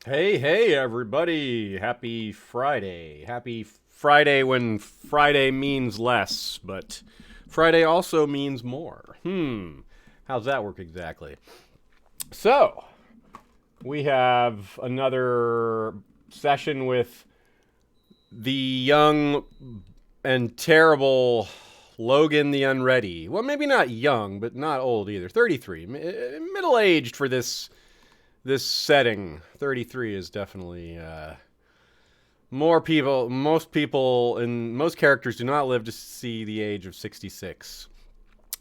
Hey, hey, everybody. Happy Friday. Happy Friday when Friday means less, but Friday also means more. How's that work exactly? So, we have another session with the young and terrible Logan the Unready. Well, maybe not young, but not old either. 33. Middle aged for this setting. 33 is definitely most people, and most characters do not live to see the age of 66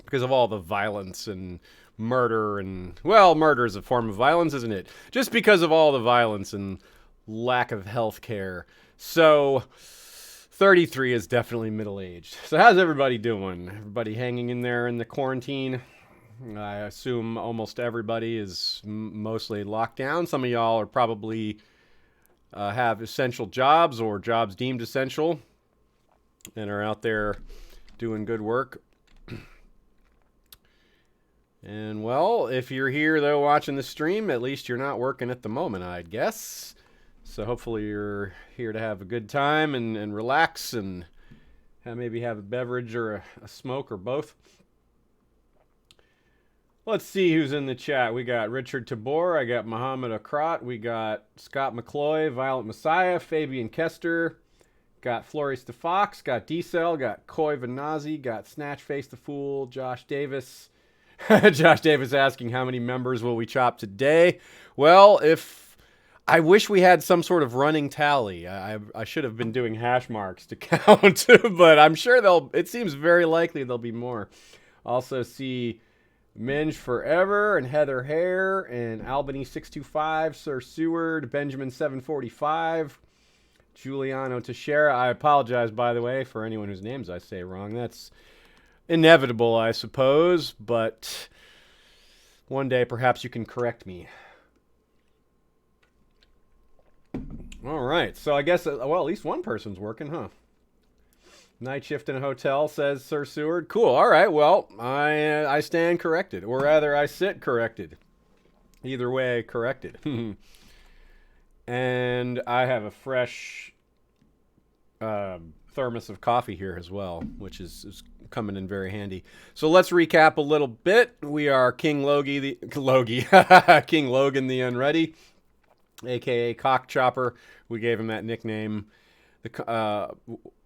because of all the violence and murder. And, well, murder is a form of violence, isn't it? Just because of all the violence and lack of health care. So, 33 is definitely middle aged. So, how's everybody doing? Everybody hanging in there in the quarantine? I assume almost everybody is mostly locked down. Some of y'all are probably have essential jobs or jobs deemed essential and are out there doing good work. And, well, if you're here, though, watching the stream, at least you're not working at the moment, I'd guess. So hopefully you're here to have a good time and relax and maybe have a beverage or a smoke or both. Let's see who's in the chat. We got Richard Tabor. I got Muhammad Akrat. We got Scott McCloy, Violent Messiah, Fabian Kester. Got Flores the Fox. Got D-Cell. Got Coy Vanazi. Got Snatch Face the Fool. Josh Davis. Josh Davis asking how many members will we chop today? Well, if I wish we had some sort of running tally. I should have been doing hash marks to count, but I'm sure it seems very likely there'll be more. Also see Minge Forever and Heather Hare and Albany 625, Sir Seward, Benjamin 745, Giuliano Teixeira. I apologize, by the way, for anyone whose names I say wrong. That's inevitable, I suppose, but one day perhaps you can correct me. All right, so I guess, well, at least one person's working, huh? Night shift in a hotel, says Sir Seward. Cool. All right. Well, I stand corrected, or rather, I sit corrected. Either way, corrected. And I have a fresh thermos of coffee here as well, which is coming in very handy. So let's recap a little bit. We are King King Logan the Unready, aka Cockchopper. We gave him that nickname.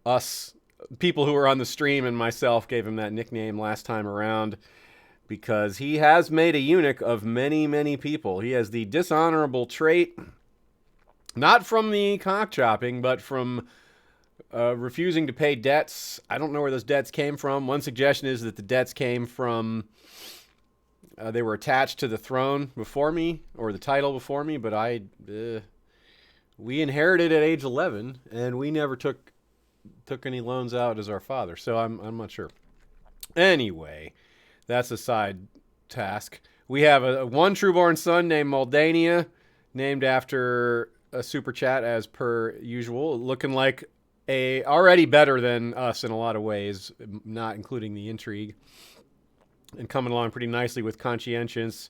Us people who were on the stream and myself gave him that nickname last time around because he has made a eunuch of many, many people. He has the dishonorable trait, not from the cock chopping, but from refusing to pay debts. I don't know where those debts came from. One suggestion is that the debts came from they were attached to the throne before me or the title before me, but we inherited at age 11 and we never took any loans out as our father, so I'm not sure. Anyway, that's a side task. We have a one trueborn son named Moldania, named after a super chat as per usual, looking like already better than us in a lot of ways, not including the intrigue, and coming along pretty nicely with conscientious.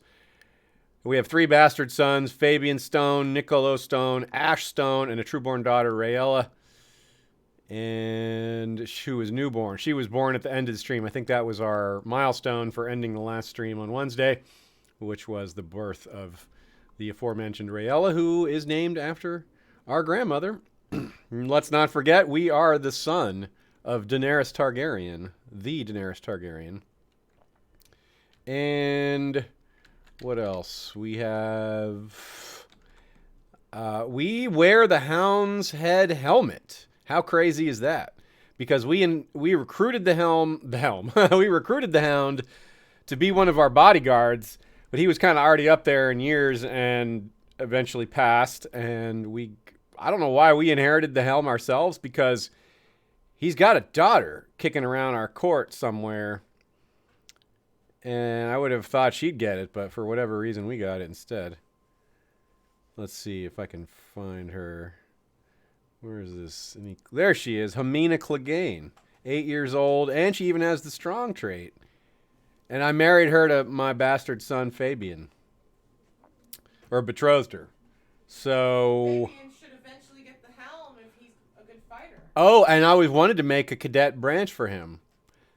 We have three bastard sons: Fabian Stone, Niccolo Stone, Ash Stone, and a trueborn daughter, Rayella. And she was newborn. She was born at the end of the stream. I think that was our milestone for ending the last stream on Wednesday, which was the birth of the aforementioned Rayella, who is named after our grandmother. Let's not forget, we are the son of Daenerys Targaryen, the Daenerys Targaryen. And what else? We have... we wear the Hound's Head helmet. How crazy is that? Because we recruited the we recruited the Hound to be one of our bodyguards, but he was kind of already up there in years and eventually passed. And I don't know why we inherited the helm ourselves, because he's got a daughter kicking around our court somewhere. And I would have thought she'd get it, but for whatever reason, we got it instead. Let's see if I can find her. Where is this? There she is, Hamina Clegane, 8 years old, and she even has the strong trait. And I married her to my bastard son, Fabian. Or betrothed her. So... Fabian should eventually get the helm if he's a good fighter. Oh, and I always wanted to make a cadet branch for him.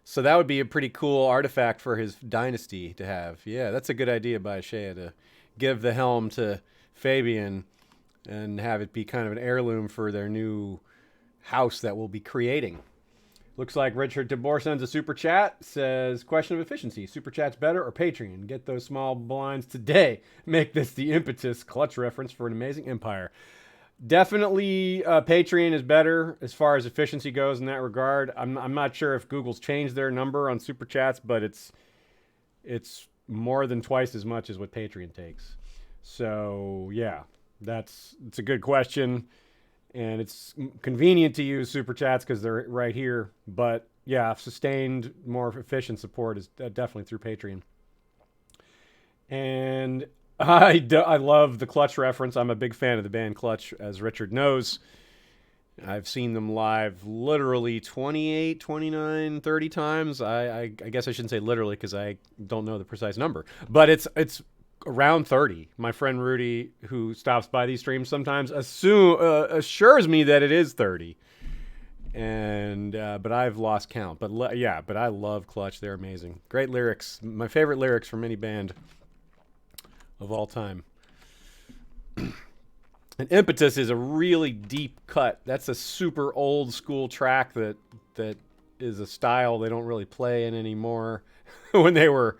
So that would be a pretty cool artifact for his dynasty to have. Yeah, that's a good idea by Shea to give the helm to Fabian and have it be kind of an heirloom for their new house that we'll be creating. Looks like Richard Tabor sends a super chat. Says, question of efficiency. Super chat's better or Patreon? Get those small blinds today. Make this the impetus clutch reference for an amazing empire. Definitely Patreon is better as far as efficiency goes in that regard. I'm not sure if Google's changed their number on super chats, but it's more than twice as much as what Patreon takes. So yeah, it's a good question. And it's convenient to use super chats because they're right here. But yeah, sustained, more efficient support is definitely through Patreon. And I love the Clutch reference. I'm a big fan of the band Clutch, as Richard knows. I've seen them live literally 28, 29, 30 times. I guess I shouldn't say literally because I don't know the precise number. But it's around 30. My friend Rudy, who stops by these streams sometimes, assures me that it is 30. And but I've lost count. But but I love Clutch. They're amazing. Great lyrics. My favorite lyrics from any band of all time. And Impetus is a really deep cut. That's a super old school track that is a style they don't really play in anymore. When they were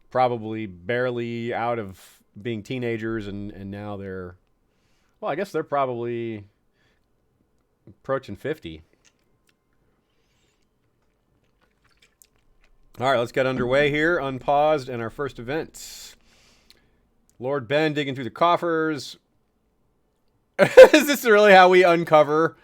probably barely out of being teenagers, and now they're, well, I guess they're probably approaching 50. All right, let's get underway here, unpaused, and our first event. Lord Ben digging through the coffers. Is this really how we uncover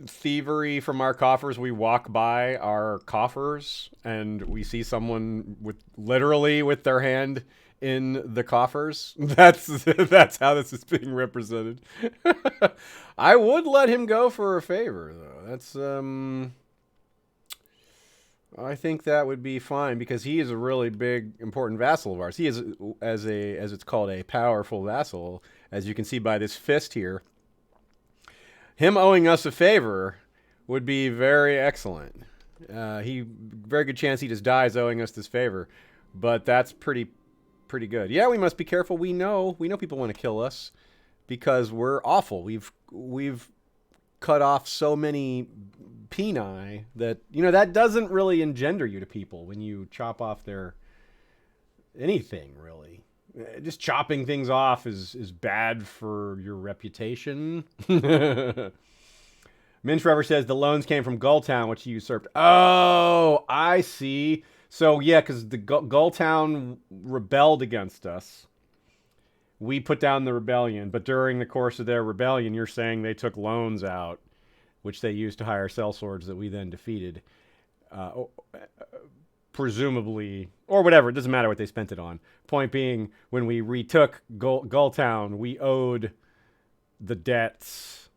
thievery from our coffers? We walk by our coffers and we see someone literally with their hand in the coffers. That's how this is being represented. I would let him go for a favor, though. That's I think that would be fine because he is a really big, important vassal of ours. He is, as it's called, a powerful vassal, as you can see by this fist here. Him owing us a favor would be very excellent. Very good chance he just dies owing us this favor, but that's pretty good. Yeah, we must be careful. We know people want to kill us because we're awful. We've cut off so many peni that that doesn't really engender you to people when you chop off their anything really. Just chopping things off is bad for your reputation. Minch Forever says the loans came from Gulltown, which you usurped. Oh, I see. So yeah, because the Gulltown rebelled against us. We put down the rebellion, but during the course of their rebellion, you're saying they took loans out, which they used to hire sellswords that we then defeated. Presumably, or whatever, it doesn't matter what they spent it on. Point being, when we retook Gulltown, we owed the debts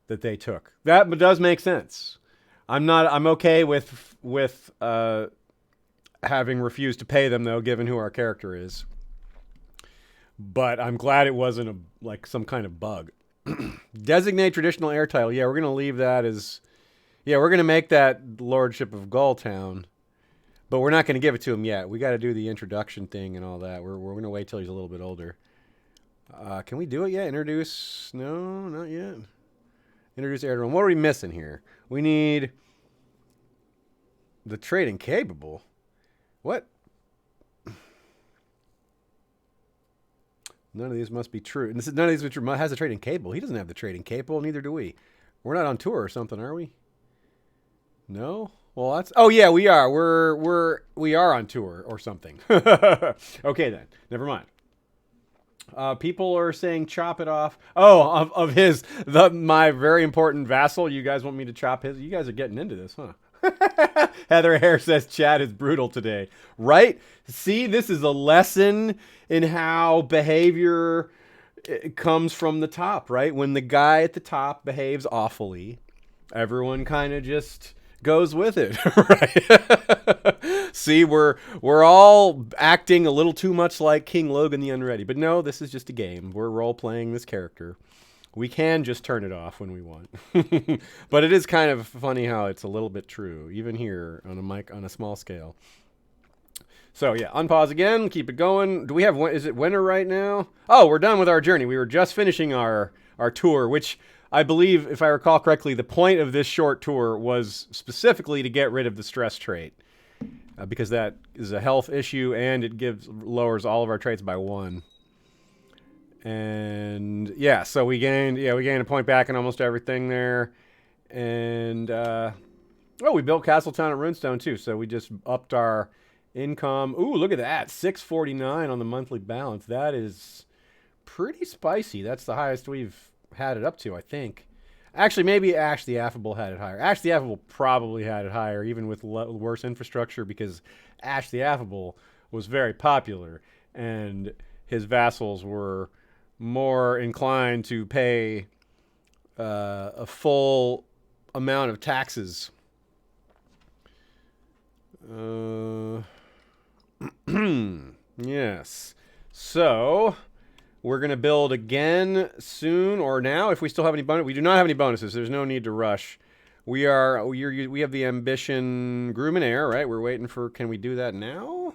that they took. That does make sense. I'm okay with having refused to pay them, though, given who our character is. But I'm glad it wasn't like some kind of bug. Designate traditional heir title. Yeah, we're going to leave that as... Yeah, we're going to make that Lordship of Gulltown. But we're not going to give it to him yet. We got to do the introduction thing and all that. We're going to wait till he's a little bit older. Can we do it yet? Introduce? No, not yet. Introduce heir to one. What are we missing here? We need the trading capable. What? None of these must be true. None of these are true. Has the trading capable. He doesn't have the trading capable. Neither do we. We're not on tour or something, are we? No? Well, that's... Oh, yeah, we are. We are on tour or something. Okay, then. Never mind. People are saying chop it off. Oh, of my very important vassal. You guys want me to chop his? You guys are getting into this, huh? Heather Hare says chat is brutal today. Right? See, this is a lesson in how behavior comes from the top, right? When the guy at the top behaves awfully, everyone kind of just goes with it. Right? See, we're all acting a little too much like King Logan the Unready. But no, this is just a game. We're role-playing this character. We can just turn it off when we want. But it is kind of funny how it's a little bit true, even here on a small scale. So yeah, unpause again, keep it going. Do we have, is it winter right now? Oh, we're done with our journey. We were just finishing our tour, which I believe, if I recall correctly, the point of this short tour was specifically to get rid of the stress trait. Because that is a health issue and it lowers all of our traits by 1. And yeah, so we gained a point back in almost everything there. And we built Castletown at Runestone too, so we just upped our income. Ooh, look at that. 649 on the monthly balance. That is pretty spicy. That's the highest we've had it up to, I think. Actually, maybe Ash the Affable had it higher. Ash the Affable probably had it higher, even with worse infrastructure, because Ash the Affable was very popular, and his vassals were more inclined to pay a full amount of taxes. Yes. So we're going to build again soon or now if we still have any bonus. We do not have any bonuses. There's no need to rush. We have the ambition groom and heir, right? We're waiting for, can we do that now?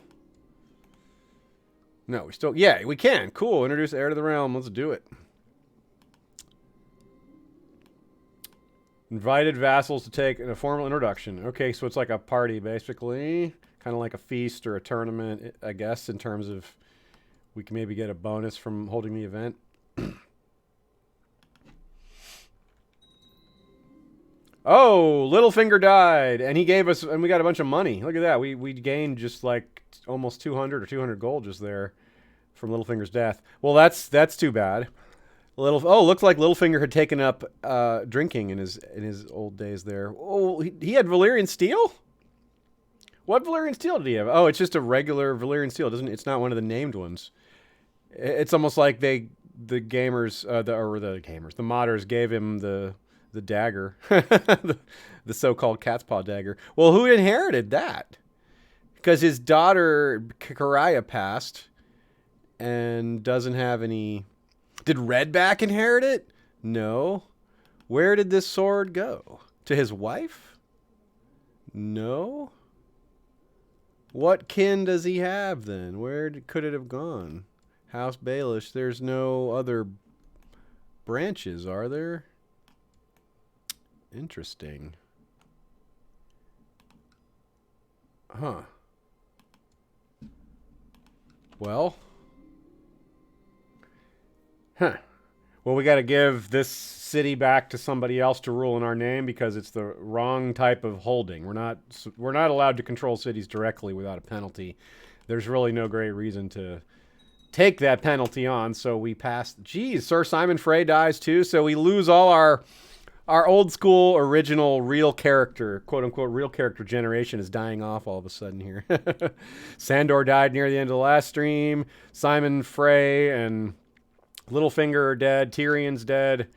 No, we can. Cool. Introduce heir to the realm. Let's do it. Invited vassals to take a formal introduction. Okay, so it's like a party, basically. Kind of like a feast or a tournament, I guess, in terms of we can maybe get a bonus from holding the event. Oh, Littlefinger died, and he gave us, and we got a bunch of money. Look at that. We gained just like almost 200 or 200 gold just there from Littlefinger's death. Well, that's too bad. Looks like Littlefinger had taken up drinking in his old days there. Oh, he had Valyrian steel? What Valyrian steel did he have? Oh, it's just a regular Valyrian steel. It's not one of the named ones. It's almost like the modders gave him the dagger, the so-called cat's paw dagger. Well, who inherited that? Because his daughter CKII passed and doesn't have any. Did Redback inherit it? No. Where did this sword go? To his wife? No. What kin does he have then? Where could it have gone? House Baelish. There's no other branches, are there? Interesting. Huh. Well. Huh. Well, we got to give this city back to somebody else to rule in our name because it's the wrong type of holding. We're not allowed to control cities directly without a penalty. There's really no great reason to take that penalty on, so we pass. Geez, Sir Simon Frey dies too, so we lose all our old school original real character, quote unquote real character generation is dying off all of a sudden here. Sandor died near the end of the last stream. Simon Frey and Littlefinger are dead. Tyrion's dead.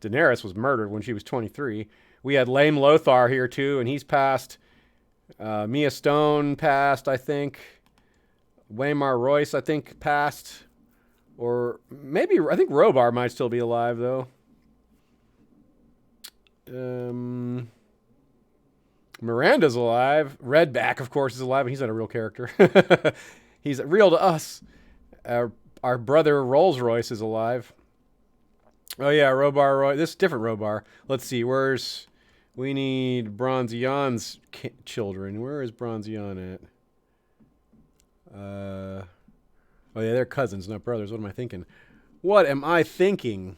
Daenerys was murdered when she was 23. We had Lame Lothar here too, and he's passed. Mia Stone passed, I think. Waymar Royce, I think, passed. Or maybe, I think Robar might still be alive, though. Miranda's alive. Redback, of course, is alive, and he's not a real character. He's real to us. Our brother Rolls Royce is alive. Oh yeah, Robar Roy. This is different Robar. Let's see. We need Bronzion's children. Where is Bronzion at? Oh yeah, they're cousins, not brothers. What am I thinking? What am I thinking?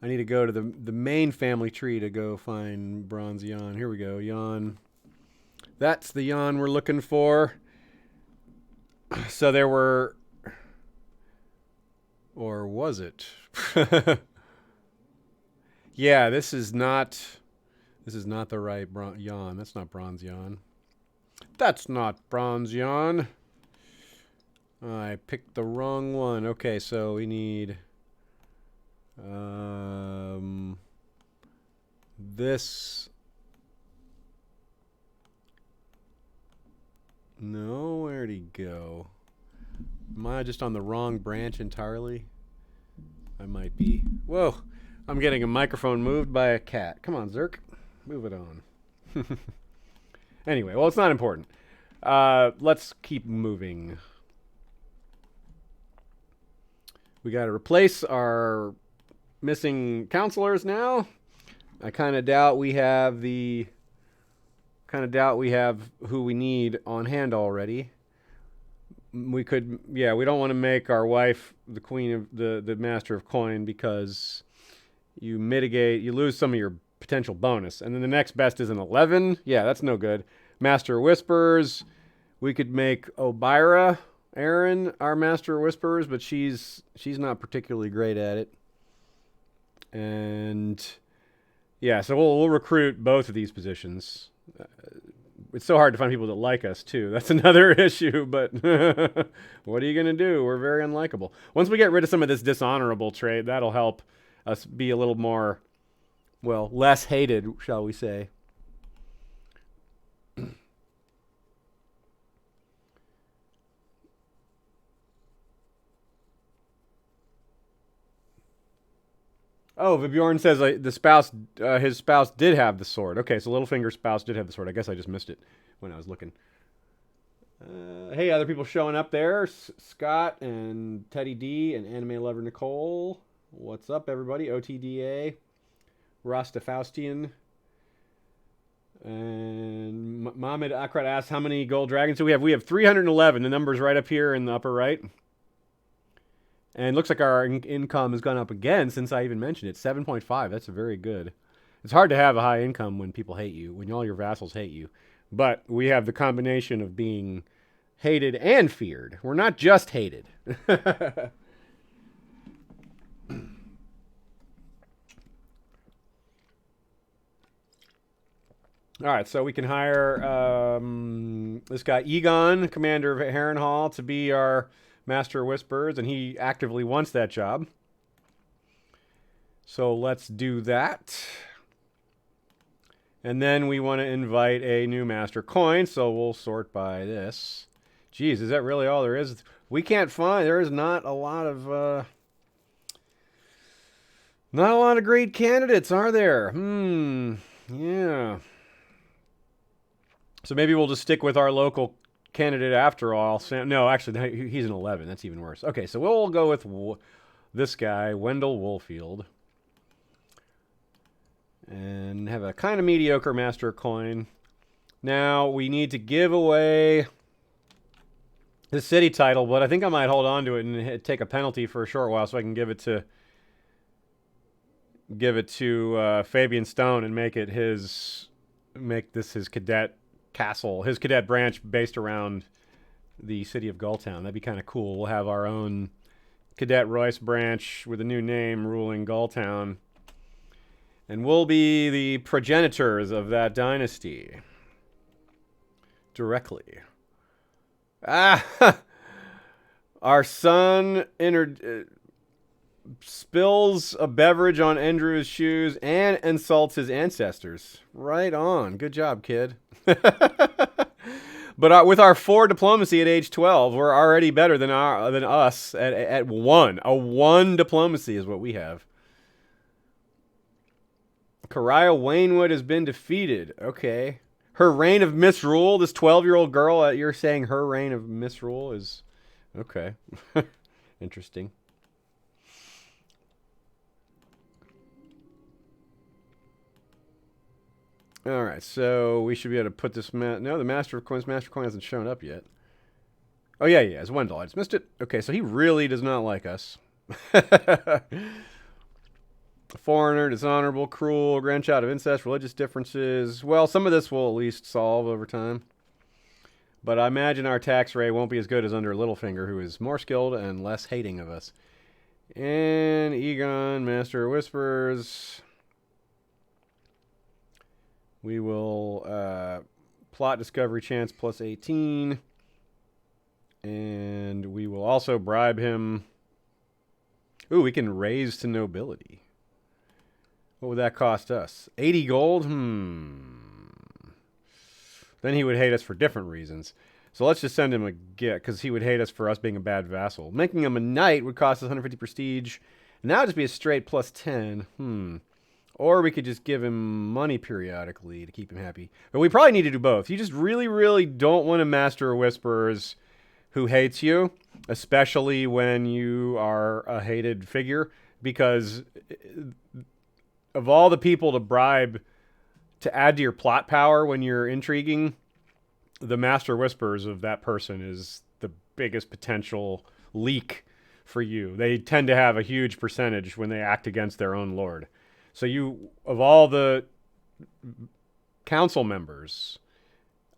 I need to go to the main family tree to go find Bronzion. Here we go. Yon. That's the Yon we're looking for. So there were. Or was it? Yeah, this is not the right Yon. That's not Bronzion. That's not Bronzion. I picked the wrong one. Okay, so we need this No, where'd he go? Am I just on the wrong branch entirely? I might be. Whoa, I'm getting a microphone moved by a cat. Come on, Zerk. Move it on. Anyway, well, it's not important. Let's keep moving. We got to replace our missing counselors now. I kind of doubt we have who we need on hand already. We could, yeah, we don't want to make our wife the queen of the master of coin because you lose some of your potential bonus. And then the next best is an 11. Yeah, that's no good. Master of Whispers. We could make Obira Aaron our Master of Whispers, but she's not particularly great at it. And yeah, so we'll recruit both of these positions. It's so hard to find people that like us, too. That's another issue, but what are you going to do? We're very unlikable. Once we get rid of some of this dishonorable trait, that'll help us be a little more, well, less hated, shall we say. Oh, Vibjorn says his spouse did have the sword. Okay, so Littlefinger's spouse did have the sword. I guess I just missed it when I was looking. Hey, other people showing up there. Scott and Teddy D and Anime Lover Nicole. What's up, everybody? OTDA. Rasta Faustian. And Mohammed Akrat asks how many gold dragons do we have? We have 311. The number's right up here in the upper right. And it looks like our income has gone up again since I even mentioned it. 7.5. That's very good. It's hard to have a high income when people hate you, when all your vassals hate you. But we have the combination of being hated and feared. We're not just hated. All right, so we can hire this guy, Egon, commander of Harrenhal, to be our Master of Whispers, and he actively wants that job. So let's do that. And then we want to invite a new Master Coin, so we'll sort by this. Geez, is that really all there is? We can't find, there is not a lot of great candidates, are there? Yeah. So maybe we'll just stick with our local candidate after all. No, actually, he's an 11. That's even worse. Okay, so we'll go with this guy, Wendell Woolfield. And have a kind of mediocre Master Coin. Now, we need to give away the city title, but I think I might hold on to it and take a penalty for a short while so I can give it to Fabian Stone and make this his cadet castle, his cadet branch based around the city of Gulltown. That'd be kind of cool. We'll have our own Cadet Royce branch with a new name ruling Gulltown. And we'll be the progenitors of that dynasty. Directly. Our son spills a beverage on Andrew's shoes and insults his ancestors. Right on. Good job, kid. But with our 4 diplomacy at age 12, we're already better than us at 1. A 1 diplomacy is what we have. Kariah Wainwood has been defeated. Okay. Her reign of misrule, this 12-year-old girl, you're saying her reign of misrule is... Okay. Interesting. All right, so we should be able to put this... No, the Master of Coins hasn't shown up yet. Oh, yeah, it's Wendell. I just missed it. Okay, so he really does not like us. Foreigner, dishonorable, cruel, grandchild of incest, religious differences. Well, some of this will at least solve over time. But I imagine our tax rate won't be as good as under Littlefinger, who is more skilled and less hating of us. And Egon, Master of Whispers... We will plot discovery chance plus 18. And we will also bribe him. Ooh, we can raise to nobility. What would that cost us? 80 gold? Then he would hate us for different reasons. So let's just send him a gift, because he would hate us for us being a bad vassal. Making him a knight would cost us 150 prestige. And that would just be a straight plus 10. Or we could just give him money periodically to keep him happy. But we probably need to do both. You just really, really don't want a Master of Whispers who hates you, especially when you are a hated figure, because of all the people to bribe to add to your plot power when you're intriguing, the Master Whispers of that person is the biggest potential leak for you. They tend to have a huge percentage when they act against their own lord. So you, of all the council members,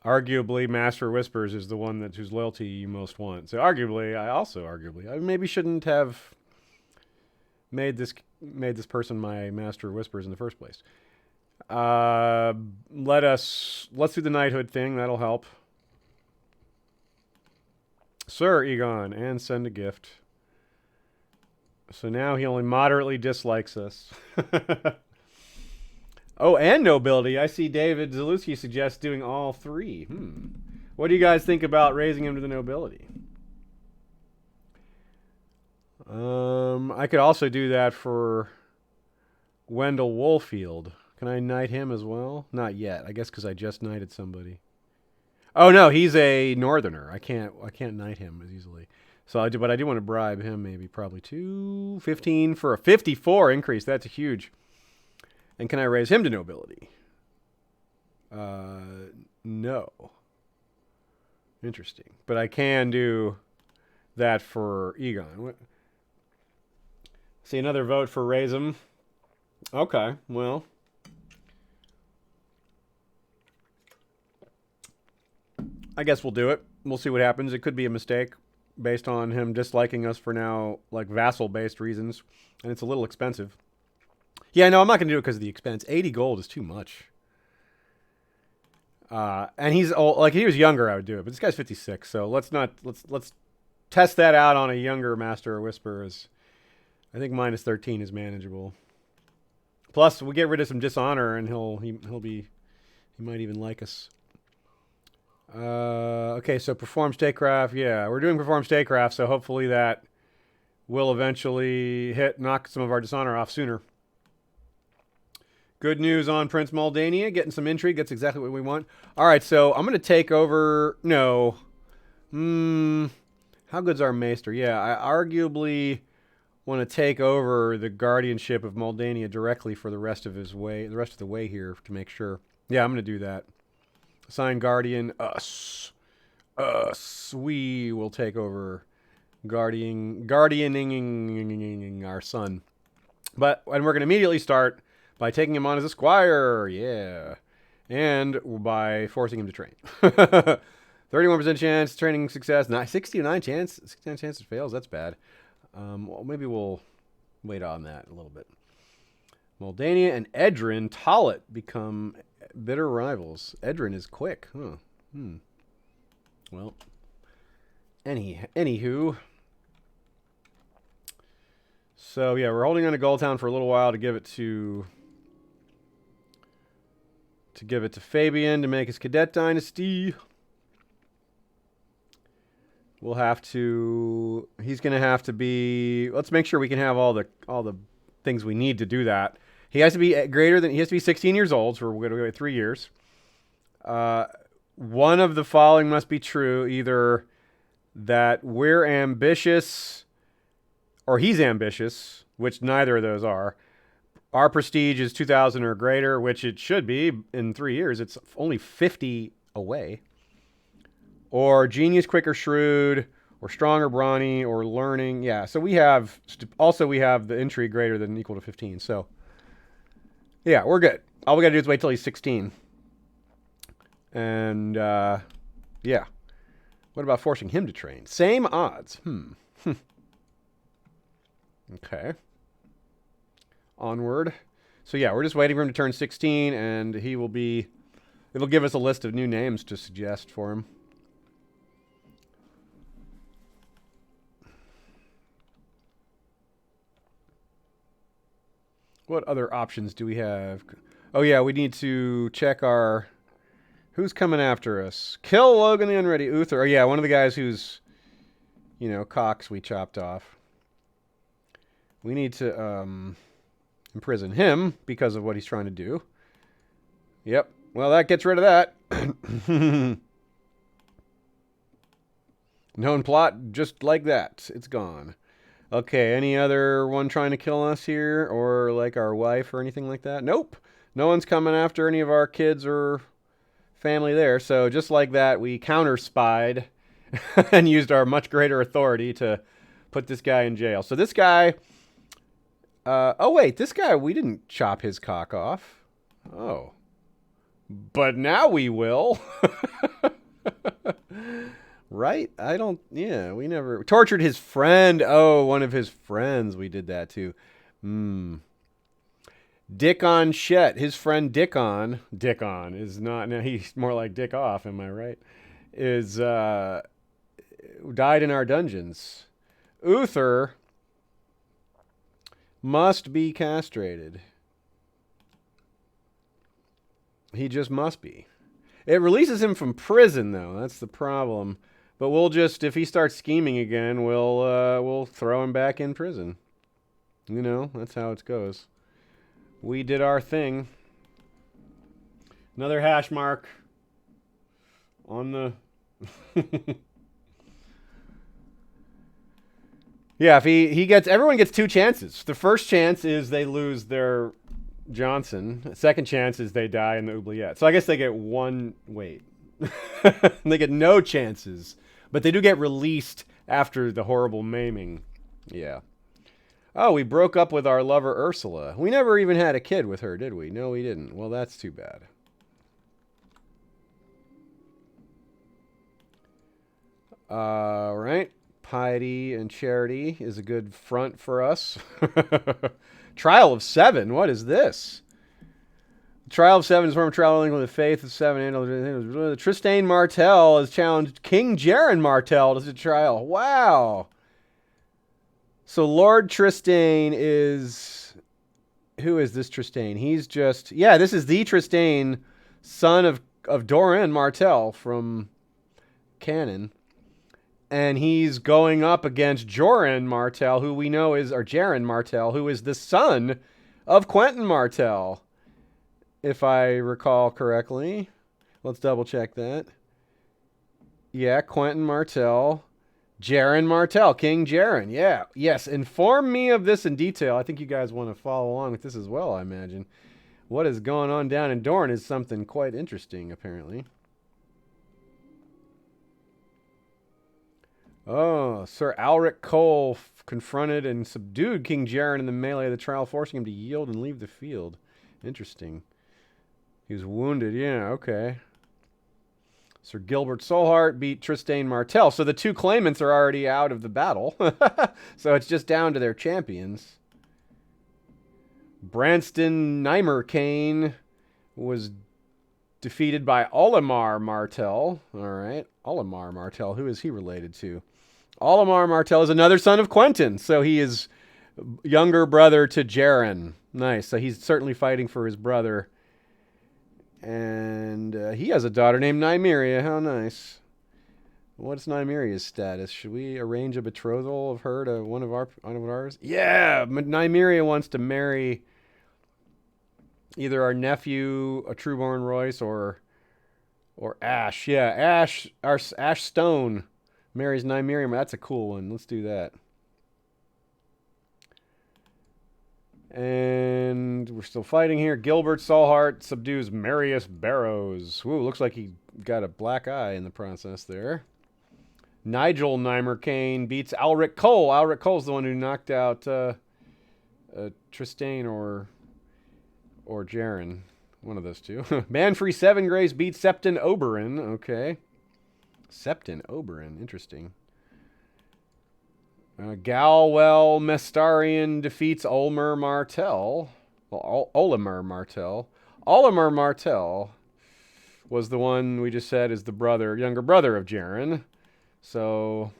arguably Master Whispers is the one that whose loyalty you most want. So arguably, I maybe shouldn't have made this person my Master Whispers in the first place. Let's do the knighthood thing. That'll help. Sir Egon, and send a gift. So now he only moderately dislikes us. Oh, and nobility. I see David Zalewski suggests doing all three. What do you guys think about raising him to the nobility? I could also do that for Wendell Woolfield. Can I knight him as well? Not yet. I guess because I just knighted somebody. Oh no, he's a northerner. I can't knight him as easily. So but I do want to bribe him, probably 215 for a 54 increase. That's huge. And can I raise him to nobility? No. Interesting. But I can do that for Egon. See, another vote for raise him. Okay, well. I guess we'll do it. We'll see what happens. It could be a mistake based on him disliking us for now, like vassal-based reasons. And it's a little expensive. Yeah, no, I'm not going to do it because of the expense. 80 gold is too much. And he's old. Like, if he was younger, I would do it. But this guy's 56, so let's test that out on a younger Master of Whispers. I think minus 13 is manageable. Plus, we get rid of some dishonor, and he might even like us. Okay, so perform statecraft. Yeah, we're doing perform statecraft, so hopefully that will eventually knock some of our dishonor off sooner. Good news on Prince Moldania, getting some intrigue. That's exactly what we want. All right, so I'm going to take over. No. How good's our maester? Yeah, I arguably want to take over the guardianship of Moldania directly for the rest of the way here to make sure. Yeah, I'm going to do that. Assign guardian, us. We will take over guardianing our son. And we're going to immediately start by taking him on as a squire. Yeah. And by forcing him to train. 31% chance, training success. 69 chance. 69 chance it fails. That's bad. Well, maybe we'll wait on that a little bit. Moldania and Edrin Tollet become bitter rivals. Edrin is quick, huh? Well, anywho. So yeah, we're holding on to Goldtown for a little while to give it to Fabian to make his cadet dynasty. He's going to have to be. Let's make sure we can have all the things we need to do that. He has to be he has to be 16 years old, so we're going to go 3 years. One of the following must be true: either that we're ambitious, or he's ambitious, which neither of those are. Our prestige is 2,000 or greater, which it should be in 3 years. It's only 50 away. Or genius, quick, or shrewd, or strong, or brawny, or learning. Yeah, so we have the intrigue greater than equal to 15. So, yeah, we're good. All we got to do is wait till he's 16. And, yeah. What about forcing him to train? Same odds. Okay. Onward. So, yeah, we're just waiting for him to turn 16, and it'll give us a list of new names to suggest for him. What other options do we have? Oh, yeah, we need to check our Who's coming after us? Kill Logan the Unready. Uther. Oh, yeah, one of the guys who's, Cox we chopped off. We need to imprison him because of what he's trying to do. Yep. Well, that gets rid of that. Known plot just like that. It's gone. Okay, any other one trying to kill us here? Or like our wife or anything like that? Nope. No one's coming after any of our kids or family there. So just like that, we counter-spied and used our much greater authority to put this guy in jail. So this guy... oh, wait. This guy, we didn't chop his cock off. Oh. But now we will. Right? We never... Tortured his friend. Oh, one of his friends. We did that too. Dickon Shet. His friend Dickon is not... Now he's more like Dick Off, am I right? Is, died in our dungeons. Uther must be castrated. He just must be. It releases him from prison, though. That's the problem. But we'll just, if he starts scheming again, we'll throw him back in prison. That's how it goes. We did our thing. Another hash mark on the... Yeah, if he gets... Everyone gets 2 chances. The first chance is they lose their Johnson. The second chance is they die in the oubliette. So I guess they get 1... Wait. They get no chances. But they do get released after the horrible maiming. Yeah. Oh, we broke up with our lover Ursula. We never even had a kid with her, did we? No, we didn't. Well, that's too bad. All right. Piety and charity is a good front for us. Trial of 7. What is this? Trial of 7 is from traveling with the faith of 7. Trystane Martell has challenged King Jaren Martell to the trial. Wow. So Lord Trystane is... Who is this Trystane? He's just... Yeah, this is the Trystane, son of Doran Martell from canon. And he's going up against Joran Martell, who we know is... Or Jaren Martell, who is the son of Quentin Martell. If I recall correctly. Let's double check that. Yeah, Quentin Martell. Jaren Martell. King Jaren. Yeah. Yes. Inform me of this in detail. I think you guys want to follow along with this as well, I imagine. What is going on down in Dorne is something quite interesting, apparently. Oh, Sir Alric Cole confronted and subdued King Jaren in the melee of the trial, forcing him to yield and leave the field. Interesting. He was wounded. Yeah, okay. Sir Gilbert Solhart beat Trystane Martell. So the 2 claimants are already out of the battle. So it's just down to their champions. Branston Nymerkane was defeated by Olimar Martell. All right. Olimar Martell. Who is he related to? Olimar Martell is another son of Quentin. So he is younger brother to Jaren. Nice. So he's certainly fighting for his brother. And he has a daughter named Nymeria. How nice. What's Nymeria's status? Should we arrange a betrothal of her to one of ours? Yeah, Nymeria wants to marry either our nephew, a Trueborn Royce, or Ash. Yeah, Ash Stone marries Nymeria. That's a cool one. Let's do that. And we're still fighting here. Gilbert Solhart subdues Marius Barrows. Ooh, looks like he got a black eye in the process there. Nigel Nymerkane beats Alric Cole. Alric Cole's the one who knocked out Trystane or Jaren. One of those two. Manfrey Seven Grace beats Septon Oberyn. Okay. Septon Oberyn. Interesting. Galwell Mestarian defeats Olmer Martell. Well, Olimar Martell. Olimar Martell was the one we just said is the younger brother of Jaren. So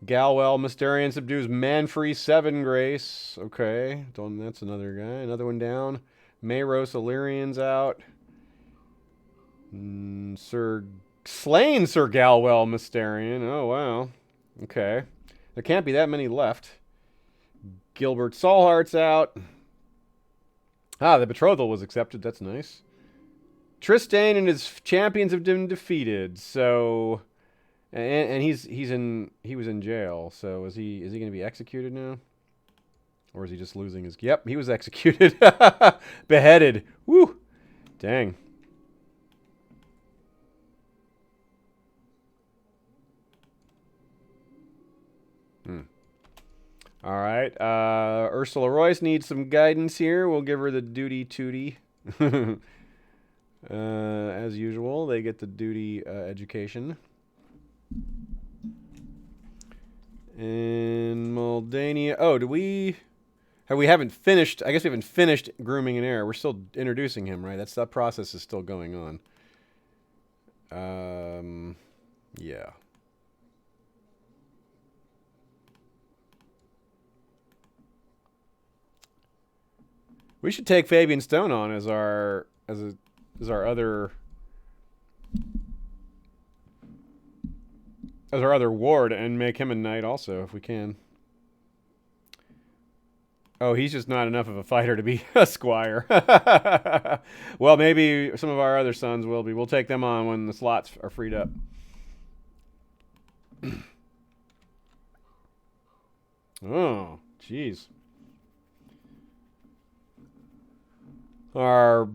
Galwell Mestarian subdues Manfrey Seven Grace. Okay, that's another guy. Another one down. Mayros Illyrian's out. Slain Sir Galwell Mysterion. Oh, wow. Okay. There can't be that many left. Gilbert Solhart's out. Ah, the betrothal was accepted. That's nice. Tristane and his champions have been defeated. So, and he was in jail. So is he going to be executed now, or is he just losing his? Yep, he was executed, beheaded. Woo, dang. All right. Ursula Royce needs some guidance here. We'll give her the duty tootie. As usual, they get the duty education. And Moldania. Oh, we haven't finished. I guess we haven't finished grooming an heir. We're still introducing him, right? That process is still going on. Yeah. We should take Fabian Stone on as our other ward and make him a knight also if we can. Oh, he's just not enough of a fighter to be a squire. Well, maybe some of our other sons will be. We'll take them on when the slots are freed up. Oh, jeez. Our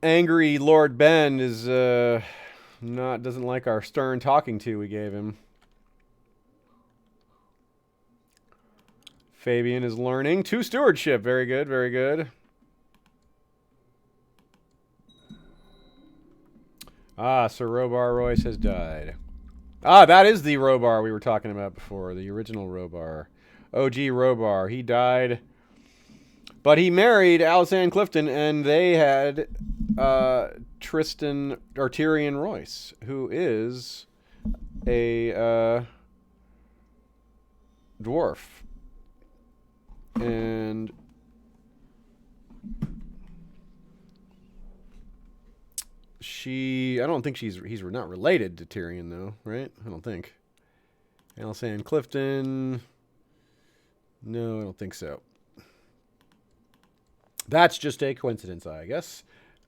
angry Lord Ben is doesn't like our stern talking to we gave him. Fabian is learning. 2 stewardship. Very good, very good. Ah, Sir Robar Royce has died. Ah, that is the Robar we were talking about before. The original Robar. OG Robar. He died. But he married Alisanne Clifton, and they had Tristan or Tyrion Royce, who is a dwarf. And I don't think he's not related to Tyrion, though, right? I don't think. Alisanne Clifton. No, I don't think so. That's just a coincidence, I guess.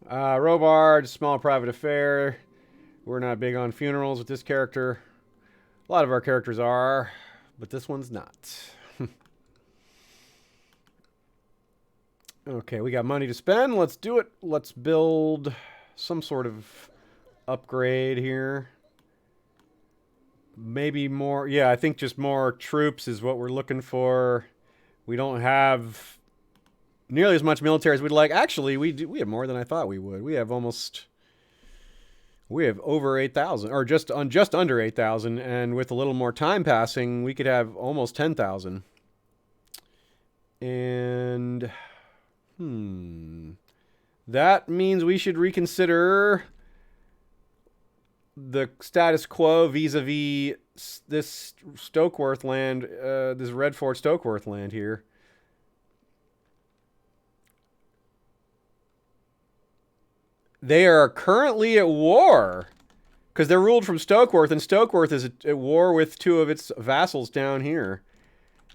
Robard, small private affair. We're not big on funerals with this character. A lot of our characters are, but this one's not. Okay, we got money to spend. Let's do it. Let's build some sort of upgrade here. Maybe more. Yeah, I think just more troops is what we're looking for. We don't have nearly as much military as we'd like. Actually, we have more than I thought we would. We have over 8,000, or just under 8,000, and with a little more time passing, we could have almost 10,000. And that means we should reconsider the status quo vis-a-vis this Stokeworth land, this Redford Stokeworth land here. They are currently at war because they're ruled from Stokeworth, and Stokeworth is at war with 2 of its vassals down here.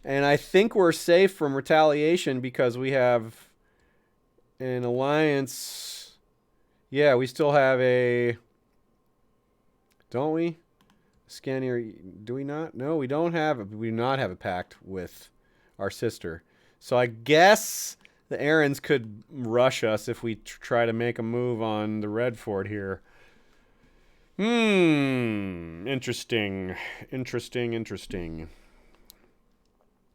And I think we're safe from retaliation because we have an alliance. Yeah, we still have a... Don't we? Scanier, do we not? No, we don't have. We do not have a pact with our sister. So I guess the Arryns could rush us if we try to make a move on the Redford here. Interesting.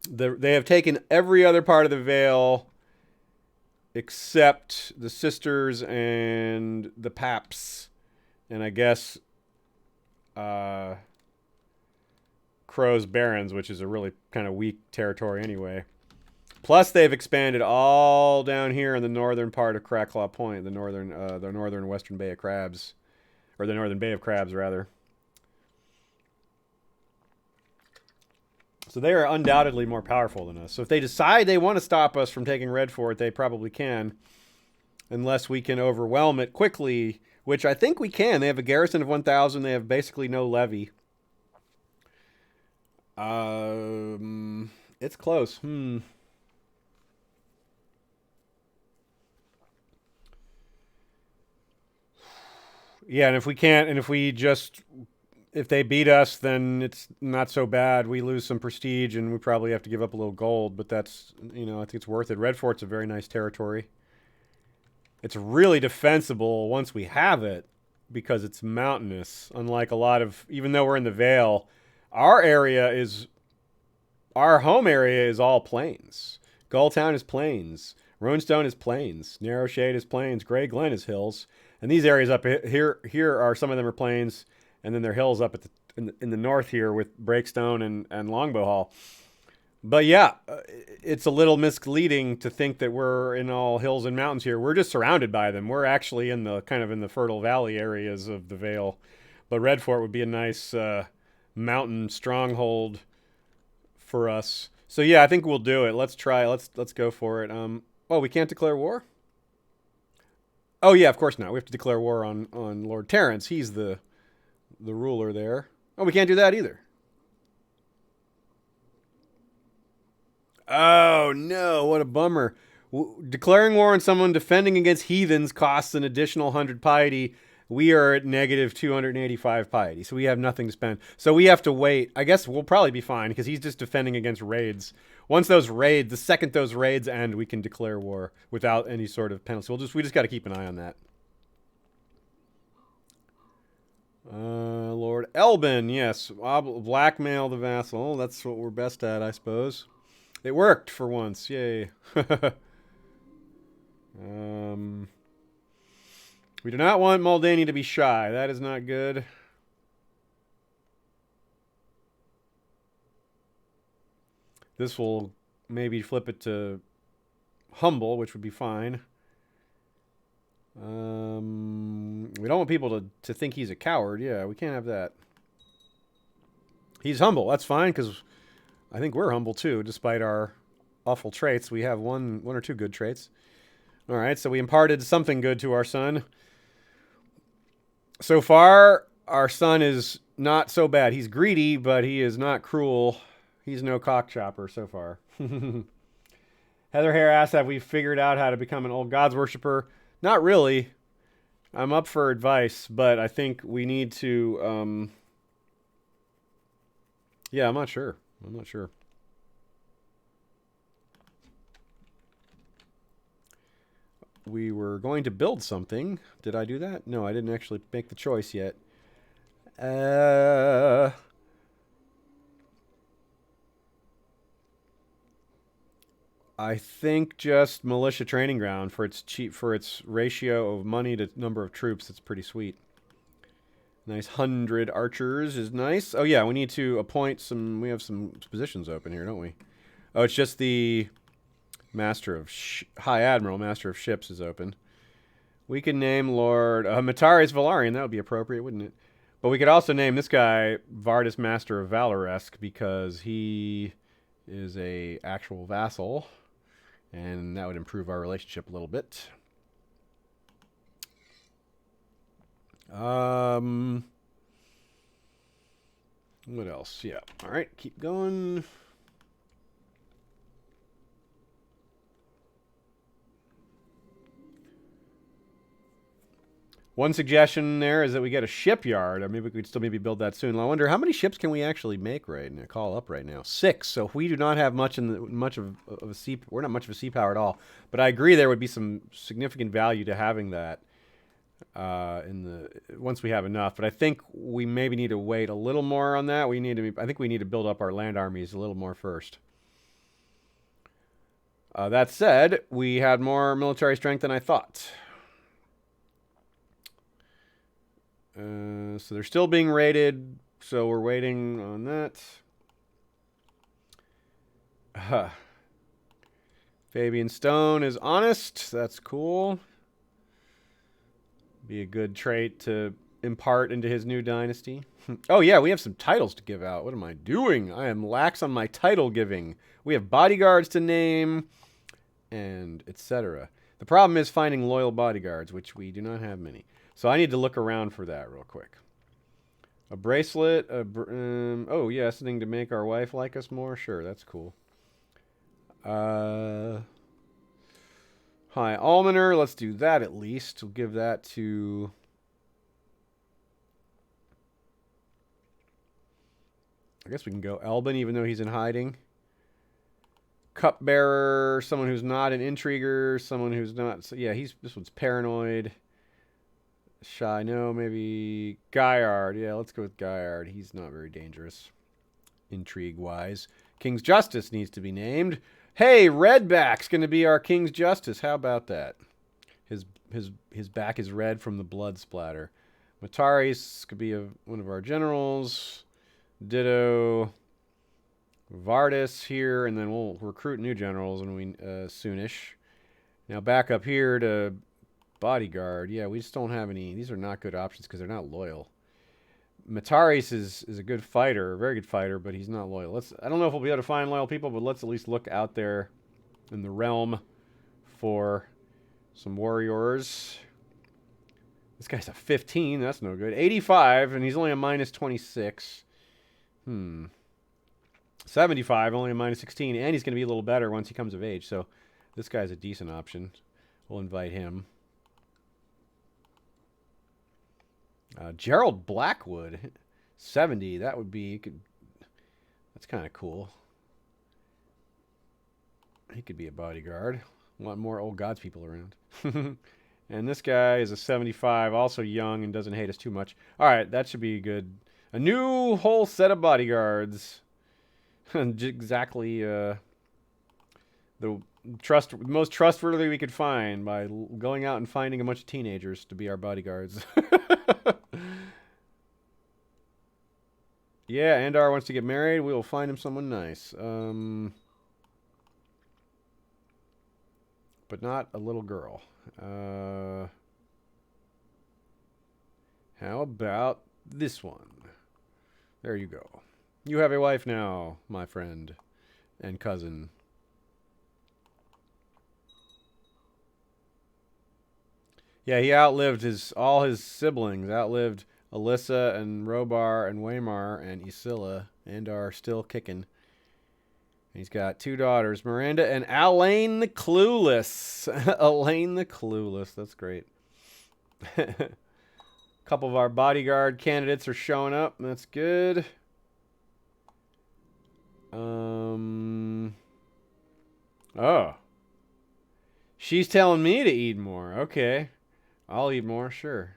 They have taken every other part of the Vale except the sisters and the Paps, and I guess Crow's Barrens, which is a really kind of weak territory anyway. Plus, they've expanded all down here in the northern part of Cracklaw Point, the northern western Bay of Crabs, or the northern Bay of Crabs, rather. So they are undoubtedly more powerful than us. So if they decide they want to stop us from taking Redfort, they probably can, unless we can overwhelm it quickly which I think we can. They have a garrison of 1,000. They have basically no levy. It's close. Yeah, and if we can't, and if they beat us, then it's not so bad. We lose some prestige, and we probably have to give up a little gold, but that's, I think it's worth it. Red Fort's a very nice territory. It's really defensible once we have it because it's mountainous, unlike a lot of, even though we're in the Vale, our home area is all plains. Gulltown is plains. Runestone is plains. Narrow Shade is plains. Grey Glen is hills. And these areas up here are, some of them are plains, and then there are hills up at in the north here with Breakstone and Longbow Hall. But yeah, it's a little misleading to think that we're in all hills and mountains here. We're just surrounded by them. We're actually in the kind of in the fertile valley areas of the Vale. But Red Fort would be a nice mountain stronghold for us. So yeah, I think we'll do it. Let's try. Let's go for it. Oh, we can't declare war? Oh yeah, of course not. We have to declare war on Lord Terrence. He's the ruler there. Oh, we can't do that either. Oh no, what a bummer. Declaring war on someone defending against heathens costs an additional 100 piety. We are at negative 285 piety, so we have nothing to spend. So we have to wait. I guess we'll probably be fine because he's just defending against raids. Once the second those raids end, we can declare war without any sort of penalty. We just got to keep an eye on that. Lord Elbin, yes, blackmail the vassal. That's what we're best at, I suppose. It worked for once, yay. We do not want Muldaney to be shy. That is not good. This will maybe flip it to humble, which would be fine. We don't want people to think he's a coward. Yeah, we can't have that. He's humble. That's fine, because I think we're humble too, despite our awful traits. We have one or two good traits. All right, so we imparted something good to our son. So far, our son is not so bad. He's greedy, but he is not cruel. He's no Cockchopper so far. Heather Hare asks, have we figured out how to become an old gods worshiper? Not really. I'm up for advice, but I think we need to... Yeah, I'm not sure. We were going to build something. Did I do that? No, I didn't actually make the choice yet. I think just militia training ground for its ratio of money to number of troops. It's pretty sweet. Nice 100 archers is nice. Oh yeah, we need to appoint some. We have some positions open here, don't we? Oh, it's just the Master of High Admiral, Master of Ships is open. We can name Lord Matarius Valarian. That would be appropriate, wouldn't it? But we could also name this guy Vardis Master of Valoresque because he is a actual vassal, and that would improve our relationship a little bit. What else? Yeah. All right, keep going. One suggestion there is that we get a shipyard, or maybe we could still maybe build that soon. I wonder how many ships can we actually make right now? Call up right now. 6. So if we do not have much of a sea, we're not much of a sea power at all. But I agree there would be some significant value to having that once we have enough. But I think we maybe need to wait a little more on that. I think we need to build up our land armies a little more first. That said, we had more military strength than I thought. So they're still being raided, so we're waiting on that. Fabian Stone is honest. That's cool. Be a good trait to impart into his new dynasty. Oh yeah, we have some titles to give out. What am I doing? I am lax on my title giving. We have bodyguards to name, and etc. The problem is finding loyal bodyguards, which we do not have many. So I need to look around for that real quick. A bracelet. Oh, yeah, something to make our wife like us more. Sure, that's cool. High Almoner. Let's do that at least. We'll give that to... I guess we can go Elbin, even though he's in hiding. Cupbearer, someone who's not an intriguer, someone who's not... So yeah, this one's paranoid. Shy, no, maybe Guyard. Yeah, let's go with Guyard. He's not very dangerous, intrigue-wise. King's Justice needs to be named. Hey, Redback's going to be our King's Justice. How about that? His back is red from the blood splatter. Mataris could be one of our generals. Ditto. Vardis here, and then we'll recruit new generals when we soonish. Now back up here to bodyguard. Yeah, we just don't have any. These are not good options because they're not loyal. Mataris is a good fighter, a very good fighter, but he's not loyal. I don't know if we'll be able to find loyal people, but let's at least look out there in the realm for some warriors. This guy's a 15. That's no good. 85, and he's only a minus 26. 75, only a minus 16, and he's going to be a little better once he comes of age. So this guy's a decent option. We'll invite him. Gerald Blackwood, 70. That would be... that's kind of cool. He could be a bodyguard. Want more old gods people around. And this guy is a 75, also young and doesn't hate us too much. All right, that should be good. A new whole set of bodyguards. Exactly the most trustworthy we could find by going out and finding a bunch of teenagers to be our bodyguards. Yeah, Andar wants to get married. We will find him someone nice. But not a little girl. How about this one? There you go. You have a wife now, my friend and cousin. Yeah, he outlived all his siblings. Outlived Alyssa and Robar and Waymar and Isilla, and are still kicking. He's got 2 daughters, Miranda and Alain the Clueless. Alain the Clueless. That's great. A couple of our bodyguard candidates are showing up. That's good. Oh. She's telling me to eat more. Okay. I'll eat more, sure.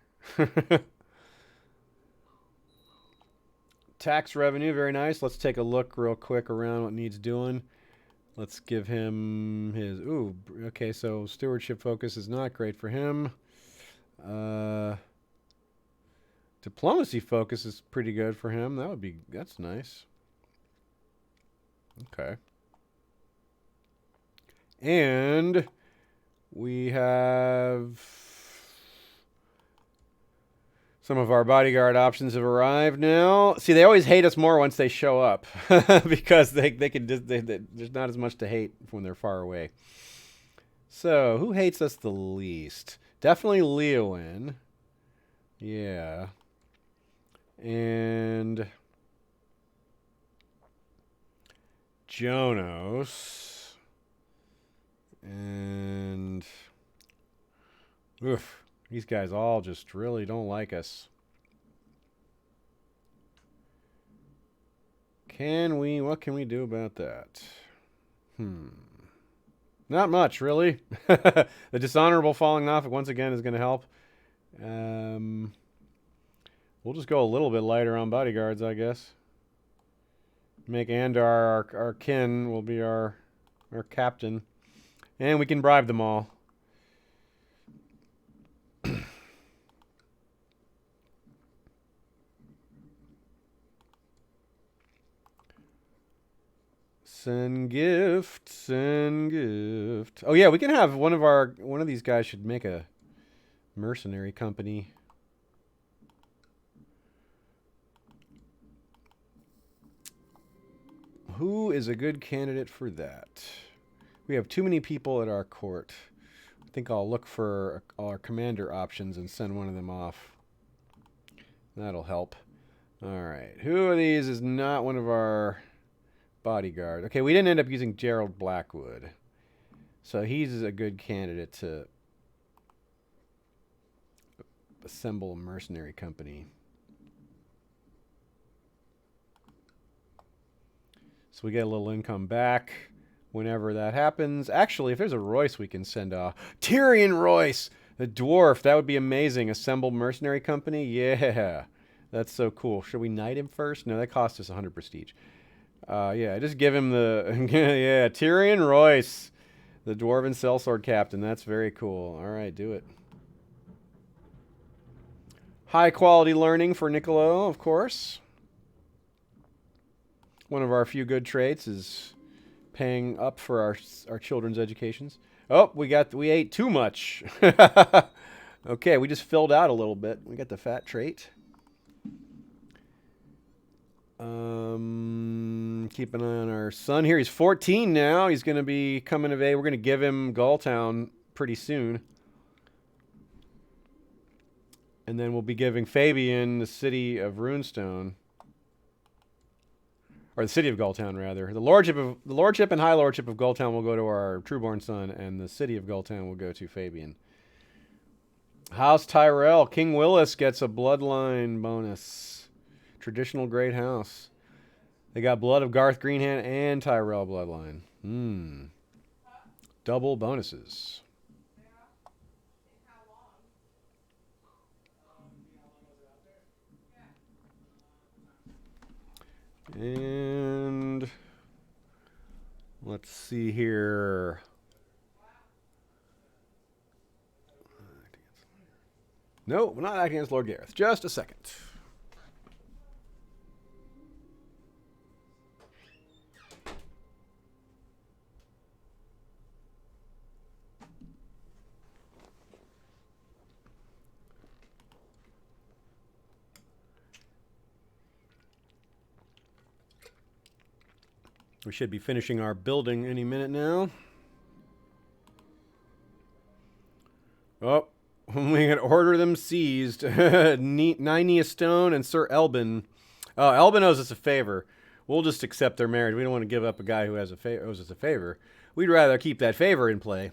Tax revenue, very nice. Let's take a look real quick around what needs doing. Let's give him his... Ooh, okay, so stewardship focus is not great for him. Diplomacy focus is pretty good for him. That's nice. Okay. And we have some of our bodyguard options have arrived now. See, they always hate us more once they show up because there's not as much to hate when they're far away. So, who hates us the least? Definitely Leowin. Yeah. And Jonos. And oof, these guys all just really don't like us. What can we do about that? Not much, really. The dishonorable falling off once again is going to help. We'll just go a little bit lighter on bodyguards, I guess. Make Andar our kin will be our captain. And we can bribe them all. Send gift, send gift. Oh yeah, we can have one of these guys should make a mercenary company. Who is a good candidate for that? We have too many people at our court. I think I'll look for our commander options and send one of them off. That'll help. All right. Who of these is not one of our bodyguards? Okay, we didn't end up using Gerald Blackwood. So he's a good candidate to assemble a mercenary company. So we get a little income back whenever that happens. Actually, if there's a Royce we can send off. Tyrion Royce! The dwarf. That would be amazing. Assemble mercenary company? Yeah. That's so cool. Should we knight him first? No, that costs us 100 prestige. Yeah, just give him the... yeah, Tyrion Royce. The Dwarven Sellsword Captain. That's very cool. All right, do it. High quality learning for Niccolo, of course. One of our few good traits is paying up for our children's educations. Oh, we ate too much. Okay, we just filled out a little bit. We got the fat trait. Keep an eye on our son here. He's 14 now. He's going to be coming of age. We're going to give him Gulltown pretty soon. And then we'll be giving Fabian the city of Runestone. Or the city of Gulltown, rather. The lordship and high lordship of Gulltown will go to our trueborn son, and the city of Gulltown will go to Fabian. House Tyrell. King Willis gets a bloodline bonus. Traditional great house. They got blood of Garth Greenhand and Tyrell bloodline. Double bonuses. And let's see here. No, we're not acting against Lord Gareth. Just a second. We should be finishing our building any minute now. Oh, we can order them seized. Nynia Stone and Sir Elbin. Oh, Elbin owes us a favor. We'll just accept their marriage. We don't want to give up a guy who owes us a favor. We'd rather keep that favor in play.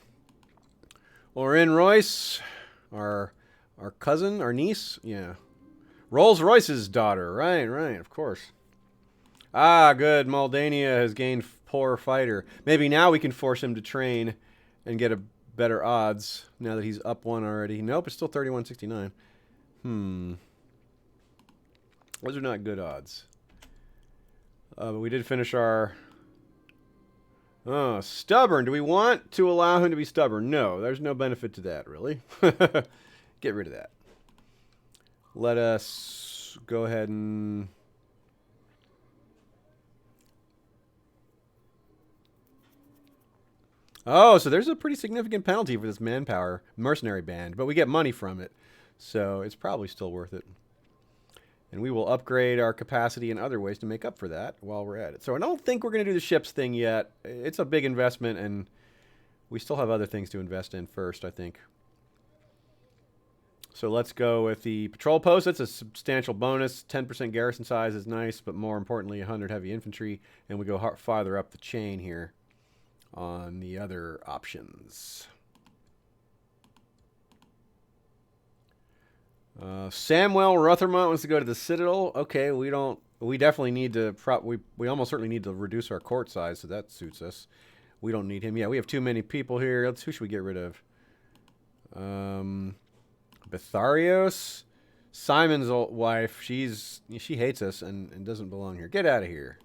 Loren Royce, our cousin, our niece. Yeah. Rolls Royce's daughter. Right, of course. Ah, good. Maldania has gained poor fighter. Maybe now we can force him to train and get a better odds now that he's up one already. Nope, it's still 3169. Those are not good odds. But we did finish our... Oh, stubborn. Do we want to allow him to be stubborn? No, there's no benefit to that, really. Get rid of that. Let us go ahead and... Oh, so there's a pretty significant penalty for this manpower mercenary band, but we get money from it, so it's probably still worth it. And we will upgrade our capacity in other ways to make up for that while we're at it. So I don't think we're going to do the ships thing yet. It's a big investment, and we still have other things to invest in first, I think. So let's go with the patrol post. That's a substantial bonus. 10% garrison size is nice, but more importantly, 100 heavy infantry, and we go farther up the chain here on the other options. Samwell Ruthermont wants to go to the Citadel. Okay, we definitely need to, we almost certainly need to reduce our court size, so that suits us. We don't need him. Yeah, we have too many people here. Who should we get rid of? Betharios? Simon's old wife, she hates us and doesn't belong here. Get out of here.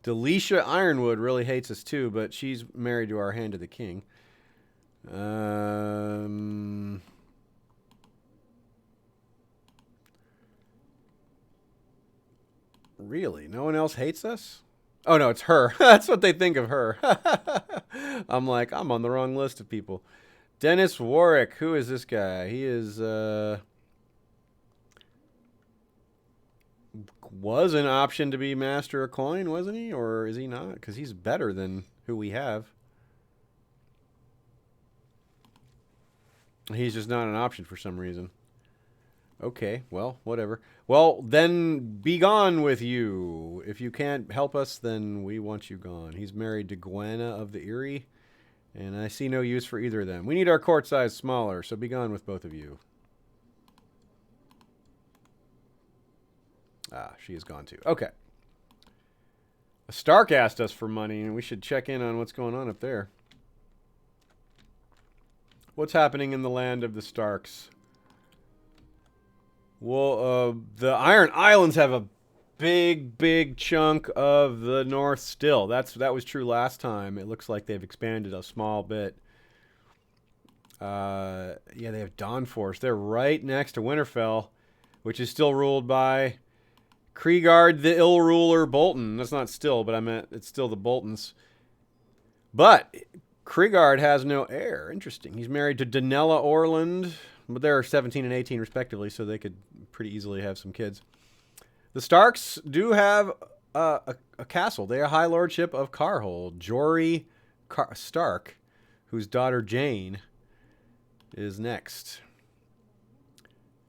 Delicia Ironwood really hates us too, but she's married to our Hand of the King. Really? No one else hates us? Oh, no, it's her. That's what they think of her. I'm like, I'm on the wrong list of people. Dennis Warwick. Who is this guy? He is... was an option to be Master of Coin, wasn't he? Or is he not? Because he's better than who we have. He's just not an option for some reason. Okay, well, whatever. Well, then be gone with you. If you can't help us, then we want you gone. He's married to Gwenna of the Eyrie, and I see no use for either of them. We need our court size smaller, so be gone with both of you. Ah, she is gone too. Okay. Stark asked us for money, and we should check in on what's going on up there. What's happening in the land of the Starks? Well, the Iron Islands have a big chunk of the north still. That was true last time. It looks like they've expanded a small bit. Yeah, they have Dawnforce. They're right next to Winterfell, which is still ruled by Kriegard the Ill Ruler Bolton. That's not still, but I meant it's still the Boltons. But Kriegard has no heir. Interesting. He's married to Danella Orland, but they're 17 and 18 respectively, so they could pretty easily have some kids. The Starks do have a castle. They are High Lordship of Carhold. Jory Stark, whose daughter Jane is next.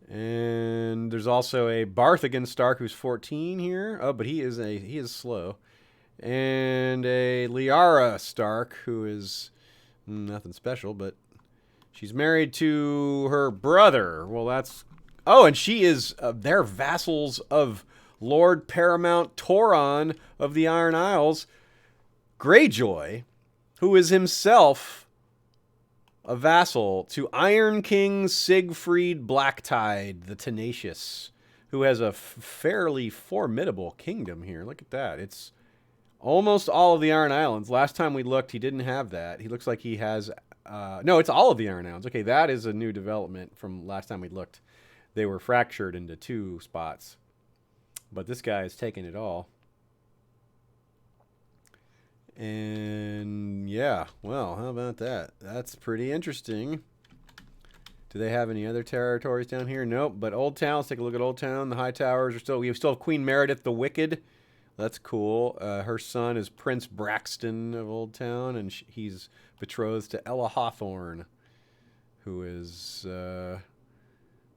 And there's also a Barthagan Stark who's 14 here. Oh, but he is slow. And a Liara Stark who is nothing special, but she's married to her brother. Well, that's... Oh, and she is... they're vassals of Lord Paramount Toron of the Iron Isles, Greyjoy, who is himself a vassal to Iron King Siegfried Blacktide, the Tenacious, who has a fairly formidable kingdom here. Look at that. It's almost all of the Iron Islands. Last time we looked, he didn't have that. He looks like he has... no, it's all of the Iron Islands. Okay, that is a new development from last time we looked. They were fractured into 2 spots. But this guy is taking it all. And yeah, well, how about that? That's pretty interesting. Do they have any other territories down here? Nope, but Old Town, let's take a look at Old Town. The High Towers are still... We still have Queen Meredith the Wicked. That's cool. Her son is Prince Braxton of Old Town, and he's betrothed to Ella Hawthorne, who is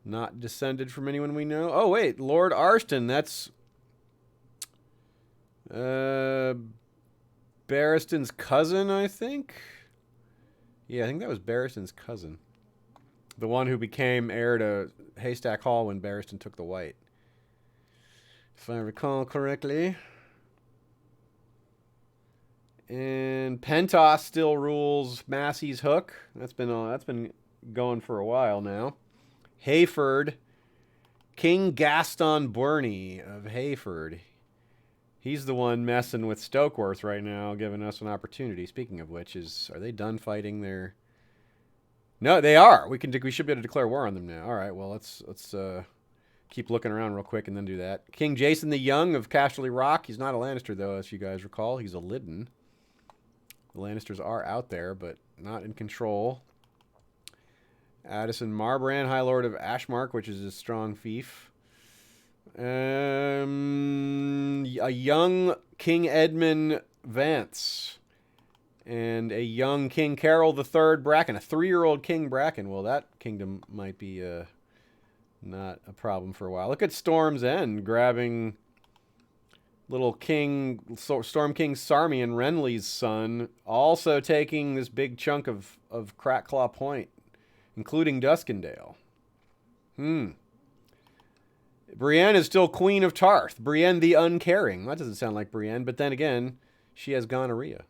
not descended from anyone we know. Oh, wait, Lord Arston. That's Barristan's cousin, I think. Yeah, I think that was Barristan's cousin. The one who became heir to Haystack Hall when Barristan took the White. If I recall correctly. And Pentos still rules Massey's Hook. That's been going for a while now. Hayford, King Gaston Burney of Hayford. He's the one messing with Stokeworth right now, giving us an opportunity. Speaking of which, are they done fighting their... No, they are. We should be able to declare war on them now. All right, well, let's keep looking around real quick and then do that. King Jason the Young of Casterly Rock. He's not a Lannister, though, as you guys recall. He's a Lyddon. The Lannisters are out there, but not in control. Addison Marbrand, High Lord of Ashmark, which is a strong fief. A young King Edmund Vance. And a young King Carol III Bracken. A 3-year-old King Bracken. Well, that kingdom might be not a problem for a while. Look at Storm's End grabbing little Storm King Sarmian, Renly's son, also taking this big chunk of Crackclaw Point, including Duskendale. Brienne is still Queen of Tarth. Brienne the Uncaring. That doesn't sound like Brienne, but then again, she has gonorrhea.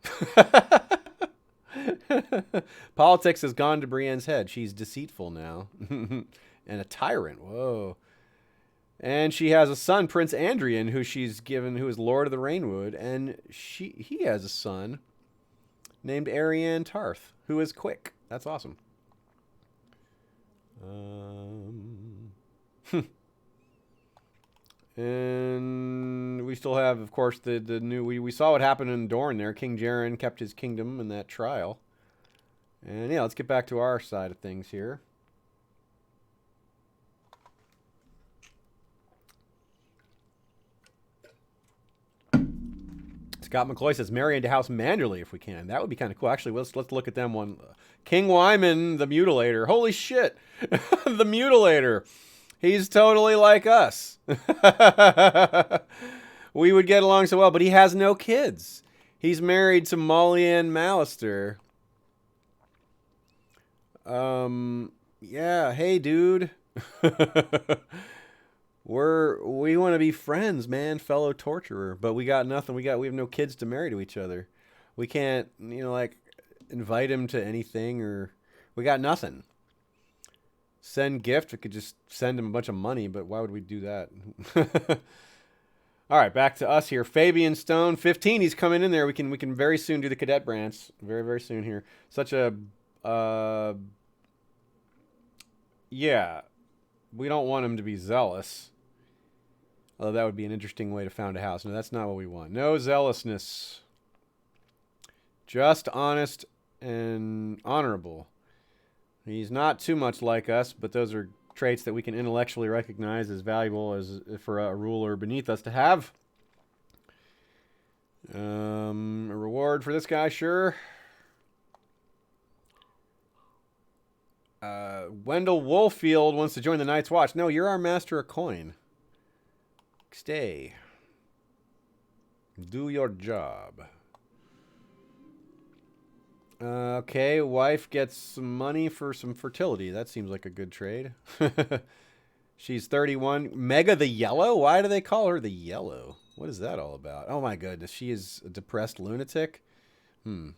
Politics has gone to Brienne's head. She's deceitful now. And a tyrant. Whoa. And she has a son, Prince Andrian, who is Lord of the Rainwood, and he has a son named Arianne Tarth, who is quick. That's awesome. And we still have, of course, the new... We saw what happened in Dorne there. King Jaren kept his kingdom in that trial. And yeah, let's get back to our side of things here. Scott McCloy says marry into House Manderley if we can. That would be kind of cool. Actually, let's look at them one. King Wyman, the Mutilator. Holy shit, the Mutilator. He's totally like us. We would get along so well, but he has no kids. He's married to Molly Ann Mallister. Yeah, hey dude. We want to be friends, man, fellow torturer, but we got nothing. We have no kids to marry to each other. We can't, like invite him to anything, or we got nothing. Send gift, we could just send him a bunch of money, but why would we do that? All right, back to us here. Fabian Stone, 15. He's coming in there. We can very soon do the cadet branch. Very, very soon here. Such a yeah. We don't want him to be zealous. Although that would be an interesting way to found a house. No, that's not what we want. No zealousness. Just honest and honorable. He's not too much like us, but those are traits that we can intellectually recognize as valuable as for a ruler beneath us to have. A reward for this guy, sure. Wendell Woolfield wants to join the Night's Watch. No, you're our master of coin. Stay. Do your job. Okay, wife gets some money for some fertility. That seems like a good trade. She's 31. Mega the Yellow? Why do they call her the Yellow? What is that all about? Oh my goodness, she is a depressed lunatic? A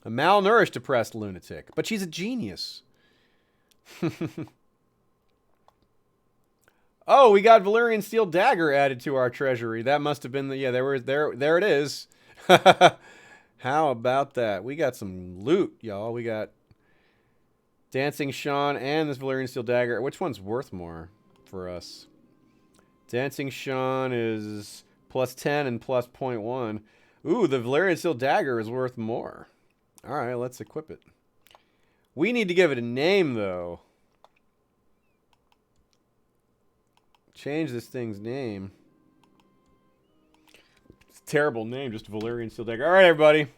malnourished depressed lunatic. But she's a genius. Oh, we got Valyrian Steel Dagger added to our treasury. That must have been the... Yeah, there it is. How about that? We got some loot, y'all. We got Dancing Sean and this Valyrian Steel Dagger. Which one's worth more for us? Dancing Sean is plus 10 and plus 0.1. Ooh, the Valyrian Steel Dagger is worth more. All right, let's equip it. We need to give it a name, though. Change this thing's name. It's a terrible name, just Valyrian Steel Dagger. All right, everybody.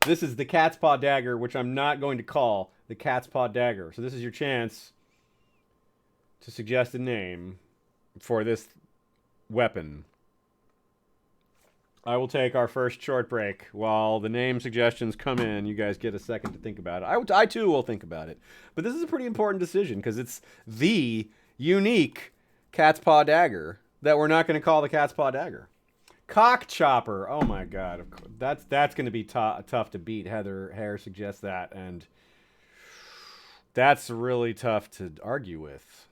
This is the Cat's Paw Dagger, which I'm not going to call the Cat's Paw Dagger. So this is your chance to suggest a name for this weapon. I will take our first short break. While the name suggestions come in, you guys get a second to think about it. I too will think about it. But this is a pretty important decision because it's the unique Cat's Paw Dagger that we're not going to call the Cat's Paw Dagger. Cockchopper. Oh my god. That's going to be tough to beat. Heather Hare suggests that, and that's really tough to argue with.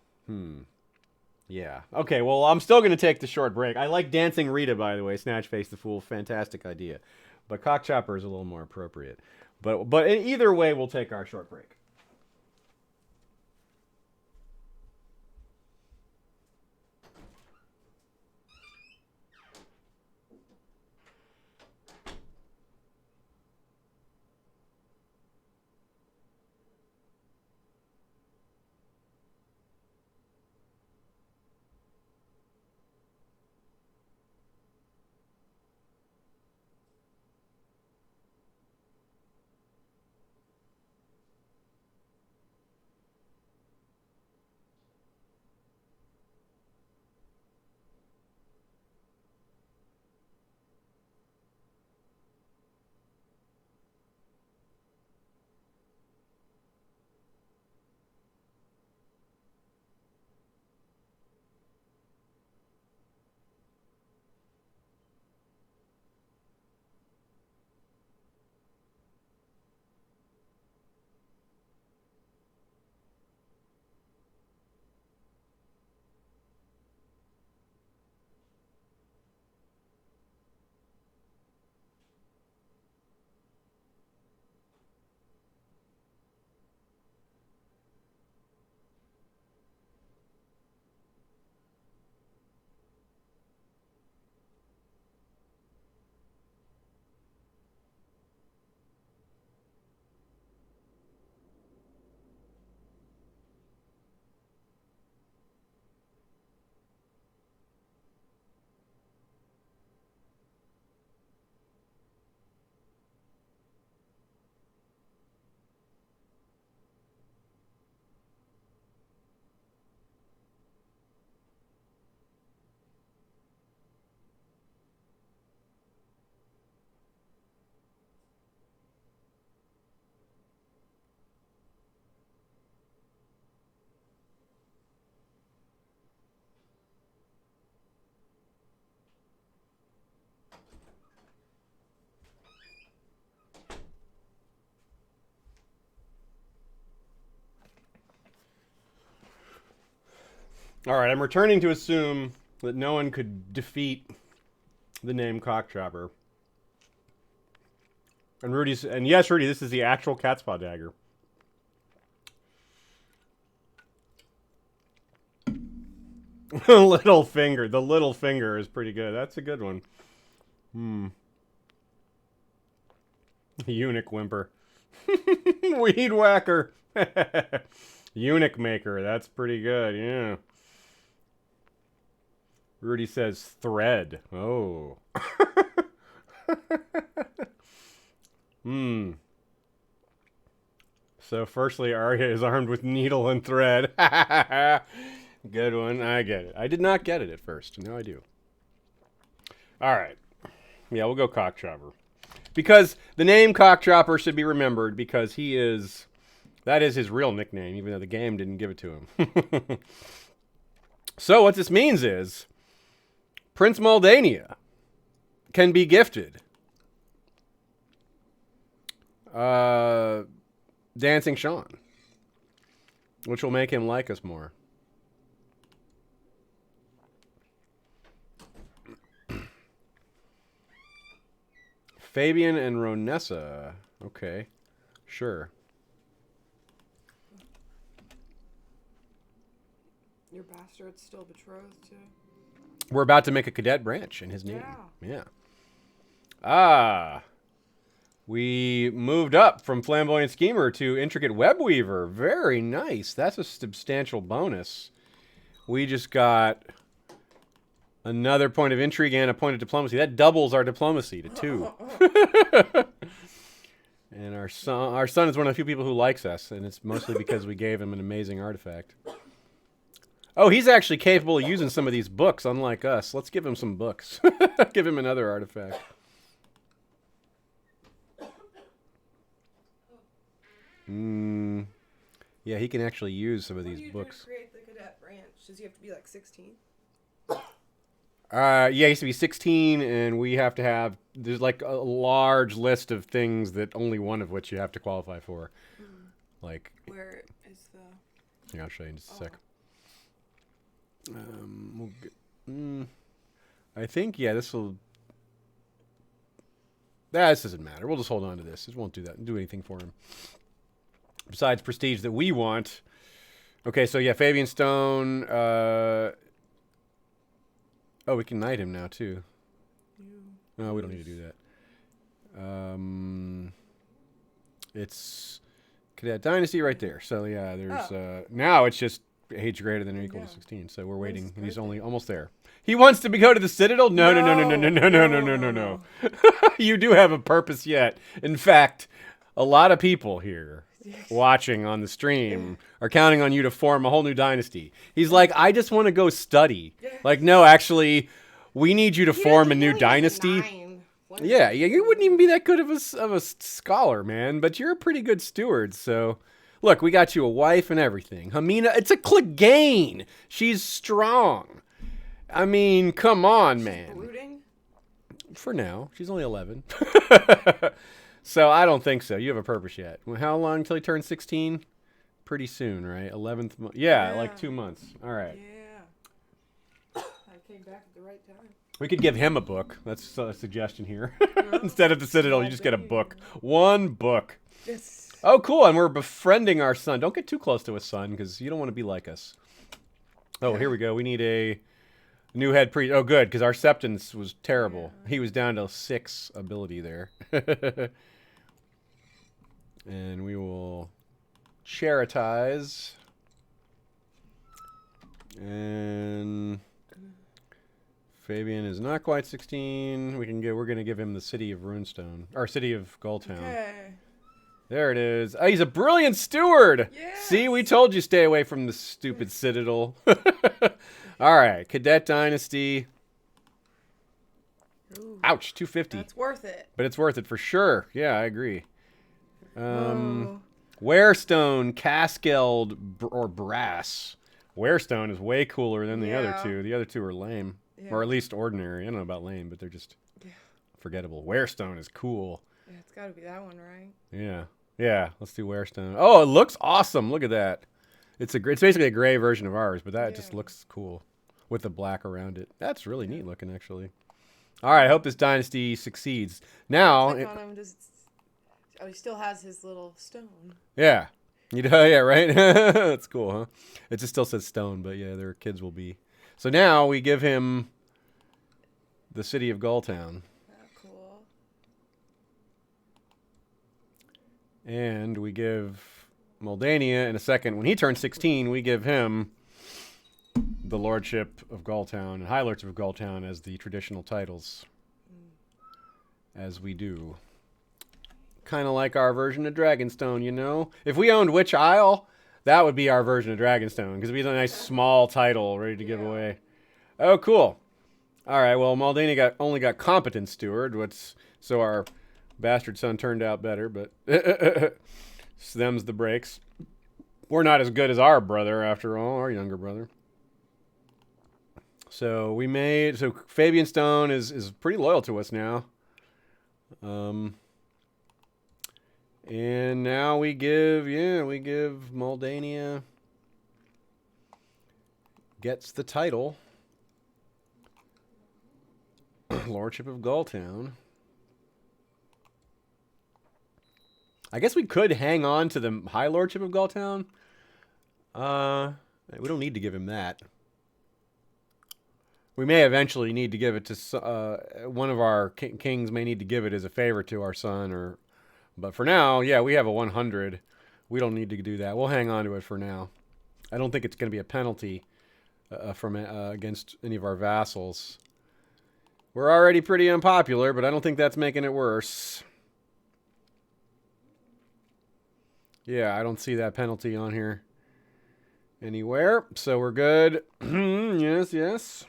Yeah. Okay, well, I'm still going to take the short break. I like Dancing Rita, by the way. Snatchface the Fool. Fantastic idea. But Cockchopper is a little more appropriate. But in either way, we'll take our short break. All right, I'm returning to assume that no one could defeat the name Cockchopper. And yes, Rudy, this is the actual cat's paw dagger. Little finger. The little finger is pretty good. That's a good one. Eunuch whimper. Weed whacker. Eunuch maker. That's pretty good. Yeah. Rudy says thread. Oh. So firstly, Arya is armed with needle and thread. Good one. I get it. I did not get it at first. Now I do. All right. Yeah, we'll go Cockchopper. Because the name Cockchopper should be remembered because that is his real nickname, even though the game didn't give it to him. So what this means is Prince Moldania can be gifted Dancing Sean, which will make him like us more. Fabian and Ronessa. Okay. Sure. Your bastard's still betrothed to... We're about to make a cadet branch in his name. Yeah. Ah. We moved up from Flamboyant Schemer to Intricate Web Weaver. Very nice. That's a substantial bonus. We just got another point of intrigue and a point of diplomacy. That doubles our diplomacy to 2. And our son is one of the few people who likes us, and it's mostly because we gave him an amazing artifact. Oh, he's actually capable of using some of these books, unlike us. Let's give him some books. Give him another artifact. Yeah, he can actually use some of these books. When do you create the cadet branch? Does he have to be like 16? Yeah, he has to be 16, and we have to have... There's like a large list of things that only one of which you have to qualify for. Like... Where is the... Yeah, I'll show you in just a sec. I think, yeah, this will... This doesn't matter. We'll just hold on to this. It won't do anything for him. Besides prestige that we want. Okay, so yeah, Fabian Stone. Oh, we can knight him now, too. No, we don't need to do that. It's Cadet Dynasty right there. So yeah, there's... now it's just age greater than or equal to 16. So we're waiting. He's only almost there. He wants to go to the Citadel? No. You do have a purpose yet. In fact, a lot of people here watching on the stream are counting on you to form a whole new dynasty. He's like, I just want to go study. Like, no, actually, we need you to form a new dynasty. Yeah, you wouldn't even be that good of a scholar, man, but you're a pretty good steward, so... Look, we got you a wife and everything. Hamina, it's a Clegane. She's strong. I mean, come on, man. Brooding? For now. She's only 11. So I don't think so. You have a purpose yet. How long until he turns 16? Pretty soon, right? 11th month. Yeah, like 2 months. All right. Yeah. I came back at the right time. We could give him a book. That's a suggestion here. Instead of the Citadel, you just get a book. One book. Yes. Oh, cool. And we're befriending our son. Don't get too close to his son, because you don't want to be like us. Oh, here we go. We need a new head priest. Oh, good, because our Septons was terrible. Yeah. He was down to 6 ability there. And we will charitize. And Fabian is not quite 16. We're gonna give him the city of Runestone. Or city of Gulltown. Okay. There it is. Oh, he's a brilliant steward. Yes. See, we told you stay away from the stupid Citadel. All right, Cadet Dynasty. Ooh, ouch, 250. That's worth it. But it's worth it for sure. Yeah, I agree. Warestone, Casceld, or Brass. Warestone is way cooler than the other two. The other two are lame. Yeah. Or at least ordinary. I don't know about lame, but they're just forgettable. Warestone is cool. Yeah, it's got to be that one, right? Yeah. Yeah, let's do Warestone. Oh, it looks awesome. Look at that. It's basically a gray version of ours, but that just Yeah. looks cool with the black around it. That's really neat looking, actually. All right, I hope this dynasty succeeds. Now, Click on him. Oh, he still has his little stone. yeah, you know, yeah, right. That's cool, huh? It just still says stone, but yeah, their kids will be. So now we give him the city of Gulltown, Oh, cool. and we give Moldania in a second. When he turns 16, we give him the Lordship of Gulltown and High Lordship of Gulltown as the traditional titles, as we do. Kind of like our version of Dragonstone, you know? If we owned Witch Isle, that would be our version of Dragonstone, because it'd be a nice small title ready to give away. Oh, cool. All right, well, Moldania only got Competent Steward, so our bastard son turned out better, but them's the breaks. We're not as good as our brother, after all, our younger brother. So Fabian Stone is pretty loyal to us now. And now we give Moldania gets the title Lordship of Gulltown. I guess we could hang on to the High Lordship of Gulltown. We don't need to give him that. We may eventually need to give it to one of our kings. May need to give it as a favor to our son, but for now, yeah, we have a 100. We don't need to do that. We'll hang on to it for now. I don't think it's going to be a penalty against any of our vassals. We're already pretty unpopular, but I don't think that's making it worse. Yeah, I don't see that penalty on here anywhere, so we're good. Yes.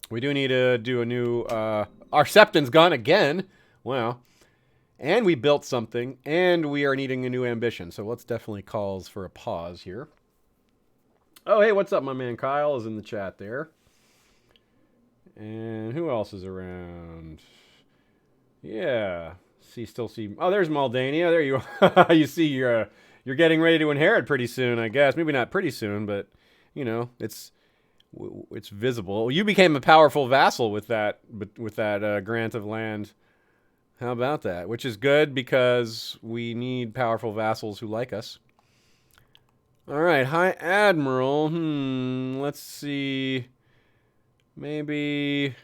We do need to do a new... our Septon's gone again. Wow. And we built something, and we are needing a new ambition, so let's definitely calls for a pause here. Oh, hey, what's up, my man? Kyle is in the chat there. And who else is around? Yeah. Still see... Oh, there's Moldania. There you are. You see, you're getting ready to inherit pretty soon, I guess. Maybe not pretty soon, but, you know, it's visible. You became a powerful vassal with that grant of land. How about that? Which is good because we need powerful vassals who like us. All right, High Admiral. Let's see. Maybe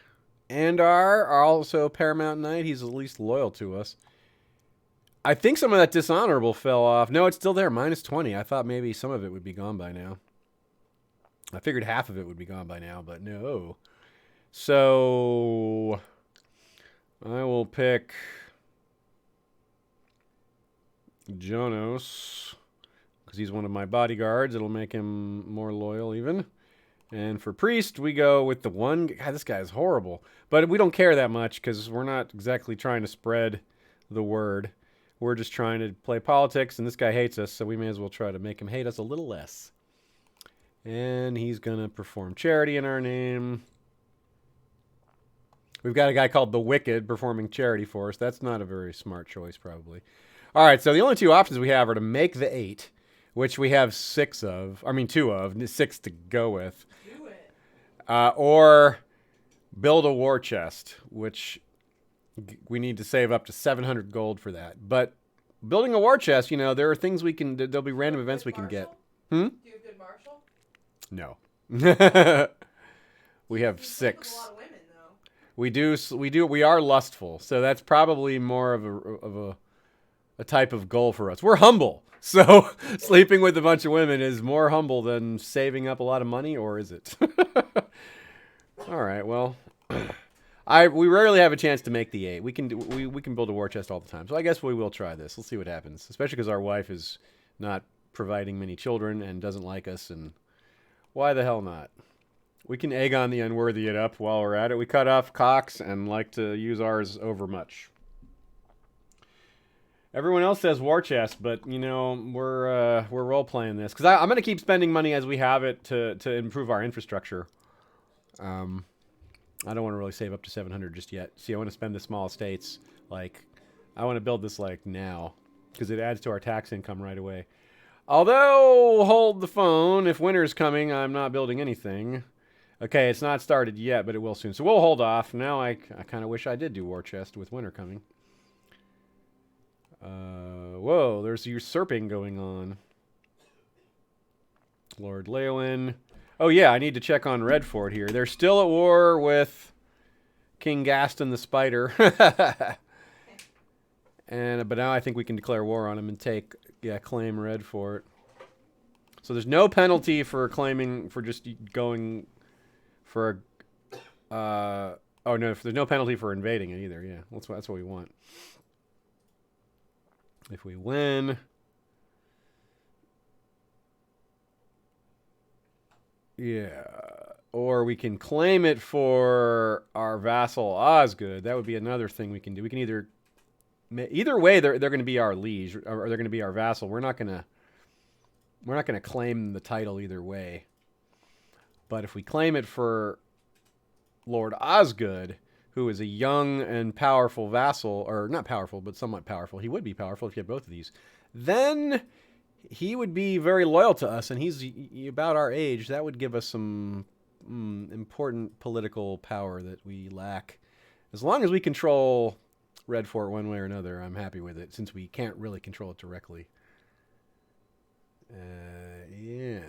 Andar, also Paramount Knight. He's at least loyal to us. I think some of that dishonorable fell off. No, it's still there, -20. I thought maybe some of it would be gone by now. I figured half of it would be gone by now, but no. So I will pick Jonos because he's one of my bodyguards. It'll make him more loyal even. And for priest, we go with the one... God, this guy is horrible. But we don't care that much because we're not exactly trying to spread the word. We're just trying to play politics, and this guy hates us, so we may as well try to make him hate us a little less. And he's going to perform charity in our name. We've got a guy called the Wicked performing charity for us. That's not a very smart choice, probably. All right, so the only two options we have are to make the 8, which we have 2 of, 6 to go with. Do it. Or build a war chest, which we need to save up to 700 gold for that. But building a war chest, you know, there are things there'll be random events we can get. Do you have good marshal? No. We have 6. A lot of women, though. We are lustful, so that's probably more of a type of goal for us. We're humble. So sleeping with a bunch of women is more humble than saving up a lot of money, or is it? All right, well, we rarely have a chance to make the 8. We can build a war chest all the time. So I guess we will try this. We'll see what happens, especially because our wife is not providing many children and doesn't like us, and why the hell not? We can Aegon the Unworthy it up while we're at it. We cut off Cox and like to use ours overmuch. Everyone else says war chest, but you know we're role playing this because I'm gonna keep spending money as we have it to improve our infrastructure. I don't want to really save up to 700 just yet. See, I want to spend the small estates. Like, I want to build this like now because it adds to our tax income right away. Although, hold the phone. If winter's coming, I'm not building anything. Okay, it's not started yet, but it will soon. So we'll hold off. Now I kind of wish I did do War Chest with winter coming. Whoa, there's usurping going on. Lord Leowin. Oh yeah, I need to check on Redfort here. They're still at war with King Gaston the Spider. But now I think we can declare war on him and claim Redfort. So there's no penalty for just going for oh no, there's no penalty for invading it either. Yeah, that's what we want. If we win, yeah, or we can claim it for our vassal Osgood. That would be another thing we can do. We can either way they're going to be our liege or they're going to be our vassal. We're not going to claim the title either way. But if we claim it for Lord Osgood, who is a young and powerful vassal, or not powerful, but somewhat powerful. He would be powerful if you had both of these. Then he would be very loyal to us, and he's about our age. That would give us some important political power that we lack. As long as we control Redfort one way or another, I'm happy with it, since we can't really control it directly. Yeah.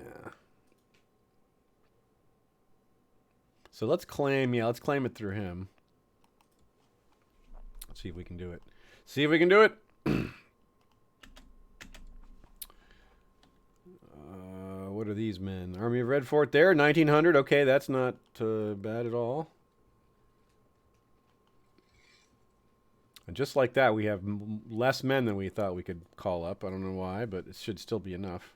So let's claim it through him. Let's see if we can do it. What are these men? Army of Redfort there, 1900. Okay, that's not bad at all. And just like that, we have less men than we thought we could call up. I don't know why, but it should still be enough.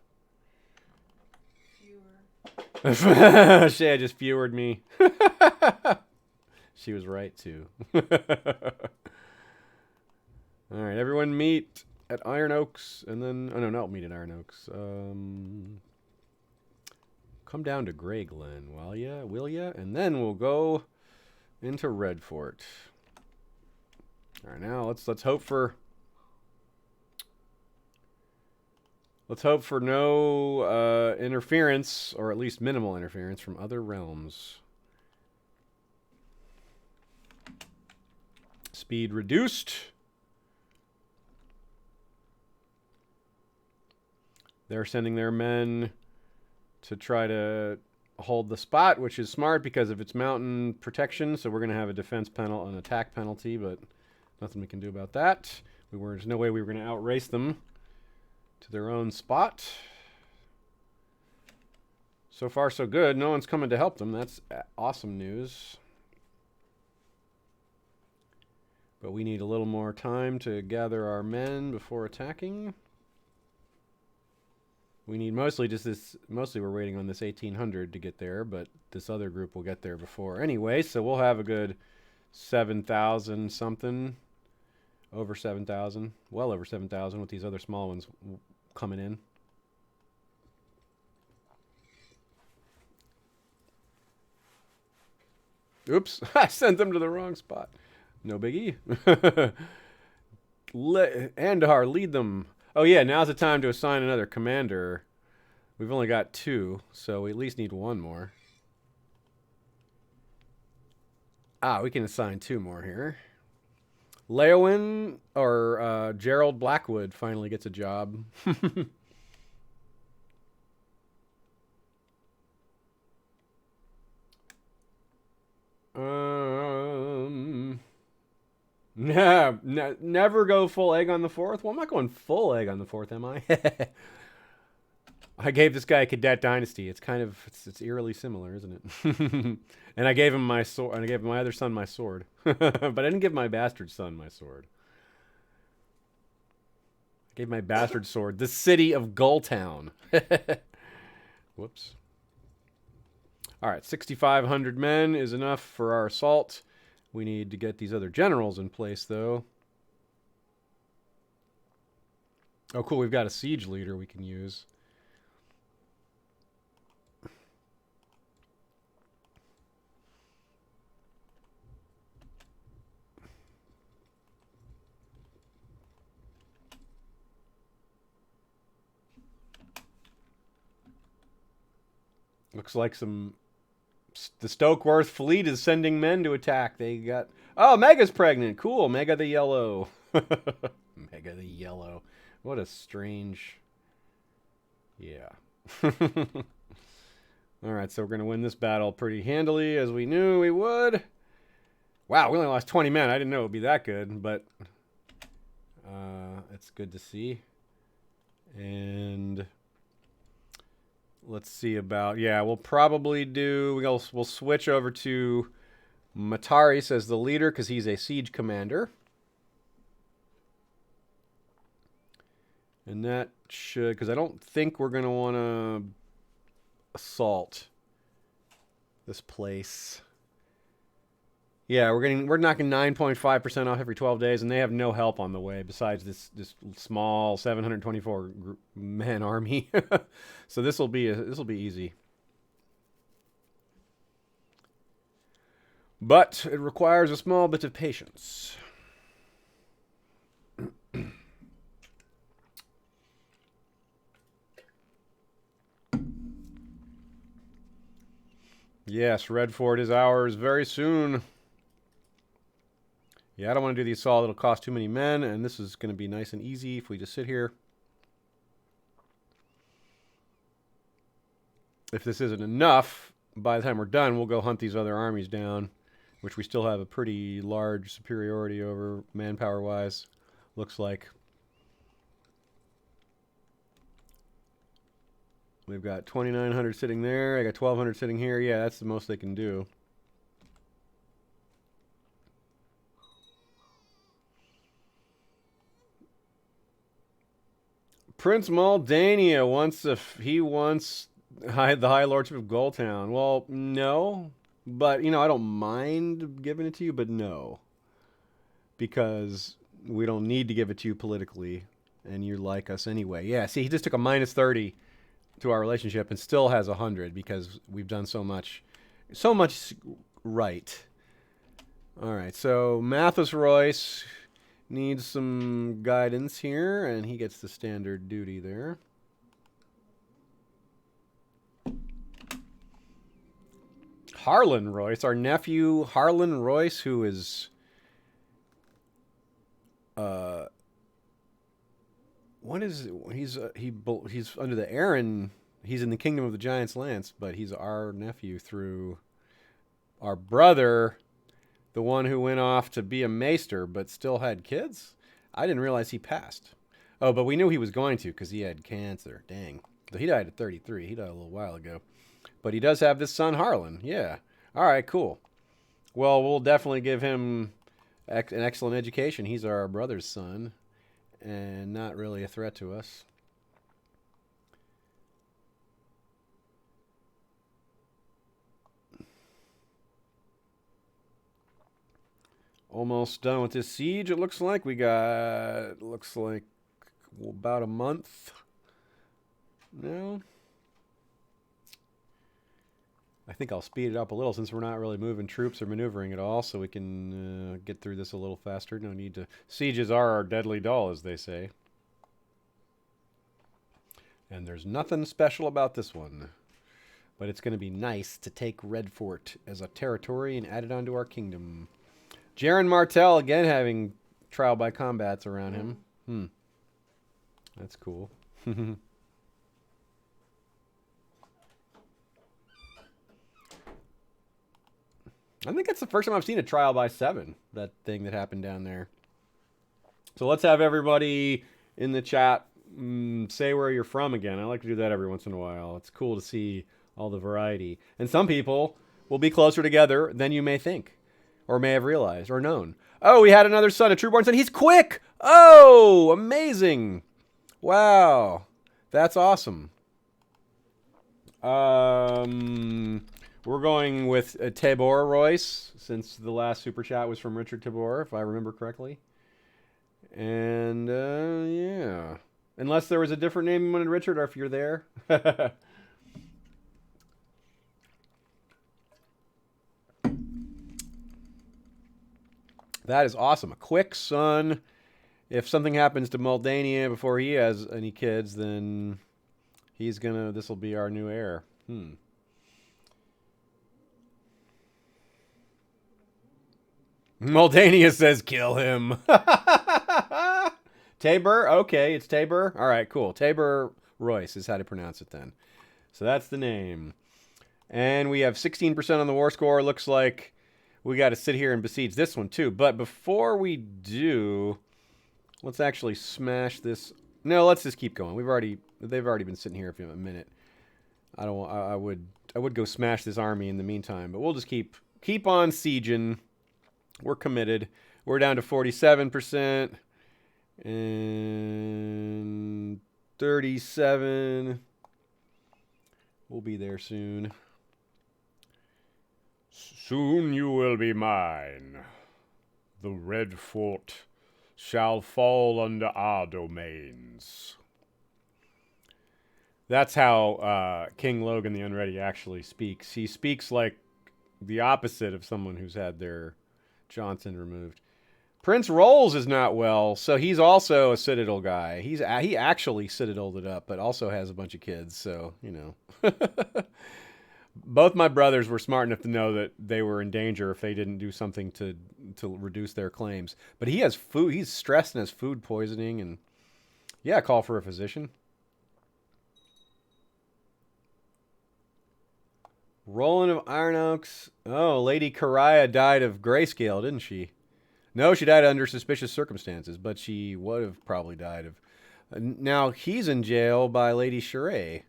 Fewer. Shay just fewered me. She was right, too. All right, everyone meet at Iron Oaks, and then... Oh, no, not meet at Iron Oaks. Come down to Grey Glen, will ya? And then we'll go into Redfort. All right, now let's hope for... Let's hope for no interference, or at least minimal interference, from other realms. Speed reduced. They're sending their men to try to hold the spot, which is smart because of its mountain protection. So we're going to have a defense penalty, an attack penalty, but nothing we can do about that. There's no way we were going to outrace them to their own spot. So far, so good. No one's coming to help them. That's awesome news. But we need a little more time to gather our men before attacking. We need mostly we're waiting on this 1800 to get there, but this other group will get there before anyway, so we'll have a good 7,000 something. Over 7,000. Well over 7,000 with these other small ones coming in. Oops, I sent them to the wrong spot. No biggie. Andahar, lead them. Oh yeah, now's the time to assign another commander. We've only got 2, so we at least need 1 more. We can assign 2 more here. Leowin or Gerald Blackwood finally gets a job. Never go full egg on the 4th. Well, I'm not going full egg on the 4th, am I? I gave this guy Cadet Dynasty. It's kind of it's eerily similar, isn't it? And I gave him my sword, and I gave my other son my sword. But I didn't give my bastard son my sword. I gave my bastard sword the city of Gulltown. Whoops. All right, 6,500 men is enough for our assault. We need to get these other generals in place, though. Oh, cool. We've got a siege leader we can use. Looks like the Stokeworth fleet is sending men to attack. They got... Oh, Mega's pregnant. Cool. Mega the Yellow. Mega the Yellow. What a strange... Yeah. Alright, so we're going to win this battle pretty handily, as we knew we would. Wow, we only lost 20 men. I didn't know it would be that good, but... it's good to see. And... Let's see about... Yeah, we'll probably do... We'll switch over to Mataris as the leader, because he's a siege commander. And that should... Because I don't think we're going to want to assault this place. Yeah, we're knocking 9.5% off every 12 days, and they have no help on the way besides this small 724 man army. So this will be easy. But it requires a small bit of patience. Yes, Redford is ours very soon. Yeah, I don't want to do the assault. It'll cost too many men, and this is going to be nice and easy if we just sit here. If this isn't enough, by the time we're done, we'll go hunt these other armies down, which we still have a pretty large superiority over manpower-wise, looks like. We've got 2,900 sitting there. I got 1,200 sitting here. Yeah, that's the most they can do. Prince Maldania wants the High Lordship of Goldtown. Well, no, but I don't mind giving it to you, but no, because we don't need to give it to you politically, and you like us anyway. Yeah, see, he just took a -30 to our relationship and still has 100 because we've done so much right. All right, so Mathis Royce needs some guidance here, and he gets the standard duty there. Harlan Royce, our nephew Harlan Royce, who is he's under the Aaron. He's in the Kingdom of the Giants Lance, but he's our nephew through our brother, the one who went off to be a maester but still had kids. I didn't realize he passed. Oh, but we knew he was going to because he had cancer. Dang. So he died at 33. He died a little while ago. But he does have this son, Harlan. Yeah. All right, cool. Well, we'll definitely give him an excellent education. He's our brother's son and not really a threat to us. Almost done with this siege, it looks like. We got, about a month now. I think I'll speed it up a little since we're not really moving troops or maneuvering at all, so we can get through this a little faster. No need to... Sieges are our deadly dull, as they say. And there's nothing special about this one. But it's going to be nice to take Redfort as a territory and add it onto our kingdom. Jaron Martell, again, having trial by combats around him. That's cool. I think that's the first time I've seen a trial by 7, that thing that happened down there. So let's have everybody in the chat say where you're from again. I like to do that every once in a while. It's cool to see all the variety. And some people will be closer together than you may think, or may have realized, or known. Oh, we had another son, a trueborn son. He's quick! Oh, amazing! Wow. That's awesome. We're going with Tabor Royce, since the last super chat was from Richard Tabor, if I remember correctly. And, yeah. Unless there was a different name you wanted, Richard, or if you're there. That is awesome. A quick son. If something happens to Moldania before he has any kids, then this will be our new heir. Moldania says kill him. Tabor? Okay, it's Tabor. All right, cool. Tabor Royce is how to pronounce it then. So that's the name. And we have 16% on the war score. Looks like we got to sit here and besiege this one too. But before we do, let's actually smash this. No, let's just keep going. They've already been sitting here for a minute. I would go smash this army in the meantime, but we'll just keep on sieging. We're committed. We're down to 47% and 37. We'll be there soon. Soon you will be mine. The Red Fort shall fall under our domains. That's how King Logan the Unready actually speaks. He speaks like the opposite of someone who's had their Johnson removed. Prince Rolls is not well, so he's also a Citadel guy. He actually Citadeled it up, but also has a bunch of kids, so, you know. Both my brothers were smart enough to know that they were in danger if they didn't do something to reduce their claims. But he has food. He's stressed and has food poisoning, and yeah, call for a physician. Roland of Iron Oaks. Oh, Lady CKII died of grayscale, didn't she? No, she died under suspicious circumstances, but she would have probably died of... Now, he's in jail by Lady Sheree.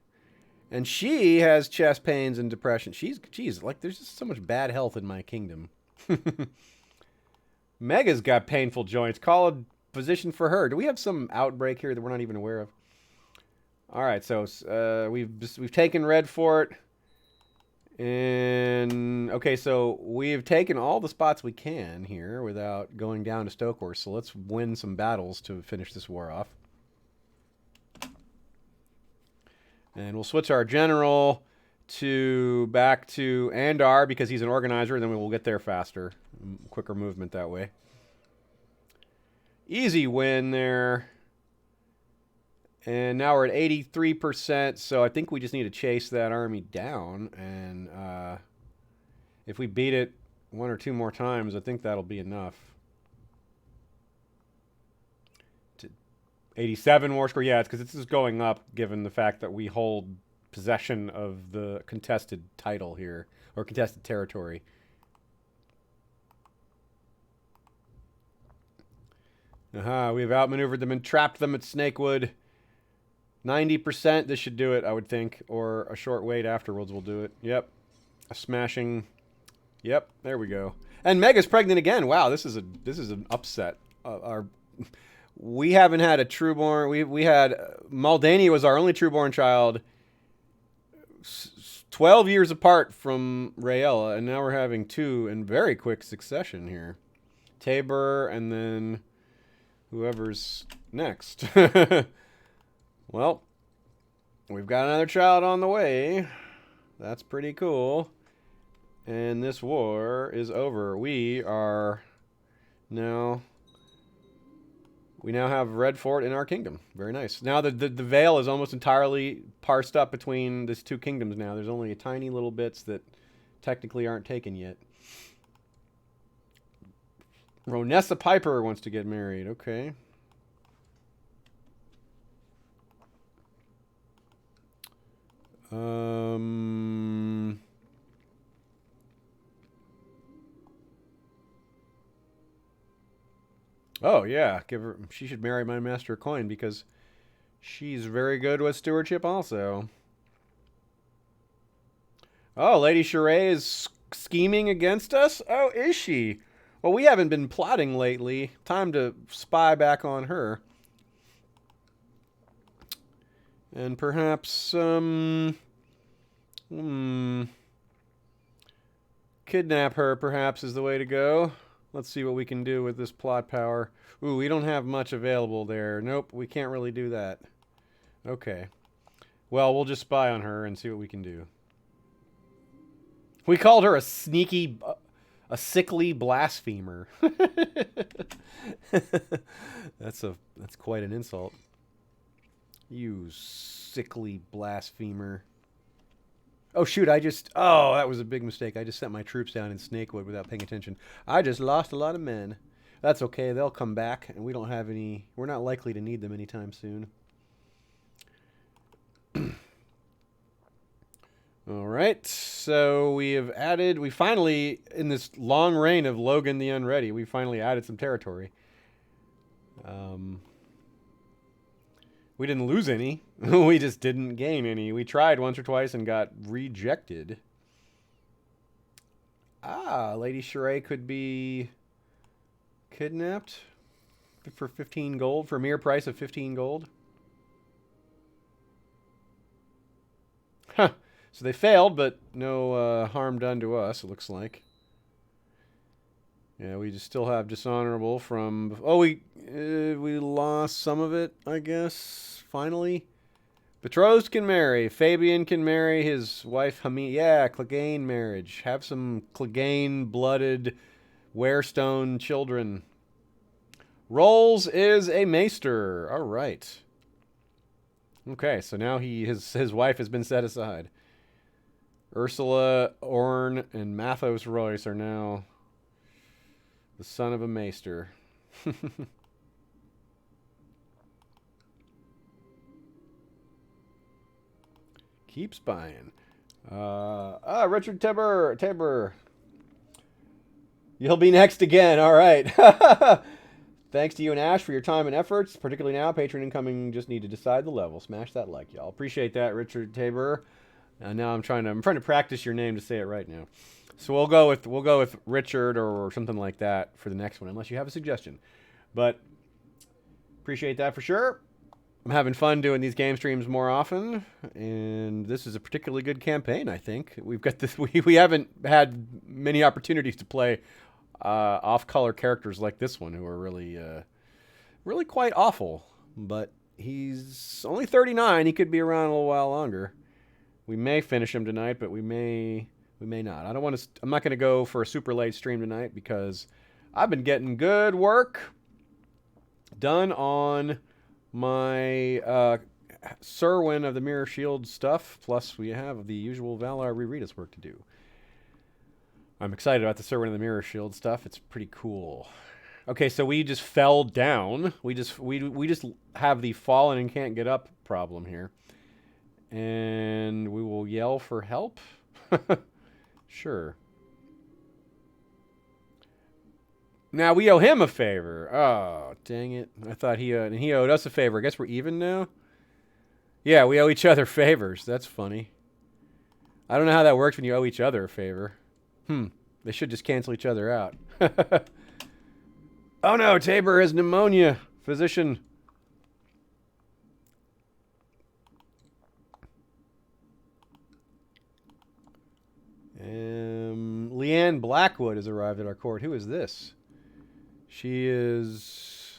And she has chest pains and depression. Geez, like, there's just so much bad health in my kingdom. Mega's got painful joints. Call a physician for her. Do we have some outbreak here that we're not even aware of? All right, so we've taken Red Fort. And, okay, so we've taken all the spots we can here without going down to Stokeworth. So let's win some battles to finish this war off. And we'll switch our general back to Andar because he's an organizer, and then we will get there faster. Quicker movement that way. Easy win there. And now we're at 83%, so I think we just need to chase that army down. And if we beat it one or two more times, I think that'll be enough. 87 war score. Yeah, it's because this is going up given the fact that we hold possession of the contested title here, or contested territory. Aha, we've outmaneuvered them and trapped them at Snakewood. 90%, this should do it, I would think. Or a short wait afterwards will do it. Yep. A smashing. Yep, there we go. And Mega's pregnant again. Wow, this is an upset. We haven't had a trueborn. We had Maldania was our only trueborn child, 12 years apart from Rayella, and now we're having two in very quick succession here. Tabor and then whoever's next. Well, we've got another child on the way. That's pretty cool. And this war is over. We now have Red Fort in our kingdom. Very nice. Now the veil is almost entirely parsed up between these two kingdoms now. There's only a tiny little bits that technically aren't taken yet. Ronessa Piper wants to get married. Okay. Oh yeah, she should marry my master coin because she's very good with stewardship also. Oh, Lady Sheree is scheming against us? Oh, is she? Well, we haven't been plotting lately. Time to spy back on her. And perhaps, kidnap her, perhaps, is the way to go. Let's see what we can do with this plot power. Ooh, we don't have much available there. Nope, we can't really do that. Okay. Well, we'll just spy on her and see what we can do. We called her a sickly blasphemer. That's quite an insult. You sickly blasphemer. Oh, shoot, oh, that was a big mistake. I just sent my troops down in Snakewood without paying attention. I just lost a lot of men. That's okay. They'll come back, and we're not likely to need them anytime soon. All right, so we finally, in this long reign of Logan the Unready, we finally added some territory. We didn't lose any. We just didn't gain any. We tried once or twice and got rejected. Lady Sheree could be kidnapped for 15 gold, for a mere price of 15 gold. Huh. So they failed, but no harm done to us, it looks like. Yeah, we just still have dishonorable from... Oh, we lost some of it, I guess, finally. Betrothed can marry. Fabian can marry his wife, Hamid. Yeah, Clegane marriage. Have some Clegane-blooded Warestone children. Rolls is a maester. All right. Okay, so now his wife has been set aside. Ursula, Orn, and Mathos Royce are now the son of a maester. Keep spying. Richard Tabor. You'll be next again. All right. Thanks to you and Ash for your time and efforts, particularly now. Patron incoming just need to decide the level. Smash that like, y'all. Appreciate that, Richard Tabor. Now I'm trying to practice your name to say it right now. So we'll go with Richard or something like that for the next one, unless you have a suggestion. But appreciate that for sure. I'm having fun doing these game streams more often, and this is a particularly good campaign, I think. We've got this. We haven't had many opportunities to play off-color characters like this one, who are really quite awful. But he's only 39. He could be around a little while longer. We may finish him tonight, but we may not. I'm not going to go for a super late stream tonight because I've been getting good work done on my Serwyn of the Mirror Shield stuff. Plus, we have the usual Valar Rereadus work to do. I'm excited about the Serwyn of the Mirror Shield stuff. It's pretty cool. Okay, so we just fell down. We just have the fallen and can't get up problem here. And we will yell for help? Sure. Now we owe him a favor. Oh, dang it. I thought he owed us a favor. I guess we're even now? Yeah, we owe each other favors. That's funny. I don't know how that works when you owe each other a favor. They should just cancel each other out. Oh no, Tabor has pneumonia. Physician. Leanne Blackwood has arrived at our court. Who is this? She is...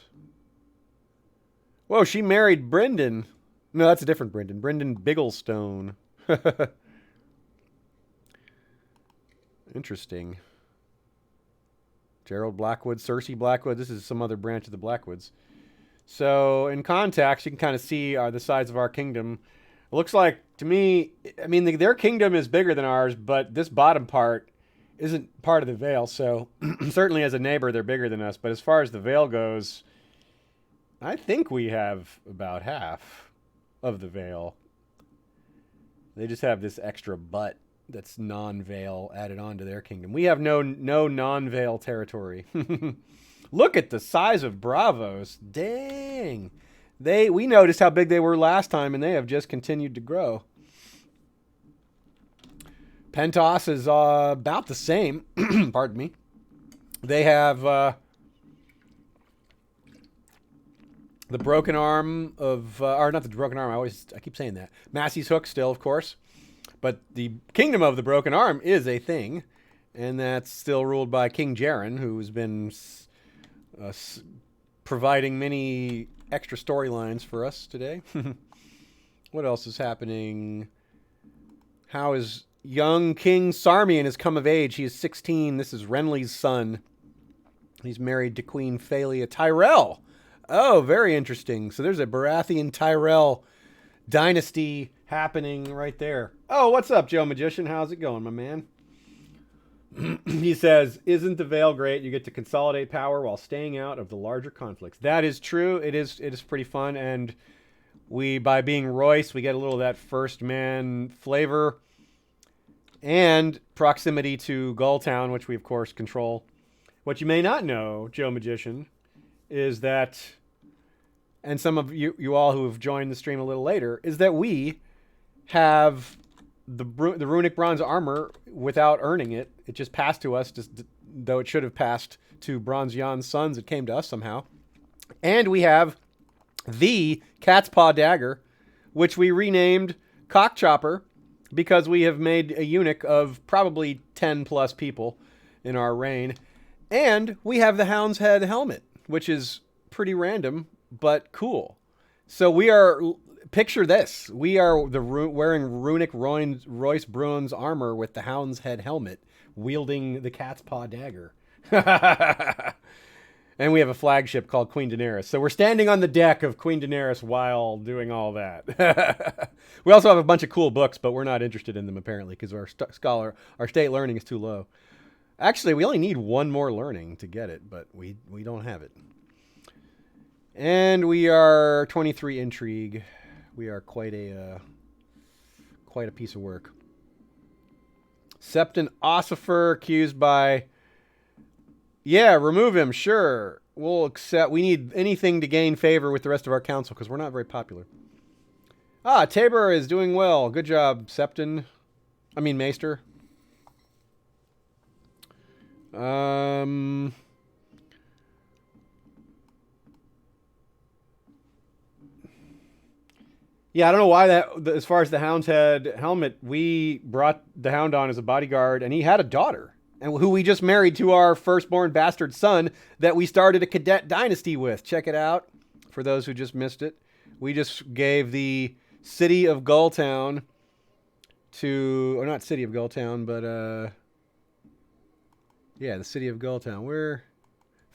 Whoa, she married Brendan. No, that's a different Brendan. Brendan Bigglestone. Interesting. Gerald Blackwood, Cersei Blackwood. This is some other branch of the Blackwoods. So, in context, you can kind of see the size of our kingdom. It looks like, to me, I mean, their kingdom is bigger than ours, but this bottom part isn't part of the Vale, so certainly as a neighbor, they're bigger than us. But as far as the Vale goes, I think we have about half of the Vale. They just have this extra butt that's non-Vale added on to their kingdom. We have no non-Vale territory. Look at the size of Bravos. Dang. We noticed how big they were last time, and they have just continued to grow. Pentos is about the same. Pardon me. They have the broken arm of... or not the broken arm. I keep saying that. Massey's Hook still, of course. But the Kingdom of the Broken Arm is a thing. And that's still ruled by King Jaren, who's been providing many extra storylines for us today. What else is happening? How is young King Sarmian has come of age? He is 16. This is Renly's son. He's married to Queen Phalia Tyrell. Oh, very interesting. So there's a Baratheon Tyrell dynasty happening right there. Oh, what's up, Joe Magician? How's it going, my man? He says, isn't the Veil great? You get to consolidate power while staying out of the larger conflicts. That is true. It is pretty fun. And we, by being Royce, we get a little of that first man flavor and proximity to Gulltown, which we, of course, control. What you may not know, Joe Magician, is that, and some of you all who have joined the stream a little later, is that we have the runic bronze armor without earning it. It just passed to us, just though it should have passed to Bronze Yon's sons. It came to us somehow. And we have the Cat's Paw Dagger, which we renamed Cockchopper because we have made a eunuch of probably 10 plus people in our reign. And we have the Hound's Head helmet, which is pretty random, but cool. So we are... Picture this. We are wearing runic Royce Bruin's armor with the Hound's Head helmet, wielding the Cat's Paw Dagger. And we have a flagship called Queen Daenerys. So we're standing on the deck of Queen Daenerys while doing all that. We also have a bunch of cool books, but we're not interested in them apparently because our state learning is too low. Actually, we only need one more learning to get it, but we don't have it. And we are 23 intrigue. We are quite a piece of work. Septon Ossifer accused by... Yeah, remove him, sure. We'll accept... We need anything to gain favor with the rest of our council, because we're not very popular. Ah, Tabor is doing well. Good job, Septon. I mean, Maester. Yeah, I don't know why that, as far as the Hound's Head helmet, we brought the Hound on as a bodyguard, and he had a daughter, and who we just married to our firstborn bastard son that we started a cadet dynasty with. Check it out, for those who just missed it. We just gave the city of Gulltown to, or not city of Gulltown, but, yeah, the city of Gulltown. Where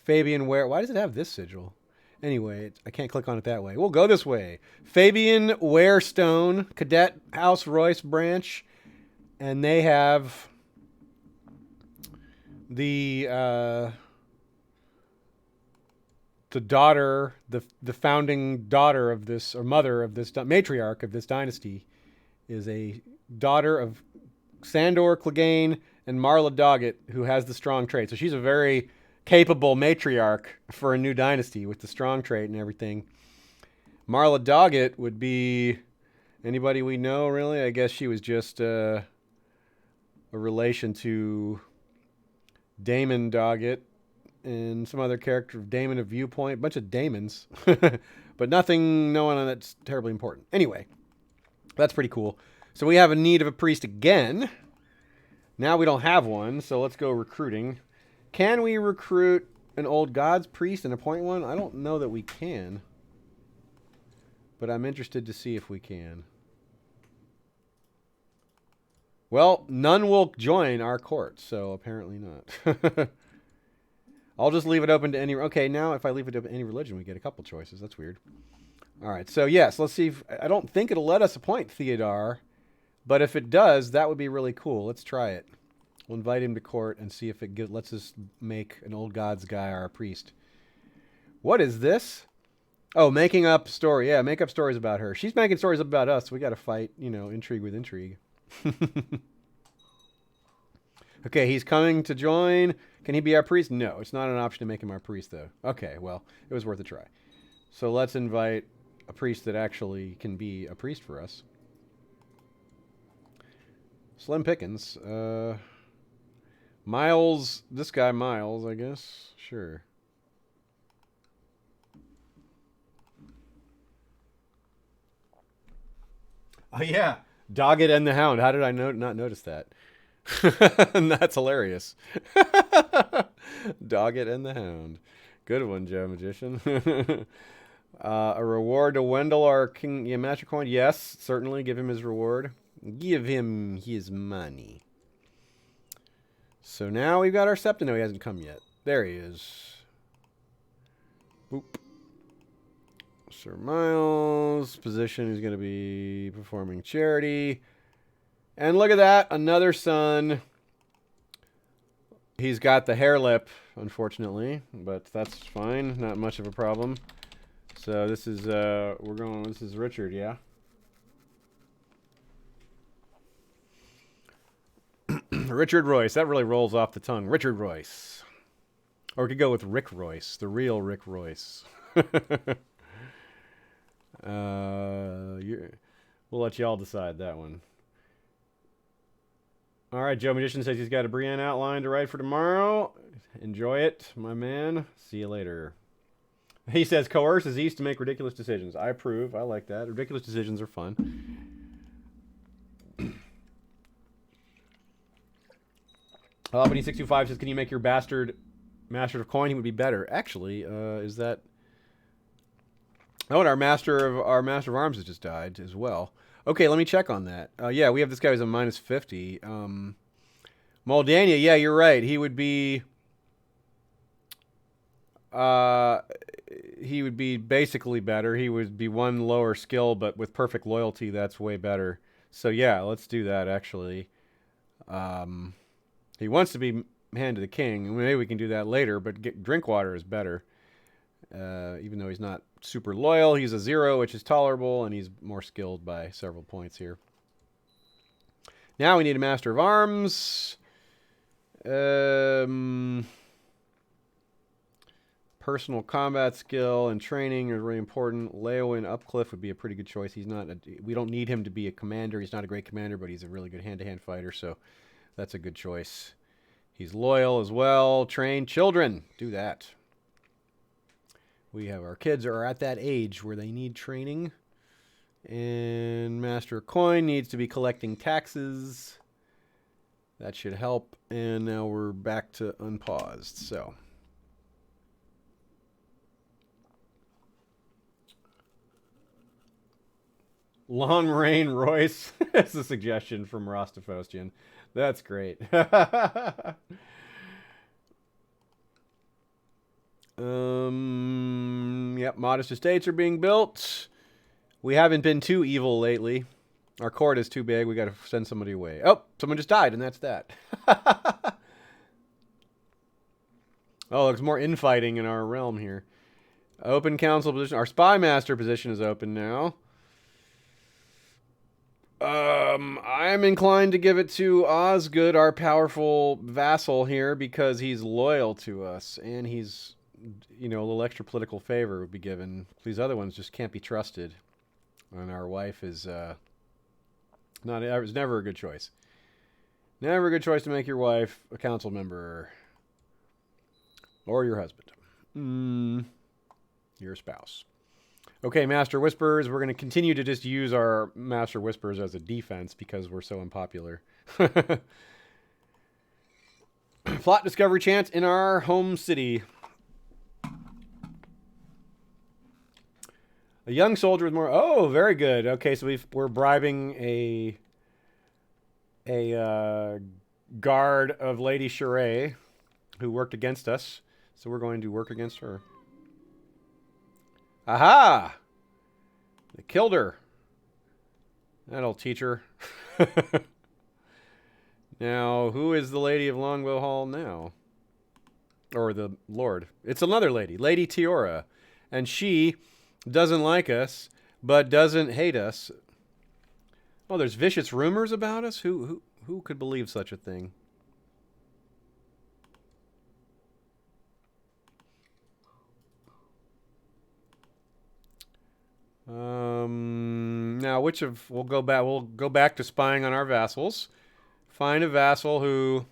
Fabian Ware, why does it have this sigil? Anyway, I can't click on it that way. We'll go this way. Fabian Warestone, Cadet House Royce branch. And they have the daughter, the founding daughter of this, or mother of this, matriarch of this dynasty, is a daughter of Sandor Clegane and Marla Doggett, who has the strong trait. So she's a very capable matriarch for a new dynasty with the strong trait and everything. Marla Doggett would be anybody we know, really. I guess she was just a relation to Damon Doggett and some other character of Damon of Viewpoint. A bunch of Damons. But no one that's terribly important. Anyway, that's pretty cool. So we have a need of a priest again. Now we don't have one, so let's go recruiting. Can we recruit an old gods priest and appoint one? I don't know that we can. But I'm interested to see if we can. Well, none will join our court, so apparently not. I'll just leave it open to any... Okay, now if I leave it open to any religion, we get a couple choices. That's weird. All right, so yes, let's see if... I don't think it'll let us appoint Theodar, but if it does, that would be really cool. Let's try it. We'll invite him to court and see if it lets us make an old gods guy our priest. What is this? Oh, making up story. Yeah, make up stories about her. She's making stories about us. We got to fight, intrigue with intrigue. Okay, he's coming to join. Can he be our priest? No, it's not an option to make him our priest, though. Okay, well, it was worth a try. So let's invite a priest that actually can be a priest for us. Slim Pickens. Miles, this guy Miles, I guess. Sure. Oh, yeah. Doggett and the Hound. How did I not notice that? That's hilarious. Doggett and the Hound. Good one, Joe Magician. A reward to Wendell, our King Yamacha coin. Yes, certainly. Give him his reward. Give him his money. So now we've got our Septon. No, he hasn't come yet. There he is. Boop. Sir Miles. Position is going to be performing charity. And look at that. Another son. He's got the hair lip, unfortunately. But that's fine. Not much of a problem. So this is, this is Richard, yeah? Richard Royce. That really rolls off the tongue. Richard Royce. Or we could go with Rick Royce. The real Rick Royce. We'll let y'all decide that one. All right, Joe Magician says he's got a Brienne outline to write for tomorrow. Enjoy it, my man. See you later. He says, coerce is easy to make ridiculous decisions. I approve. I like that. Ridiculous decisions are fun. Albany625 says, can you make your bastard Master of Coin? He would be better. Actually, is that... Oh, and our Master of Arms has just died as well. Okay, let me check on that. Yeah, we have this guy who's a minus 50. Moldania, yeah, you're right. He would be... he would be basically better. He would be one lower skill, but with perfect loyalty, that's way better. So yeah, let's do that, actually. He wants to be Hand of the King. Maybe we can do that later, but Drinkwater is better. Even though he's not super loyal, he's a 0, which is tolerable, and he's more skilled by several points here. Now we need a Master of Arms. Personal combat skill and training are really important. Leowyn Upcliffe would be a pretty good choice. He's not. We don't need him to be a commander. He's not a great commander, but he's a really good hand-to-hand fighter, so that's a good choice. He's loyal as well. Train children. Do that. We have our kids are at that age where they need training. And Master of Coin needs to be collecting taxes. That should help. And now we're back to unpaused. So. Long Rain Royce. That's a suggestion from Rostofostian. That's great. Yep, modest estates are being built. We haven't been too evil lately. Our court is too big. We got to send somebody away. Oh, someone just died, and that's that. Oh, there's more infighting in our realm here. Open council position. Our spy master position is open now. I'm inclined to give it to Osgood, our powerful vassal here, because he's loyal to us, and he's, you know, a little extra political favor would be given. These other ones just can't be trusted. And our wife is, it was never a good choice. Never a good choice to make your wife a council member. Or your husband. Your spouse. Okay, Master Whisperers. We're going to continue to just use our Master Whisperers as a defense because we're so unpopular. Plot discovery chance in our home city. A young soldier with more... Oh, very good. Okay, so we're bribing a guard of Lady Sheree who worked against us. So we're going to work against her. Aha! They killed her. That'll teach her. Now, who is the Lady of Longbow Hall now? Or the Lord? It's another lady. Lady Tiora. And she doesn't like us, but doesn't hate us. Oh, there's vicious rumors about us? Who could believe such a thing? Now we'll go back to spying on our vassals. Find a vassal who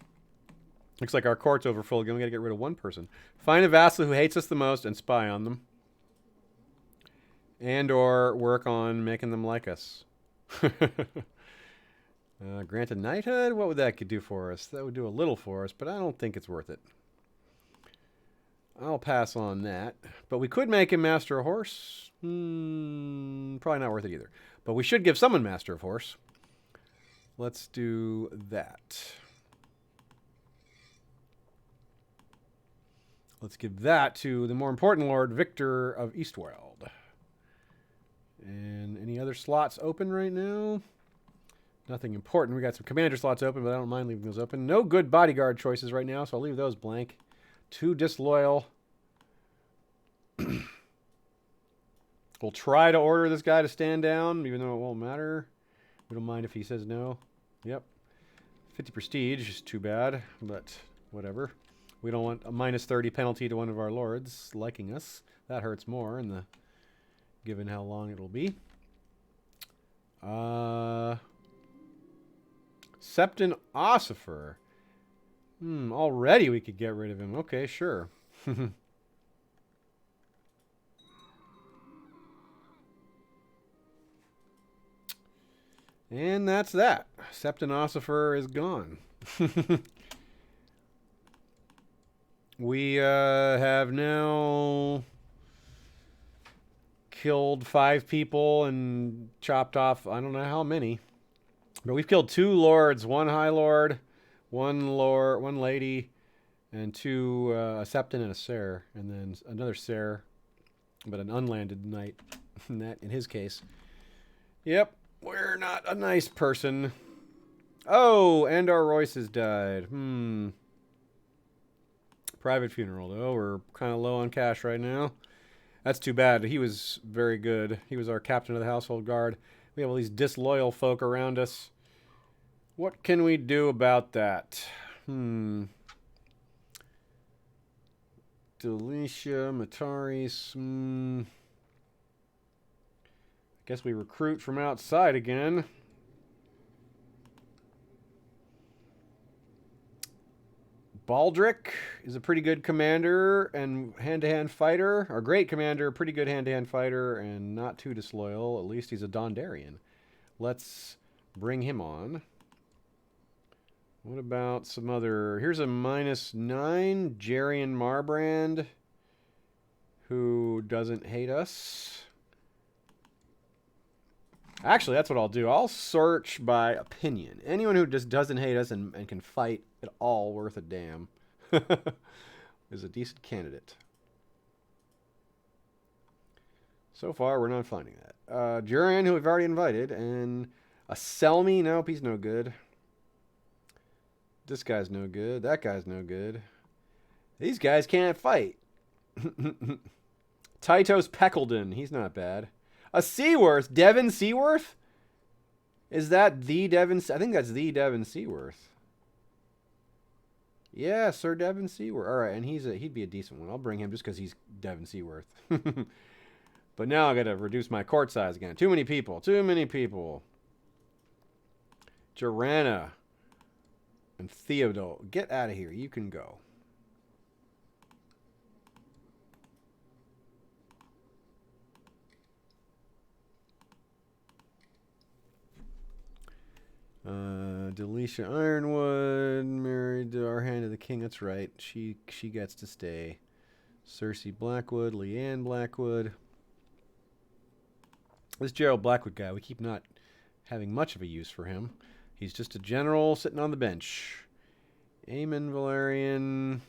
looks like our court's overfull again. We gotta get rid of one person. Find a vassal who hates us the most and spy on them. And or work on making them like us. Grant a knighthood? What would that could do for us? That would do a little for us, but I don't think it's worth it. I'll pass on that. But we could make him Master of Horse. Probably not worth it either. But we should give someone Master of Horse. Let's do that. Let's give that to the more important Lord, Victor of Eastworld. And any other slots open right now? Nothing important. We got some commander slots open, but I don't mind leaving those open. No good bodyguard choices right now, so I'll leave those blank. Too disloyal. We'll try to order this guy to stand down, even though it won't matter. We don't mind if he says no. Yep. 50 prestige is too bad, but whatever. We don't want a minus 30 penalty to one of our lords liking us. That hurts more in the given how long it'll be. Septon Ossifer. Already we could get rid of him. Okay, sure. And that's that. Septon Ossifer is gone. We have now killed 5 people and chopped off I don't know how many. But we've killed 2 lords, 1 high lord, 1 lady, and 2 a septon and a ser, and then another ser, but an unlanded knight in his case. Yep, we're not a nice person. Oh, and our Royce has died. Private funeral, though. We're kind of low on cash right now. That's too bad. He was very good. He was our captain of the household guard. We have all these disloyal folk around us. What can we do about that? Delicia, Mataris. I guess we recruit from outside again. Baldric is a pretty good commander and hand-to-hand fighter. Or great commander, pretty good hand-to-hand fighter, and not too disloyal. At least he's a Dondarrion. Let's bring him on. What about some other... Here's a -9, Jerian Marbrand, who doesn't hate us. Actually, that's what I'll do. I'll search by opinion. Anyone who just doesn't hate us and can fight at all worth a damn is a decent candidate. So far, we're not finding that. Jurian, who we've already invited, and a Selmy. Nope, he's no good. This guy's no good. That guy's no good. These guys can't fight. Titos Peckledon. He's not bad. A Seaworth. Devon Seaworth? Is that the Devon? I think that's the Devon Seaworth. Yeah, Sir Devon Seaworth. All right, and he'd be a decent one. I'll bring him just because he's Devon Seaworth. But now I got to reduce my court size again. Too many people. Too many people. Joranna and Theodore. Get out of here. You can go. Delicia Ironwood married to our hand of the king. That's right. She gets to stay. Cersei Blackwood, Leanne Blackwood. This Gerald Blackwood guy, we keep not having much of a use for him. He's just a general sitting on the bench. Aemon Valerian.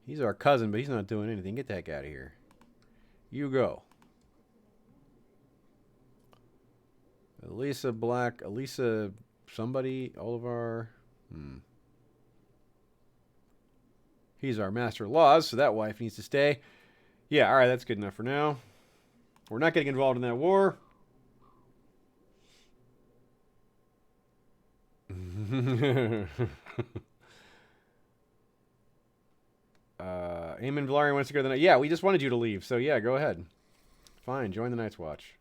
He's our cousin, but he's not doing anything. Get the heck out of here. You go. Elisa somebody, Olivar. He's our master of laws, so that wife needs to stay. Yeah, all right, that's good enough for now. We're not getting involved in that war. Aemon Valerian wants to go to the night. Yeah, we just wanted you to leave, so yeah, go ahead. Fine, join the Night's Watch.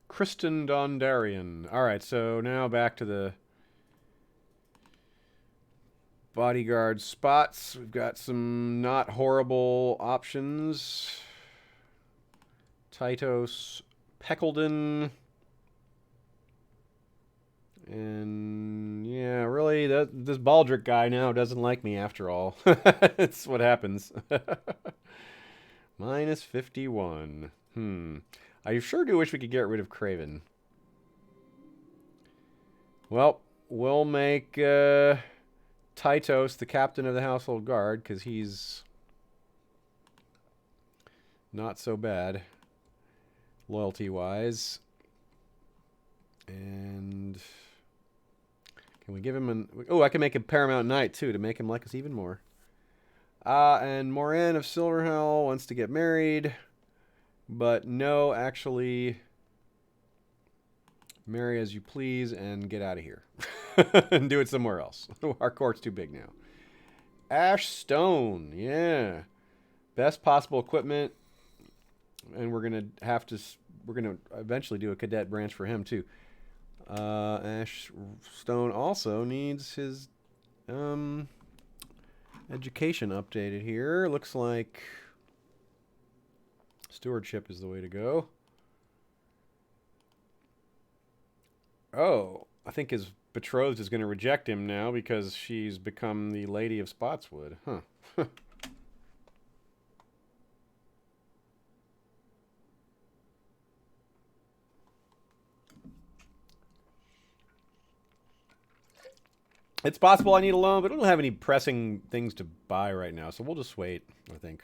Kristen Dondarrion. All right, so now back to the bodyguard spots. We've got some not horrible options. Titos Peckledon. And yeah, really, this Baldric guy now doesn't like me after all. That's what happens. Minus 51. I sure do wish we could get rid of Craven. Well, we'll make Tytos the captain of the household guard, because he's not so bad loyalty-wise. And can we give him an... Oh, I can make him Paramount Knight, too, to make him like us even more. And Moran of Silverhell wants to get married. But no, actually, marry as you please and get out of here. And do it somewhere else. Our court's too big now. Ash Stone, yeah. Best possible equipment. And we're going to have to... We're going to eventually do a cadet branch for him, too. Ash Stone also needs his education updated here. Looks like stewardship is the way to go. Oh, I think his betrothed is going to reject him now because she's become the Lady of Spotswood. Huh. It's possible I need a loan, but I don't have any pressing things to buy right now, so we'll just wait, I think.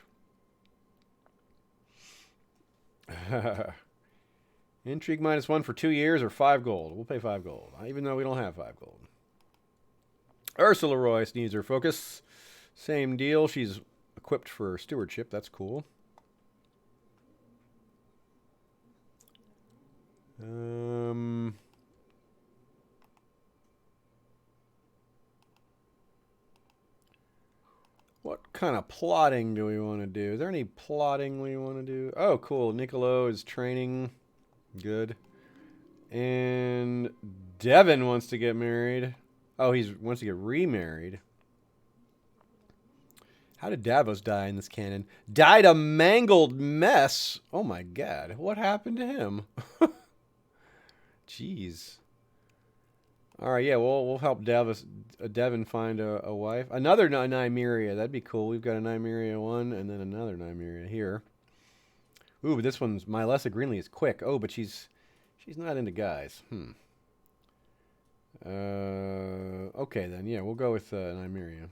Intrigue -1 for 2 years or 5 gold. We'll pay 5 gold, even though we don't have 5 gold. Ursula Royce needs her focus. Same deal. She's equipped for stewardship. That's cool. What kind of plotting do we want to do? Is there any plotting we want to do? Oh, cool. Niccolo is training. Good. And Devin wants to get married. Oh, he wants to get remarried. How did Davos die in this canon? Died a mangled mess. Oh my god. What happened to him? Jeez. Alright, yeah, we'll help Devin find a wife. Another Nymeria. That'd be cool. We've got a Nymeria 1 and then another Nymeria here. Ooh, but this one's Mylesa Greenlee is quick. Oh, but she's not into guys. Okay then. Yeah, we'll go with Nymeria.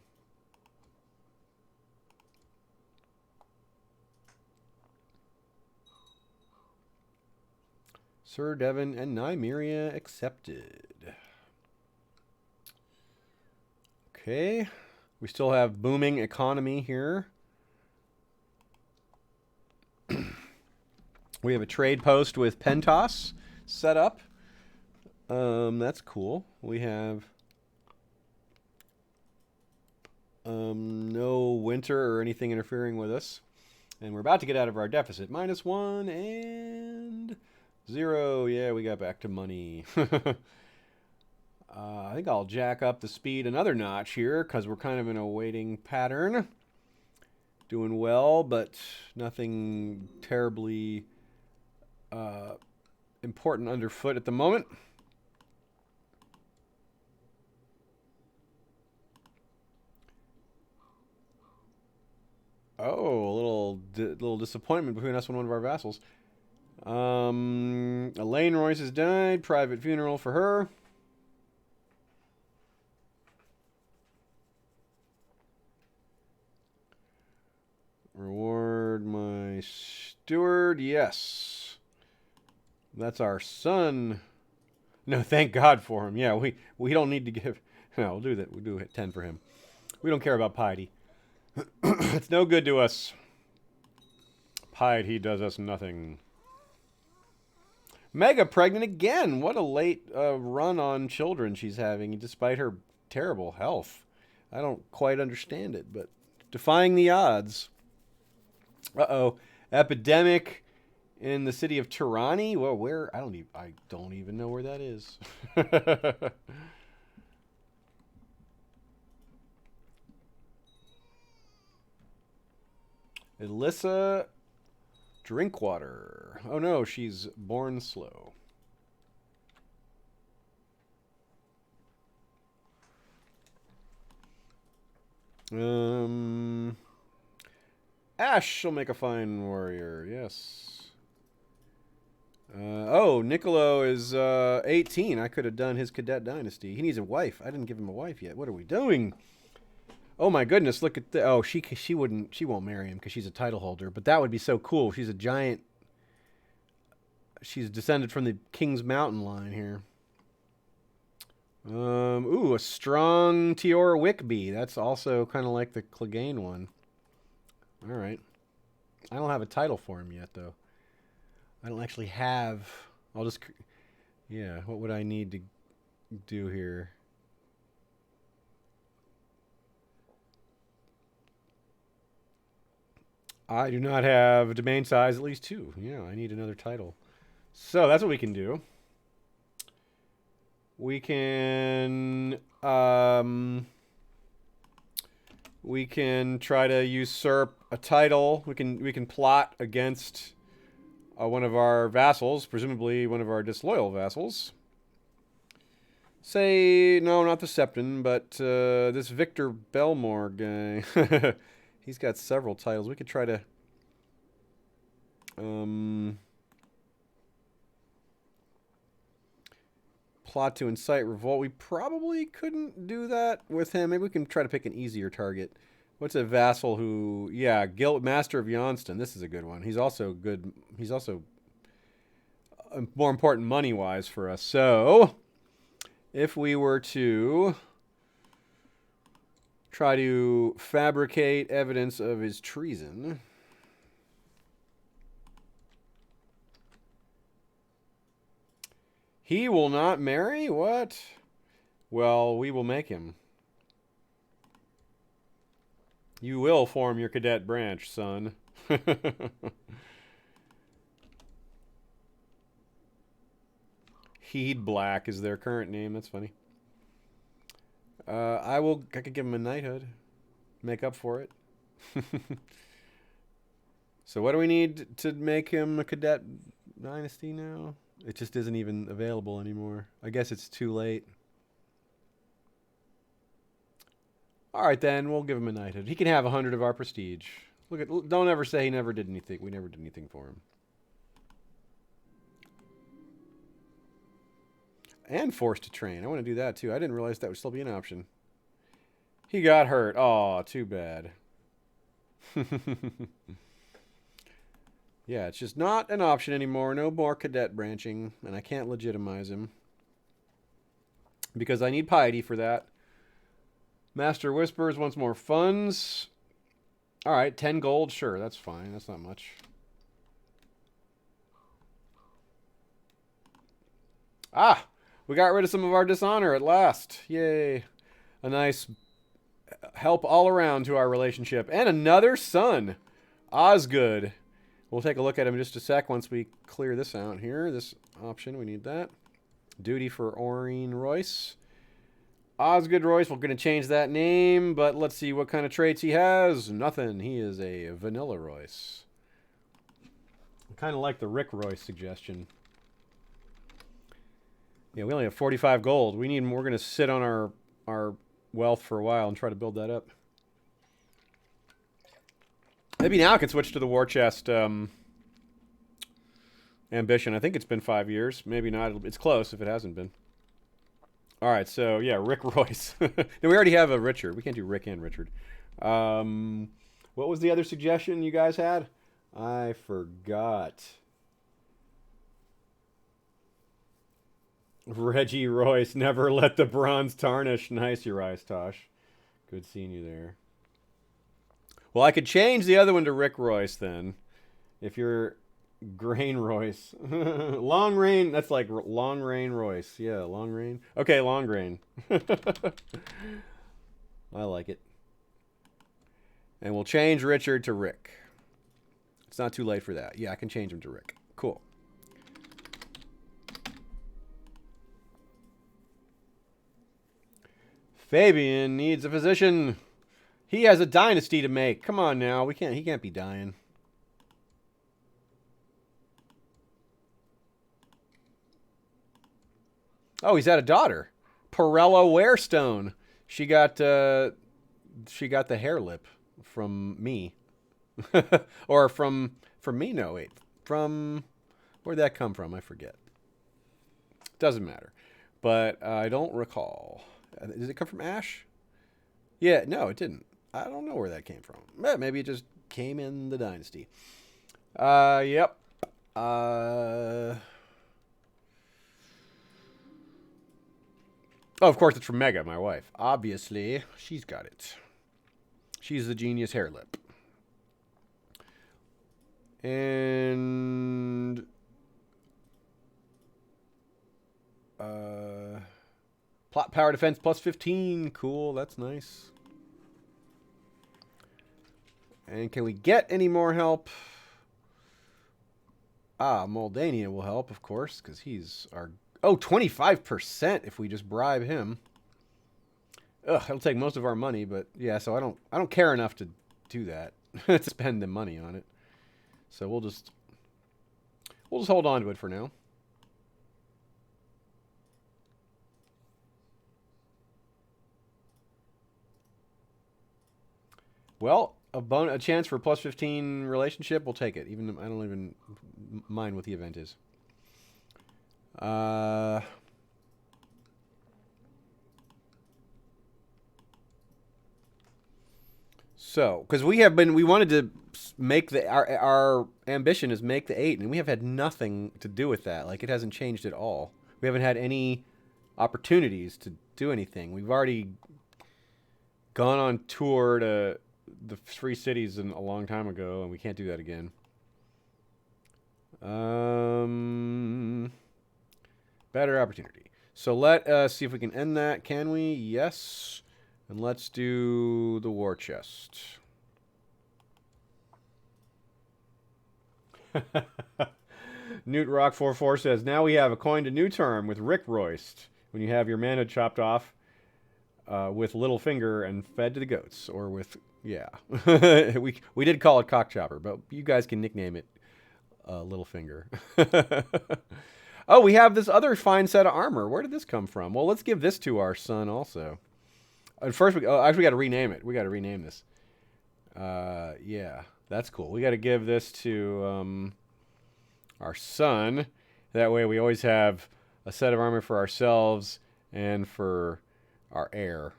Sir Devin and Nymeria accepted. Okay. We still have booming economy here. We have a trade post with Pentos set up. That's cool. We have no winter or anything interfering with us. And we're about to get out of our deficit. -1 and 0. Yeah, we got back to money. I think I'll jack up the speed another notch here because we're kind of in a waiting pattern. Doing well, but nothing terribly important underfoot at the moment. Oh, a little disappointment between us and one of our vassals. Elaine Royce has died. Private funeral for her. Reward my steward. Yes. That's our son. No, thank God for him. Yeah, we don't need to give... No, we'll do that. We'll do 10 for him. We don't care about piety. It's no good to us. Piety does us nothing. Mega pregnant again. What a late run on children she's having, despite her terrible health. I don't quite understand it, but defying the odds. Uh-oh. Epidemic in the city of Tirani? Well, where? I don't even know where that is. Alyssa Drinkwater. Oh no, she's born slow. Ash shall make a fine warrior, yes. Oh, Niccolo is 18. I could have done his cadet dynasty. He needs a wife. I didn't give him a wife yet. What are we doing? Oh my goodness! Look at the. Oh, she won't marry him because she's a title holder. But that would be so cool. She's a giant. She's descended from the King's Mountain line here. Ooh, a strong Tiora Wickby. That's also kind of like the Clegane one. All right. I don't have a title for him yet, though. I don't actually have. I'll just. Yeah, what would I need to do here? I do not have domain size at least 2. Yeah, I need another title. So that's what we can do. We can try to usurp a title. We can plot against one of our vassals, presumably one of our disloyal vassals. Say no, not the Septon, but this Victor Belmore guy. He's got several titles. We could try to plot to incite revolt. We probably couldn't do that with him. Maybe we can try to pick an easier target. What's a vassal who... Yeah, Master of Johnston. This is a good one. He's also good. He's also more important money-wise for us. So, if we were to try to fabricate evidence of his treason... He will not marry? What? Well, we will make him. You will form your cadet branch, son. Heed Black is their current name. That's funny. I could give him a knighthood. Make up for it. So what do we need to make him a cadet dynasty now? It just isn't even available anymore. I guess it's too late. All right, then. We'll give him a knighthood. He can have 100 of our prestige. Don't ever say he never did anything. We never did anything for him. And forced to train. I want to do that, too. I didn't realize that would still be an option. He got hurt. Aw, too bad. Yeah, it's just not an option anymore. No more cadet branching, and I can't legitimize him. Because I need piety for that. Master Whispers wants more funds. All right, 10 gold. Sure, that's fine. That's not much. Ah, we got rid of some of our dishonor at last. Yay. A nice help all around to our relationship. And another son. Osgood. We'll take a look at him in just a sec once we clear this out here. This option, we need that. Duty for Aurene Royce. Osgood Royce, we're going to change that name, but let's see what kind of traits he has. Nothing. He is a vanilla Royce. I kind of like the Rick Royce suggestion. Yeah, we only have 45 gold. We need more. We're going to sit on our wealth for a while and try to build that up. Maybe now I can switch to the war chest ambition. I think it's been 5 years. Maybe not. It's close if it hasn't been. All right, so yeah, Rick Royce. No, we already have a Richard. We can't do Rick and Richard. What was the other suggestion you guys had? I forgot. Reggie Royce, never let the bronze tarnish. Nice, Uriah Tosh. Good seeing you there. Well, I could change the other one to Rick Royce then. If you're Grain Royce. Long Rain, that's like Long Rain Royce. Yeah, Long Rain. Okay, Long Grain. I like it. And we'll change Richard to Rick. It's not too late for that. Yeah, I can change him to Rick. Cool. Fabian needs a physician. He has a dynasty to make. Come on now. He can't be dying. Oh, he's had a daughter. Perella Warestone. She got the hair lip from me. Or from me? No, wait. From Where'd that come from? I forget. Doesn't matter. But I don't recall. Did it come from Ash? Yeah, no, it didn't. I don't know where that came from. Maybe it just came in the Dynasty. Yep. Oh, of course it's from Mega, my wife. Obviously, she's got it. She's the genius hair lip. And plot power defense plus 15. Cool, that's nice. And can we get any more help? Moldania will help, of course, because he's our... Oh, 25% if we just bribe him. Ugh, it'll take most of our money, but yeah, so I don't care enough to do that. To spend the money on it. So we'll just hold on to it for now. Well, a chance for plus 15 relationship, we'll take it. Even I don't even mind what the event is. So, because we wanted to make our ambition is make the 8, and we have had nothing to do with that. Like, it hasn't changed at all. We haven't had any opportunities to do anything. We've already gone on tour to the 3 cities a long time ago, and we can't do that again. Better opportunity. So let us see if we can end that. Can we? Yes. And let's do the war chest. Newt Rock 44 says, now we have a coined a new term with Rick Royst when you have your manhood chopped off with little finger and fed to the goats. Or with, yeah. we did call it Cockchopper, but you guys can nickname it Little Finger. Oh, we have this other fine set of armor. Where did this come from? Well, let's give this to our son also. First, actually, we got to rename it. We got to rename this. Yeah, that's cool. We got to give this to our son. That way, we always have a set of armor for ourselves and for our heir,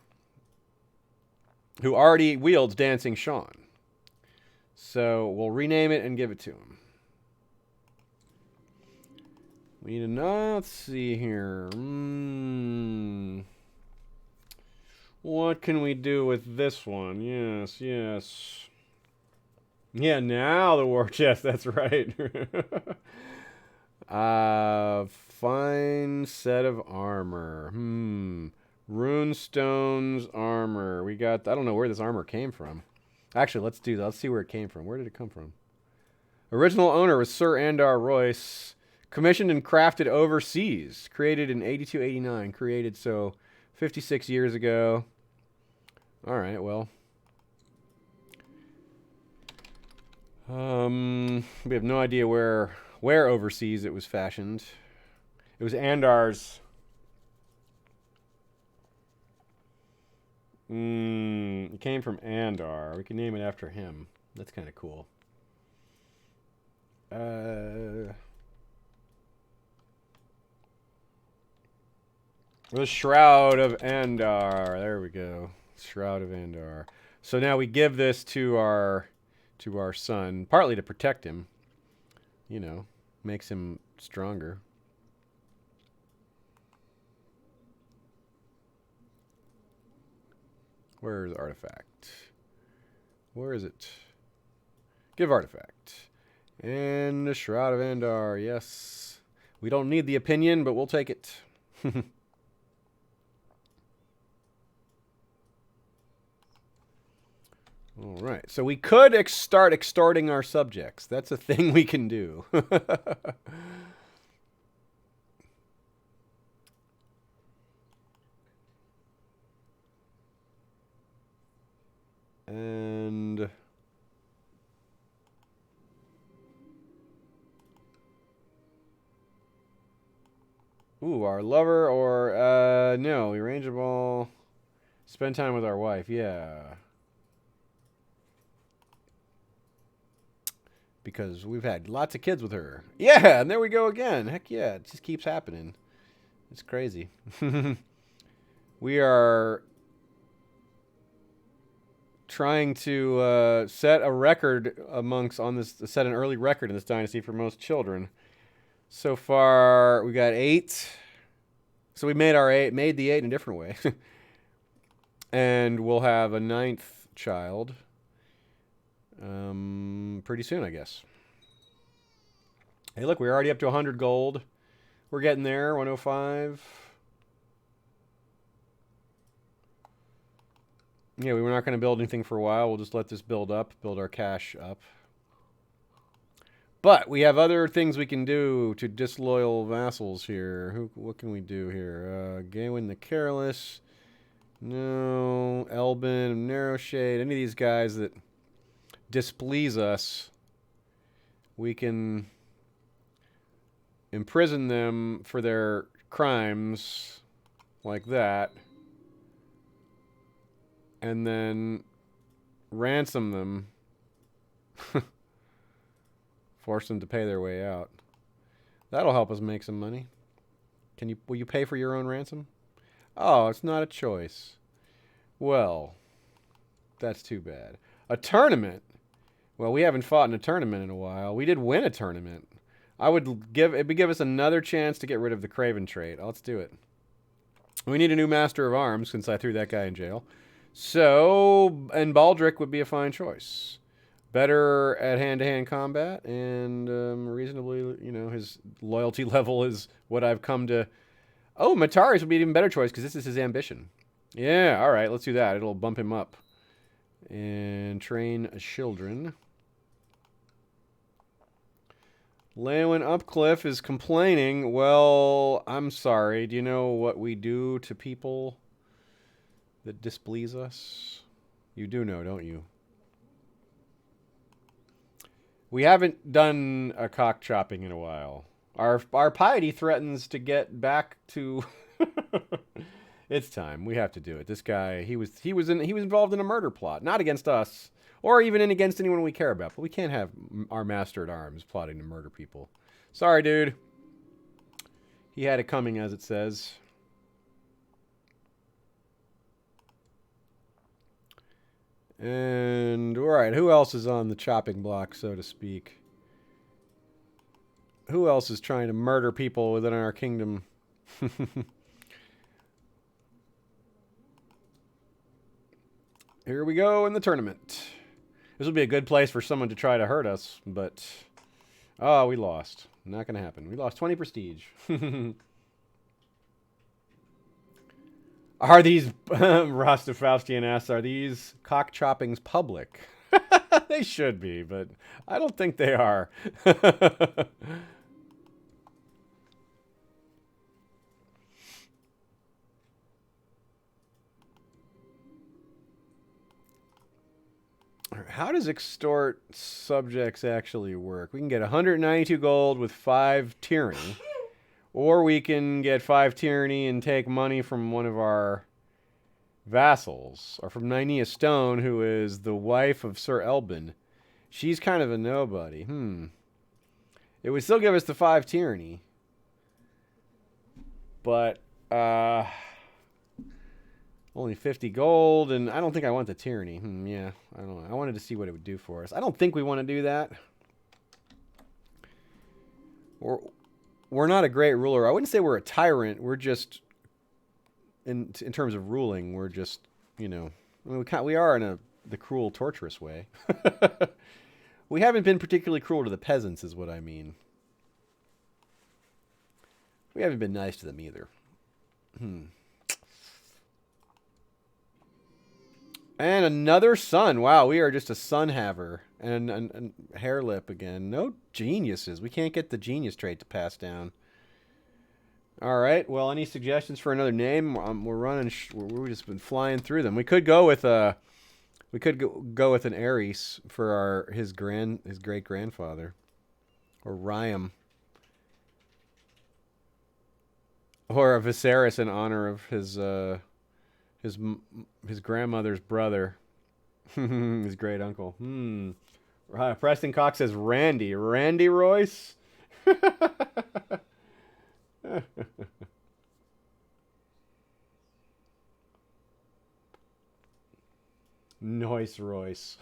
who already wields Dancing Sean. So we'll rename it and give it to him. We need to know. Let's see here. What can we do with this one? Yes, yes. Yeah, now the war chest. That's right. Fine set of armor. Runestone's armor. We got... I don't know where this armor came from. Actually, let's do that. Let's see where it came from. Where did it come from? Original owner was Sir Andar Royce. Commissioned and crafted overseas. Created in 82-89. Created, so 56 years ago. All right, well. We have no idea where overseas it was fashioned. It was Andar's. It came from Andar. We can name it after him. That's kind of cool. The Shroud of Andar. There we go. Shroud of Andar. So now we give this to our son, partly to protect him. You know, makes him stronger. Where is artifact? Where is it? Give artifact. And the Shroud of Andar, yes. We don't need the opinion, but we'll take it. All right, so we could start extorting our subjects. That's a thing we can do. And ooh, our lover or no, we range a ball. Spend time with our wife, yeah. because we've had lots of kids with her. Yeah, and there we go again. Heck yeah, it just keeps happening. It's crazy. We are trying to set a record set an early record in this dynasty for most children. So far, we got 8. So we made the 8 in a different way. And we'll have a 9th child pretty soon, I guess. Hey, look, we're already up to 100 gold. We're getting there, 105. Yeah, we were not going to build anything for a while. We'll just let this build our cash up. But we have other things we can do to disloyal vassals here. What can we do here? Gawain the Careless. No. Elbin, Narrow Shade. Any of these guys that displease us, we can imprison them for their crimes like that. And then ransom them. Force them to pay their way out. That'll help us make some money. Will you pay for your own ransom? Oh, it's not a choice. Well, that's too bad. A tournament? Well, we haven't fought in a tournament in a while. We did win a tournament. It would give us another chance to get rid of the Craven trait. Let's do it. We need a new Master of Arms since I threw that guy in jail. So, and Baldric would be a fine choice. Better at hand-to-hand combat, and reasonably, his loyalty level is what I've come to... Oh, Mataris would be an even better choice, because this is his ambition. Yeah, all right, let's do that. It'll bump him up. And train children. Lewin Upcliffe is complaining. Well, I'm sorry. Do you know what we do to people that displease us? You do know, don't you? We haven't done a cock chopping in a while. Our piety threatens to get back to... It's time. We have to do it. This guy, he was involved in a murder plot, not against us, or even against anyone we care about. But we can't have our master at arms plotting to murder people. Sorry, dude. He had it coming, as it says. And, all right, who else is on the chopping block, so to speak? Who else is trying to murder people within our kingdom? Here we go in the tournament. This would be a good place for someone to try to hurt us, but... Oh, we lost. Not going to happen. We lost 20 prestige. Are these, Rostafaustian asks, are these cock choppings public? They should be, but I don't think they are. How does extort subjects actually work? We can get 192 gold with 5 tyranny. Or we can get 5 tyranny and take money from one of our vassals. Or from Nynaea Stone, who is the wife of Sir Elbin. She's kind of a nobody. It would still give us the 5 tyranny. But, only 50 gold, and I don't think I want the tyranny. Yeah, I don't know. I wanted to see what it would do for us. I don't think we want to do that. We're not a great ruler. I wouldn't say we're a tyrant. We're just, in terms of ruling, we're just, we are in the cruel, torturous way. We haven't been particularly cruel to the peasants, is what I mean. We haven't been nice to them either. And another son. Wow, we are just a son haver. And hair lip again. No geniuses. We can't get the genius trait to pass down. All right. Well, any suggestions for another name? We're running. We've just been flying through them. We could go with an Ares for his great grandfather, or Ryam, or a Viserys in honor of his grandmother's brother, his great uncle. Preston Cox says Randy. Randy Royce? Noise Royce.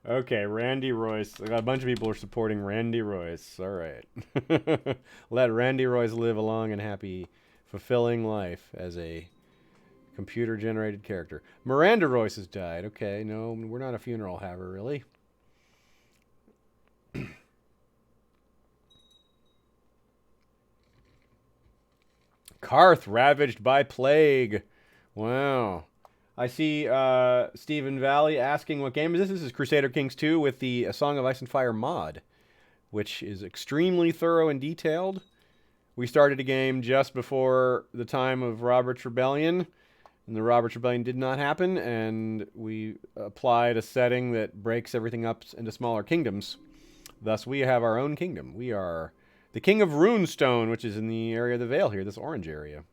Okay, Randy Royce. A bunch of people are supporting Randy Royce. All right. Let Randy Royce live a long and happy, fulfilling life as a computer-generated character. Miranda Royce has died. Okay, no, we're not a funeral haver, really. Karth ravaged by plague. Wow. I see Stephen Valley asking what game is this? This is Crusader Kings 2 with the Song of Ice and Fire mod, which is extremely thorough and detailed. We started a game just before the time of Robert's Rebellion, and the Robert's Rebellion did not happen, and we applied a setting that breaks everything up into smaller kingdoms. Thus, we have our own kingdom. We are the King of Runestone, which is in the area of the Vale here, this orange area.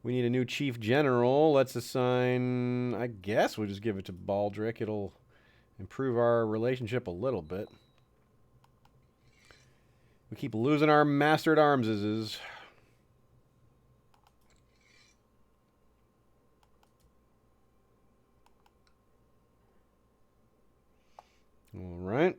We need a new Chief General. Let's assign... I guess we'll just give it to Baldric. It'll improve our relationship a little bit. We keep losing our Master at Armses. All right.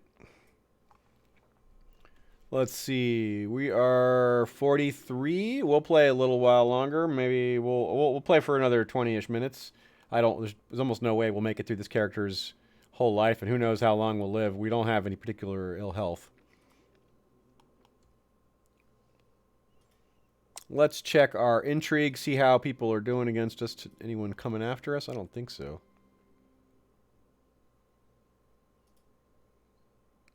Let's see. We are 43. We'll play a little while longer. Maybe we'll play for another 20-ish minutes. There's almost no way we'll make it through this character's whole life, and who knows how long we'll live. We don't have any particular ill health. Let's check our intrigue, see how people are doing against us. Anyone coming after us? I don't think so.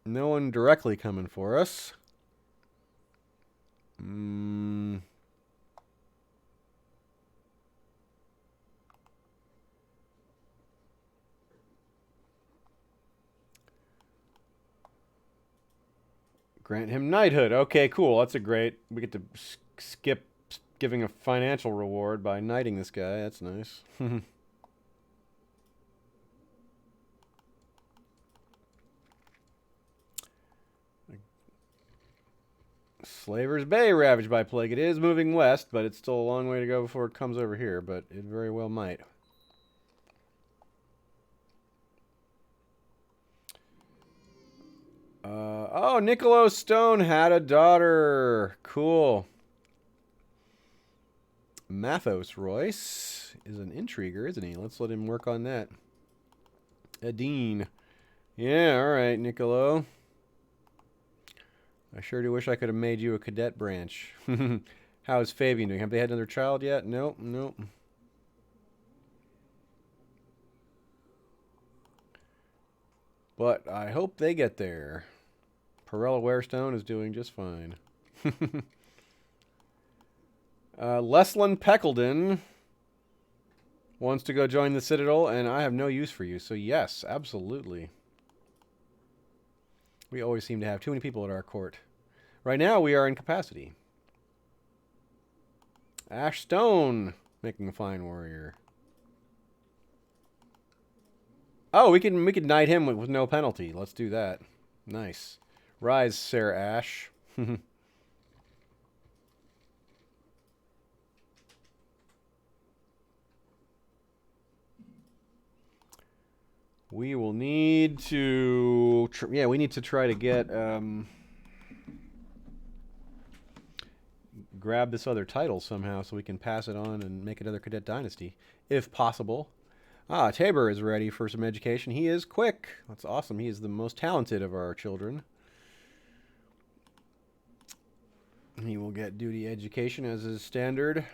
No one directly coming for us. Grant him knighthood. Okay, cool. That's a great... We get to skip giving a financial reward by knighting this guy. That's nice. Slaver's Bay ravaged by plague. It is moving west, but it's still a long way to go before it comes over here, but it very well might. Oh, Niccolo Stone had a daughter. Cool. Mathos Royce is an intriguer, isn't he? Let's let him work on that. Edine. Yeah, all right, Niccolo. I sure do wish I could have made you a cadet branch. How is Fabian doing? Have they had another child yet? Nope, nope. But I hope they get there. Perella Warestone is doing just fine. Leslin Peckledon wants to go join the Citadel, and I have no use for you. So yes, absolutely. We always seem to have too many people at our court. Right now, we are in capacity. Ash Stone, making a fine warrior. Oh, we can knight him with no penalty. Let's do that. Nice. Rise, Sir Ash. We will need to... we need to try to get... grab this other title somehow so we can pass it on and make another cadet dynasty, if possible. Ah, Tabor is ready for some education. He is quick. That's awesome. He is the most talented of our children. He will get duty education as is standard.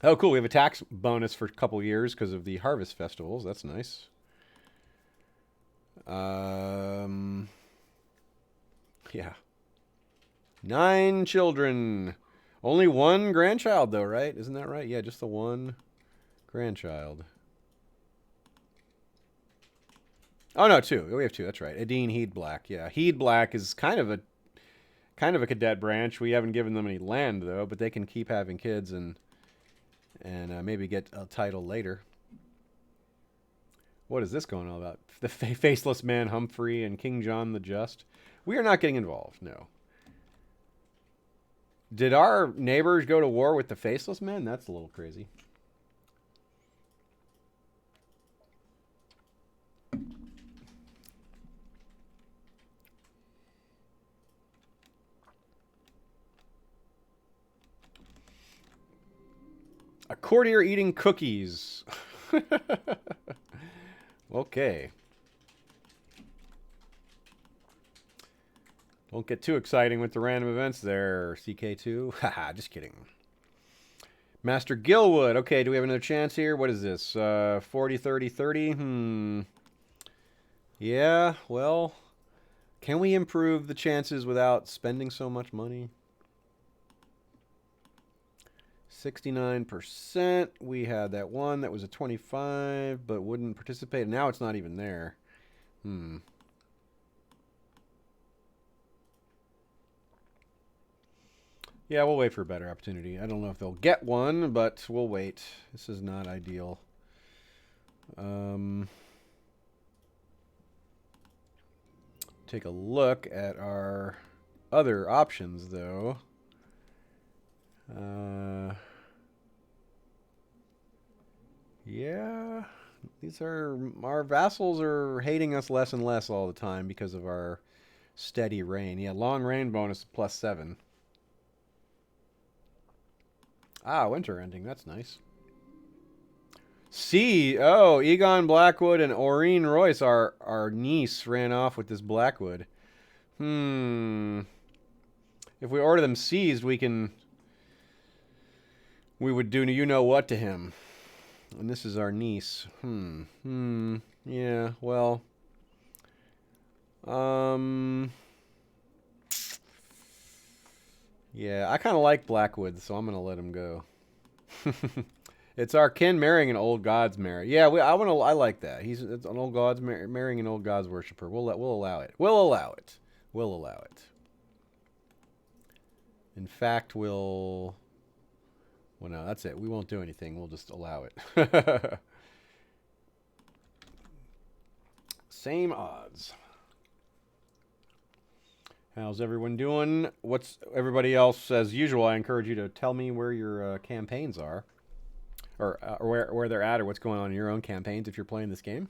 Oh, cool. We have a tax bonus for a couple years because of the harvest festivals. That's nice. Yeah. 9 children. Only 1 grandchild, though, right? Isn't that right? Yeah, just the 1 grandchild. Oh, no, 2. We have 2. That's right. Edine Heed Black. Yeah, Heed Black is kind of a kind of a cadet branch. We haven't given them any land though, but they can keep having kids and maybe get a title later. What is this going on about? The faceless man Humphrey and King John the Just. We are not getting involved. No. Did our neighbors go to war with the faceless men? That's a little crazy. A courtier eating cookies. Okay. Don't get too exciting with the random events there, CK2. Haha, just kidding. Master Gilwood. Okay, do we have another chance here? What is this? 40, 30, 30? Yeah, well, can we improve the chances without spending so much money? 69%. We had that one that was a 25, but wouldn't participate. Now it's not even there. Yeah, we'll wait for a better opportunity. I don't know if they'll get one, but we'll wait. This is not ideal. Take a look at our other options, though. Yeah, these are our vassals are hating us less and less all the time because of our steady reign. Yeah, long reign bonus +7. Ah, winter ending. That's nice. Oh, Egon Blackwood and Aureen Royce, our niece, ran off with this Blackwood. If we order them seized, we would do you know what to him. And this is our niece. Yeah, well. Yeah, I kind of like Blackwood, so I'm going to let him go. It's our kin marrying an old gods marriage. Yeah, I like that. It's an old gods marrying an old gods worshiper. We'll allow it. We'll allow it. We'll allow it. In fact, well, no, that's it. We won't do anything. We'll just allow it. Same odds. How's everyone doing? What's everybody else? As usual, I encourage you to tell me where your campaigns are. Or where they're at, or what's going on in your own campaigns if you're playing this game.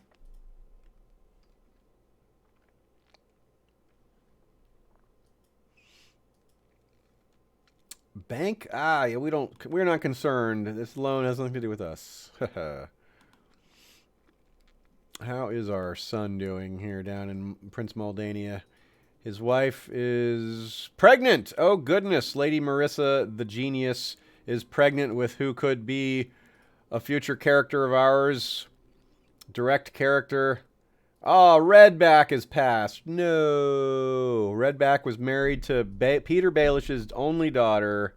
Bank? Ah, yeah, we're not concerned. This loan has nothing to do with us. How is our son doing here down in Prince Moldania? His wife is pregnant. Oh, goodness. Lady Marissa, the genius, is pregnant with who could be a future character of ours. Direct character. Oh, Redback has passed. No. Redback was married to Peter Baelish's only daughter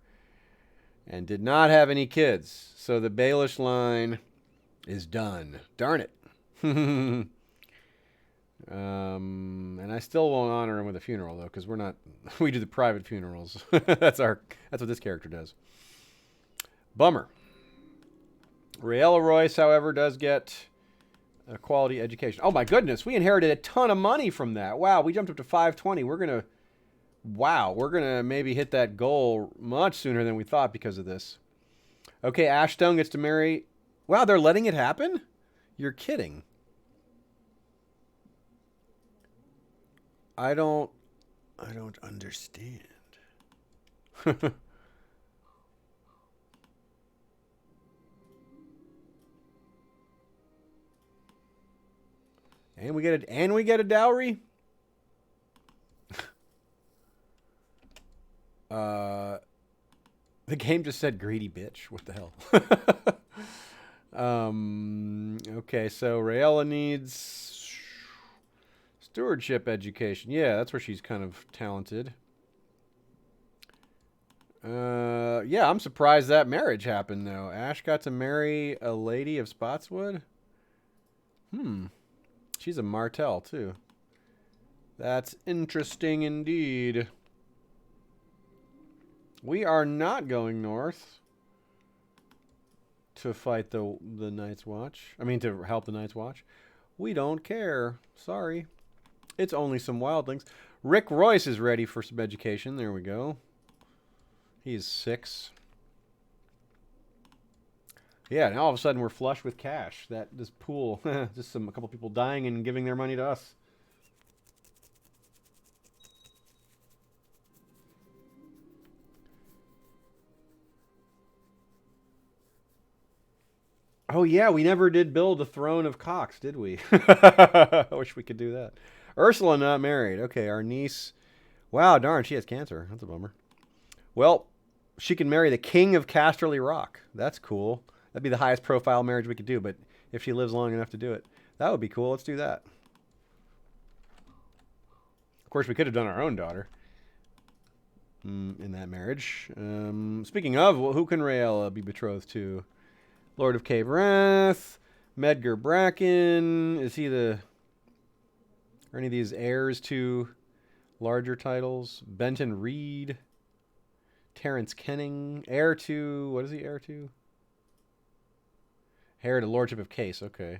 and did not have any kids. So the Baelish line is done. Darn it. And I still won't honor him with a funeral, though, because we do the private funerals. That's what this character does. Bummer. Raella Royce, however, does get a quality education. Oh my goodness, we inherited a ton of money from that. Wow, we jumped up to 520. We're gonna maybe hit that goal much sooner than we thought because of this. Okay, Ashstone gets to marry. Wow, they're letting it happen? You're kidding. I don't understand. And we get a dowry? The game just said greedy bitch. What the hell? Okay, so Raella needs stewardship education. Yeah, that's where she's kind of talented. Yeah, I'm surprised that marriage happened, though. Ash got to marry a lady of Spotswood? She's a Martell, too. That's interesting indeed. We are not going north to fight the Night's Watch. I mean, to help the Night's Watch. We don't care. Sorry. It's only some wildlings. Rick Royce is ready for some education. There we go. He's 6. Yeah, now all of a sudden we're flush with cash. This pool, just a couple people dying and giving their money to us. Oh yeah, we never did build a throne of Cox, did we? I wish we could do that. Ursula not married. Okay, our niece. Wow, darn, she has cancer. That's a bummer. Well, she can marry the king of Casterly Rock. That's cool. That'd be the highest profile marriage we could do, but if she lives long enough to do it, that would be cool. Let's do that. Of course, we could have done our own daughter in that marriage. Speaking of, who can Raella be betrothed to? Lord of Cave Wrath, Medgar Bracken. Is he are any of these heirs to larger titles? Benton Reed, Terrence Kenning, heir to, what is he heir to? Heir to Lordship of Case, okay.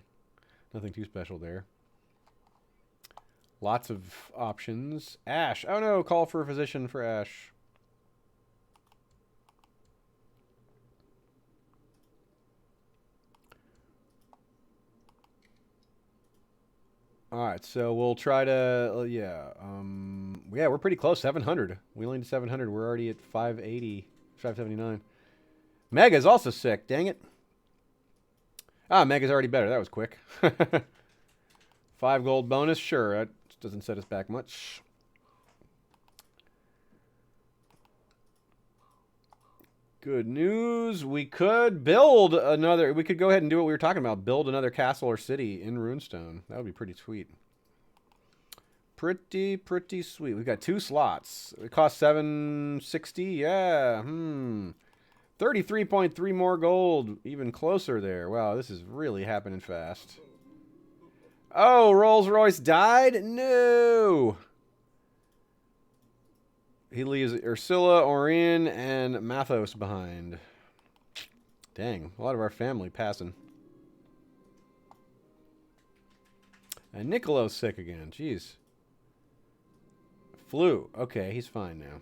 Nothing too special there. Lots of options. Ash, oh no, call for a physician for Ash. Alright, so we'll try to, yeah, we're pretty close, 700. We only need 700, we're already at 580, 579. Mega's also sick, dang it. Ah, Mega's already better, that was quick. 5 gold bonus, sure, that doesn't set us back much. Good news, we could build another, we could go ahead and do what we were talking about, build another castle or city in Runestone. That would be pretty sweet. Pretty sweet. We've got 2 slots. It costs 760, yeah, 33.3 more gold, even closer there. Wow, this is really happening fast. Oh, Rolls-Royce died? No! He leaves Ursula, Orion, and Mathos behind. Dang, a lot of our family passing. And Nicolo's sick again, jeez. Flu, okay, he's fine now.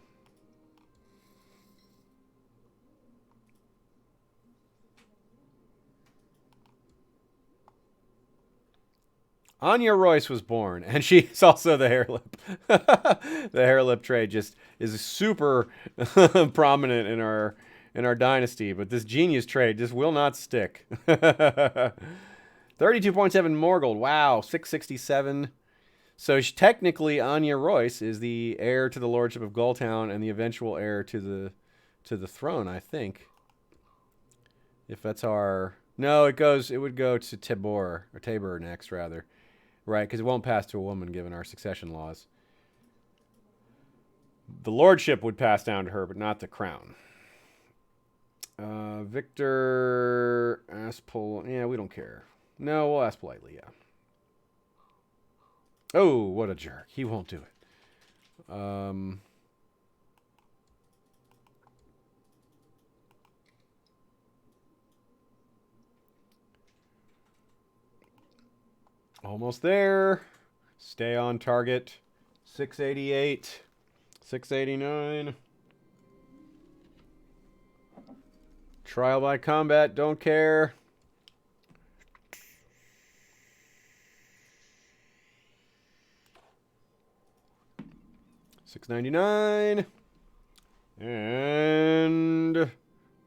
Anya Royce was born, and she's also the hair lip. The hair lip trade just is super prominent in our dynasty, but this genius trade just will not stick. 32.7 more gold. Wow, 667. So technically, Anya Royce is the heir to the lordship of Gulltown and the eventual heir to the throne, I think. If that's our no, it would go to Tabor next rather. Right, because it won't pass to a woman given our succession laws. The lordship would pass down to her, but not the crown. Victor, ask yeah, we don't care. No, we'll ask politely, yeah. Oh, what a jerk. He won't do it. Almost there. Stay on target. 688. 689. Trial by combat. Don't care. $6.99. And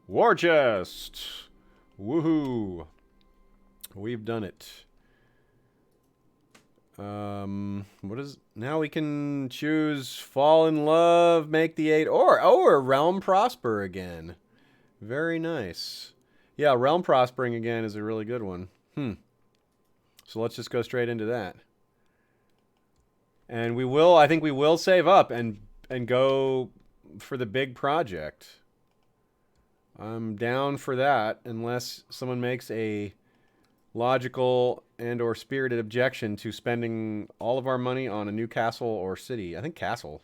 War Chest. Woohoo. We've done it. What is now we can choose fall in love, make the 8, or realm prosper again. Very nice. Yeah, realm prospering again is a really good one. So let's just go straight into that. And I think we will save up and go for the big project. I'm down for that unless someone makes a logical and or spirited objection to spending all of our money on a new castle or city. I think castle.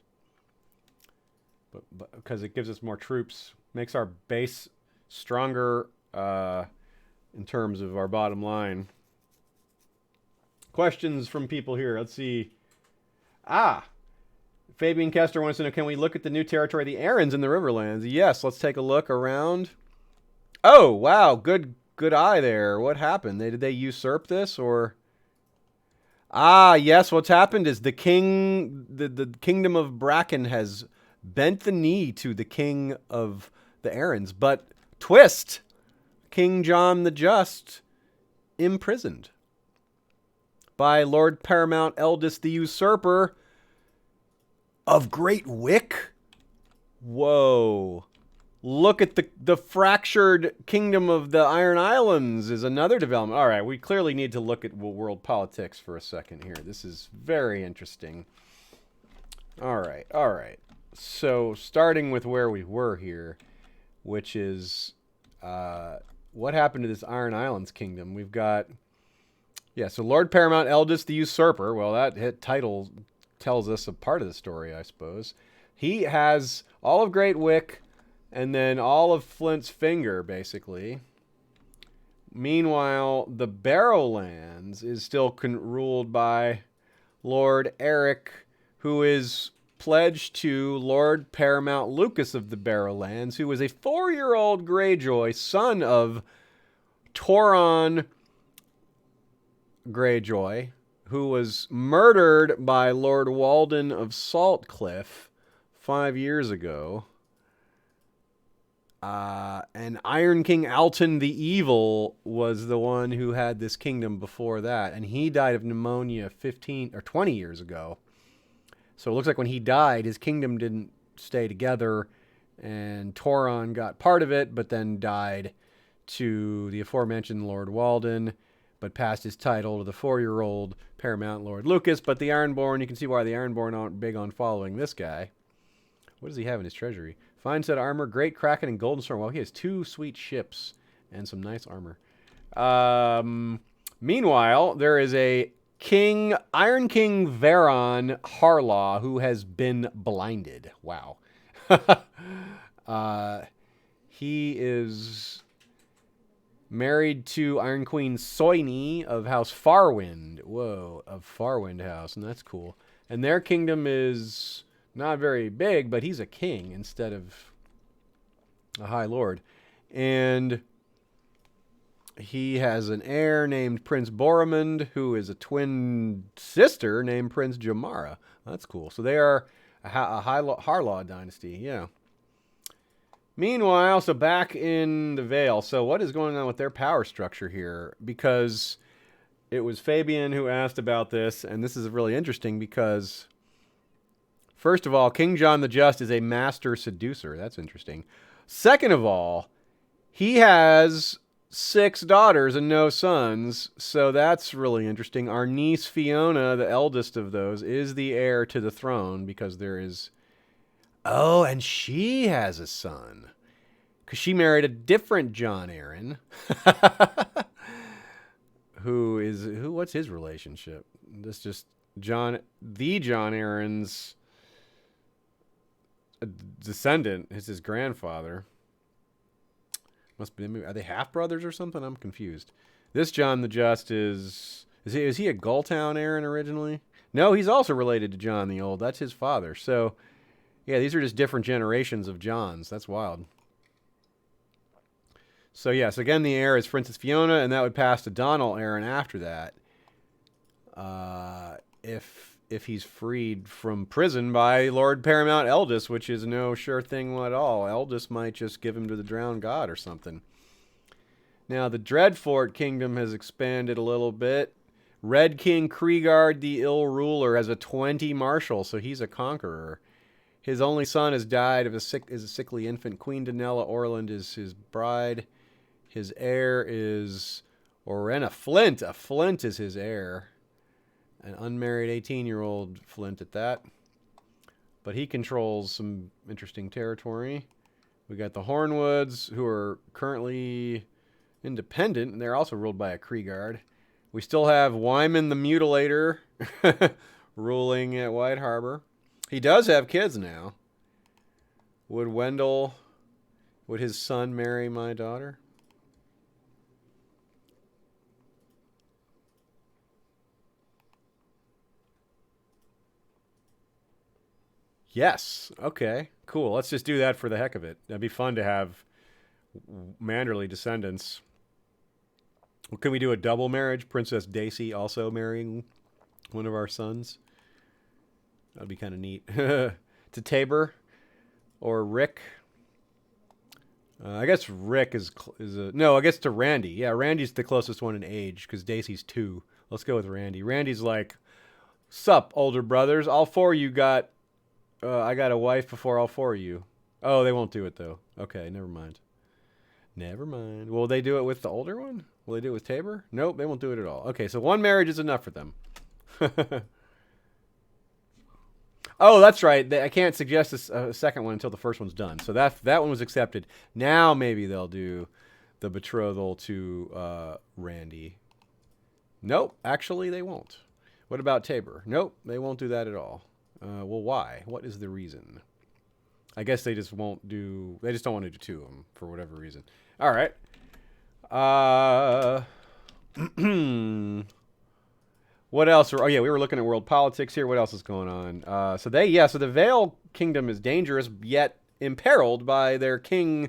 but because it gives us more troops, makes our base stronger in terms of our bottom line. Questions from people here. Let's see. Fabian Kester wants to know, can we look at the new territory of the Arryns in the Riverlands? Yes, let's take a look around. Oh, wow. Good eye there. What happened? Did they usurp this or... yes, what's happened is the kingdom of Bracken has bent the knee to the king of the Arryns, but twist, King John the Just imprisoned by Lord Paramount Eldest the Usurper of Great Wick. Whoa. Look at the fractured kingdom of the Iron Islands is another development. All right, we clearly need to look at world politics for a second here. This is very interesting. All right. So starting with where we were here, which is what happened to this Iron Islands kingdom. We've got, so Lord Paramount Eldest the Usurper. Well, that title tells us a part of the story, I suppose. He has all of Great Wick and then all of Flint's Finger, basically. Meanwhile, the Barrowlands is still ruled by Lord Eric, who is pledged to Lord Paramount Lucas of the Barrowlands, who was a 4-year-old Greyjoy, son of Toron Greyjoy, who was murdered by Lord Walden of Saltcliffe 5 years ago. And Iron King Alton the Evil was the one who had this kingdom before that, and he died of pneumonia 15 or 20 years ago. So it looks like when he died, his kingdom didn't stay together, and Toron got part of it, but then died to the aforementioned Lord Walden, but passed his title to the 4-year-old Paramount Lord Lucas. But the Ironborn, you can see why the Ironborn aren't big on following this guy. What does he have in his treasury? Fine set armor, great Kraken, and golden storm. Well, he has 2 sweet ships and some nice armor. Meanwhile, there is a Iron King Varon Harlaw, who has been blinded. Wow. He is married to Iron Queen Soini of House Farwind. Whoa, of Farwind House, and that's cool. And their kingdom is not very big, but he's a king instead of a high lord. And he has an heir named Prince Boromund, who is a twin sister named Prince Jamara. That's cool. So they are a Harlaw dynasty, yeah. Meanwhile, so back in the Vale, so what is going on with their power structure here? Because it was Fabian who asked about this, and this is really interesting because, first of all, King John the Just is a master seducer. That's interesting. Second of all, he has 6 daughters and no sons, so that's really interesting. Our niece Fiona, the eldest of those, is the heir to the throne because there is... Oh, and she has a son. Because she married a different John Arryn. What's his relationship? This just John Arryn's descendant is his grandfather. Must be, are they half brothers or something? I'm confused. This John the Just is he a Gulltown Arryn originally? No, he's also related to John the Old. That's his father. So, yeah, these are just different generations of Johns. That's wild. So, yes, again, the heir is Princess Fiona, and that would pass to Donald Arryn after that. If he's freed from prison by Lord Paramount Eldest, which is no sure thing at all. Eldest might just give him to the drowned god or something. Now, the Dreadfort Kingdom has expanded a little bit. Red King Kriegard the Ill Ruler has a 20 marshal, so he's a conqueror. His only son has died of a sickly infant. Queen Danella Orland is his bride. His heir is Orenna Flint. A Flint is his heir. An unmarried 18-year-old Flint at that. But he controls some interesting territory. We got the Hornwoods, who are currently independent, and they're also ruled by a Kriegard. We still have Wyman the Mutilator ruling at White Harbor. He does have kids now. Would Wendell, would his son marry my daughter? Yes. Okay. Cool. Let's just do that for the heck of it. That'd be fun to have Manderly descendants. Well, can we do a double marriage? Princess Daisy also marrying one of our sons? That'd be kind of neat. To Tabor or Rick? I guess Rick is a no. I guess to Randy. Yeah, Randy's the closest one in age because Daisy's 2. Let's go with Randy. Randy's like, "Sup, older brothers? All 4 of you got. I got a wife before all 4 of you. Oh, they won't do it though. Okay, never mind. Never mind. Will they do it with the older one? Will they do it with Tabor? Nope, they won't do it at all. Okay, so 1 marriage is enough for them. Oh, that's right. I can't suggest a second one until the first one's done. So that one was accepted. Now maybe they'll do the betrothal to Randy. Nope, actually they won't. What about Tabor? Nope, they won't do that at all. Well, why? What is the reason? I guess they just won't do. They just don't want to do 2 of them for whatever reason. All right. What else? Oh yeah, we were looking at world politics here. What else is going on? So the Vale Kingdom is dangerous yet imperiled by their king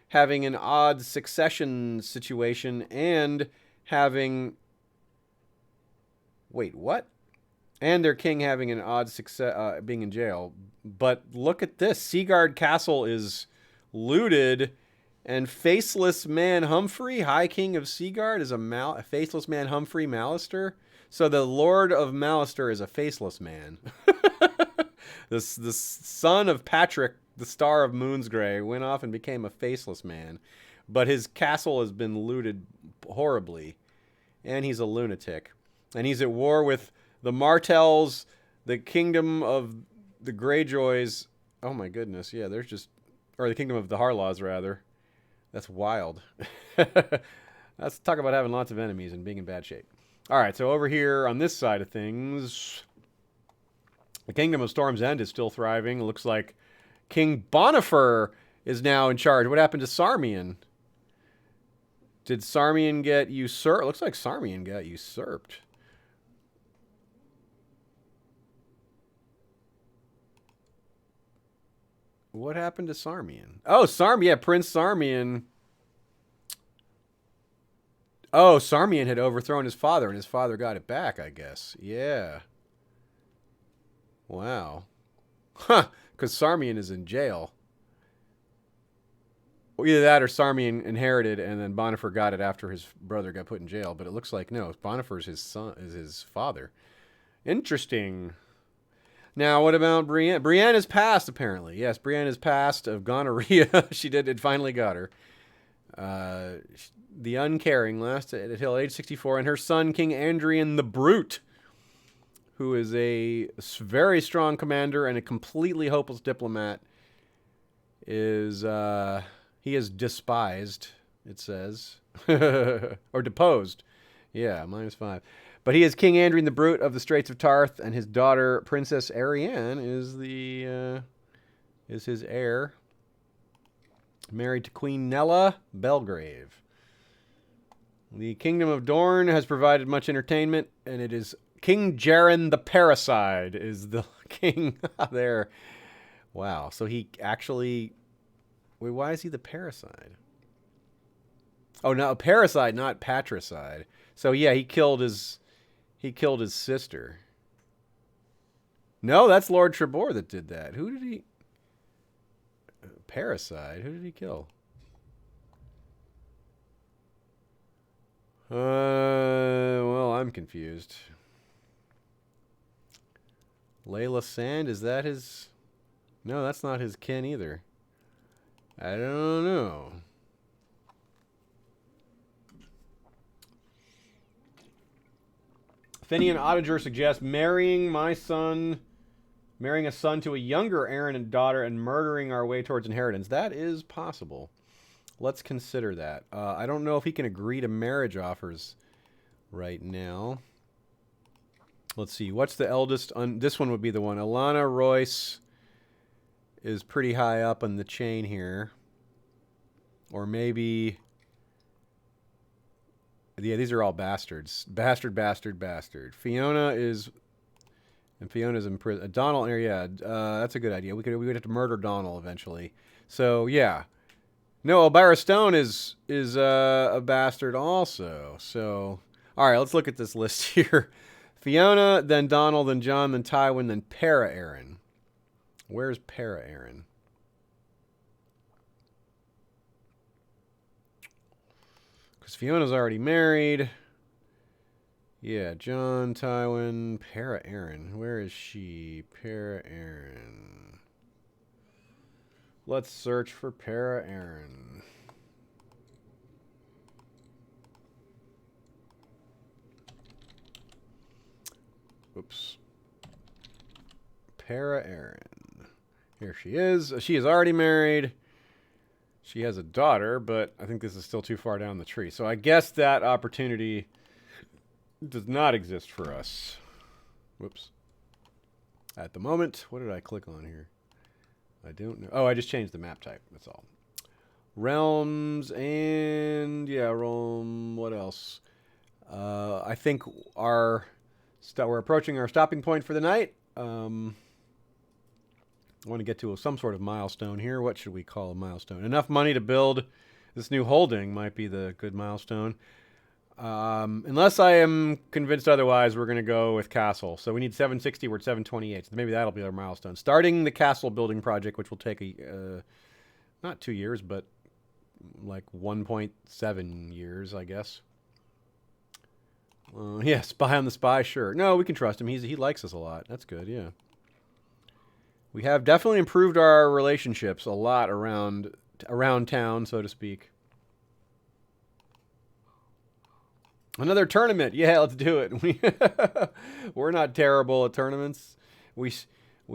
having an odd succession situation and having. Wait, what? And their king having an odd success, being in jail. But look at this. Seaguard Castle is looted, and Faceless Man Humphrey, High King of Seaguard, is a Faceless Man Humphrey Malister. So the Lord of Malister is a faceless man. The son of Patrick, the Star of Moonsgrey, went off and became a faceless man. But his castle has been looted horribly. And he's a lunatic. And he's at war with the Martells, the kingdom of the Greyjoys. Oh my goodness, yeah, there's just... Or the kingdom of the Harlaws, rather. That's wild. Let's talk about having lots of enemies and being in bad shape. All right, so over here on this side of things, the kingdom of Storm's End is still thriving. It looks like King Bonifer is now in charge. What happened to Sarmian? Did Sarmian get usurped? It looks like Sarmian got usurped. What happened to Sarmian? Oh, yeah, Prince Sarmian. Oh, Sarmian had overthrown his father, and his father got it back, I guess. Yeah. Wow. Huh, because Sarmian is in jail. Well, either that or Sarmian inherited, and then Bonifer got it after his brother got put in jail. But it looks like, no, Bonifer's his son, is his father. Interesting. Now, what about Brienne? Brienne is passed, apparently. Yes, Brienne is passed of gonorrhea. She did. It finally got her. The Uncaring lasted until age 64, and her son, King Andrian the Brute, who is a very strong commander and a completely hopeless diplomat, is he is despised, it says, or deposed. Yeah, -5. But he is King Andrian the Brute of the Straits of Tarth, and his daughter Princess Arianne is his heir. Married to Queen Nella Belgrave. The Kingdom of Dorne has provided much entertainment, and it is King Jaren the Parricide is the king there. Wow. So he actually... Wait, why is he the parricide? Oh, no, parricide, not patricide. So yeah, he killed his sister. No, that's Lord Trebor that did that. Who did he... Parricide? Who did he kill? Well, I'm confused. Layla Sand, is that his... No, that's not his kin either. I don't know. Finian Ottager suggests marrying a son to a younger Aaron and daughter and murdering our way towards inheritance. That is possible. Let's consider that. I don't know if he can agree to marriage offers right now. Let's see. What's the eldest? This one would be the one. Alana Royce is pretty high up on the chain here. Or maybe... Yeah, these are all bastards. Bastard, bastard, bastard. Fiona is... And Fiona's in prison. Donald, yeah, that's a good idea. We would have to murder Donald eventually. So, yeah. No, Elvira Stone is a bastard also. So, all right, let's look at this list here. Fiona, then Donald, then John, then Tywin, then Para Aaron. Where's Para Aaron? Because Fiona's already married. Yeah, John, Tywin, Para Aaron. Where is she? Para Aaron. Let's search for Para Aaron. Oops. Para Aaron. Here she is. She is already married. She has a daughter, but I think this is still too far down the tree. So I guess that opportunity does not exist for us. Whoops. At the moment, what did I click on here? I don't know. Oh, I just changed the map type. That's all. Realms and... Yeah, realm... What else? I think we're approaching our stopping point for the night. I want to get to some sort of milestone here. What should we call a milestone? Enough money to build this new holding might be the good milestone. Unless I am convinced otherwise, we're going to go with castle. So we need 760. We're at 728. So maybe that'll be our milestone. Starting the castle building project, which will take not 2 years, but like 1.7 years, I guess. Yeah, spy on the spy, sure. No, we can trust him. He likes us a lot. That's good, yeah. We have definitely improved our relationships a lot around town, so to speak. Another tournament. Yeah, let's do it. We're not terrible at tournaments. We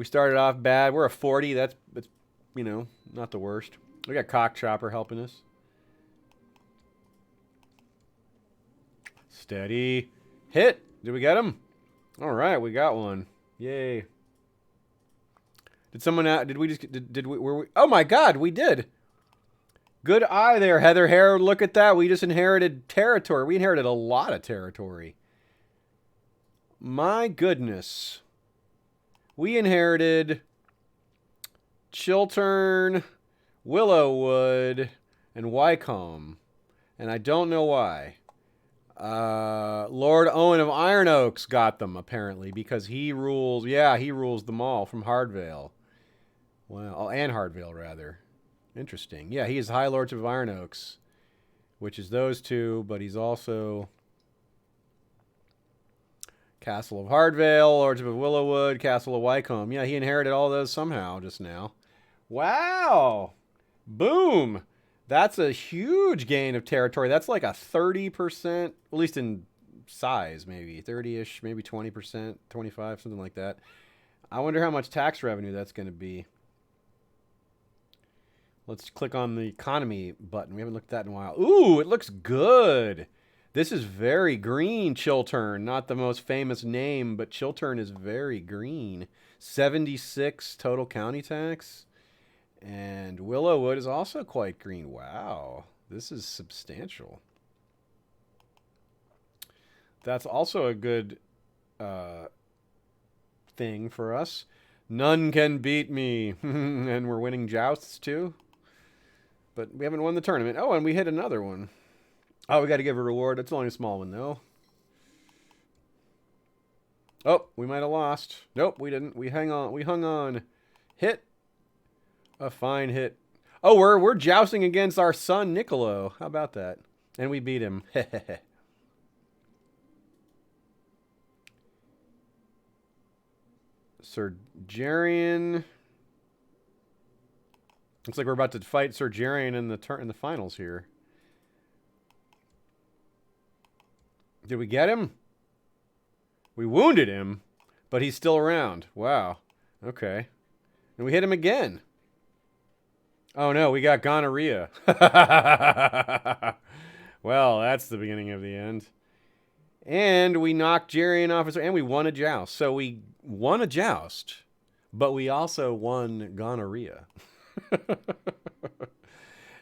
started off bad. We're a 40. That's not the worst. We got Cockchopper helping us. Steady. Hit. Did we get him? All right, we got one. Yay. Did someone out? Did we just? Were we? Oh my God, we did. Good eye there, Heather Hare. Look at that. We just inherited territory. We inherited a lot of territory. My goodness. We inherited Chiltern, Willowwood, and Wycombe. And I don't know why. Lord Owen of Iron Oaks got them, apparently, because he rules... Yeah, he rules them all from Hardvale. Well, oh, and Hardvale, rather. Interesting. Yeah, he is High Lords of Iron Oaks, which is those two, but he's also Castle of Hardvale, Lords of Willowwood, Castle of Wycombe. Yeah, he inherited all those somehow just now. Wow! Boom! That's a huge gain of territory. That's like a 30%, at least in size, maybe 30-ish, maybe 20%, 25, something like that. I wonder how much tax revenue that's going to be. Let's click on the economy button. We haven't looked at that in a while. Ooh, it looks good. This is very green, Chiltern. Not the most famous name, but Chiltern is very green. 76 total county tax. And Willowwood is also quite green. Wow, this is substantial. That's also a good thing for us. None can beat me. And we're winning jousts too. But we haven't won the tournament. Oh, and we hit another one. Oh, we got to give a reward. It's only a small one, though. Oh, we might have lost. Nope, we didn't. We hung on. Hit. A fine hit. Oh, we're jousting against our son, Niccolo. How about that? And we beat him. Sir Jerian. Looks like we're about to fight Sir Jerian in the finals here. Did we get him? We wounded him, but he's still around. Wow. Okay. And we hit him again. Oh no, we got gonorrhea. Well, that's the beginning of the end. And we knocked Jerian off his... And we won a joust. So we won a joust. But we also won gonorrhea.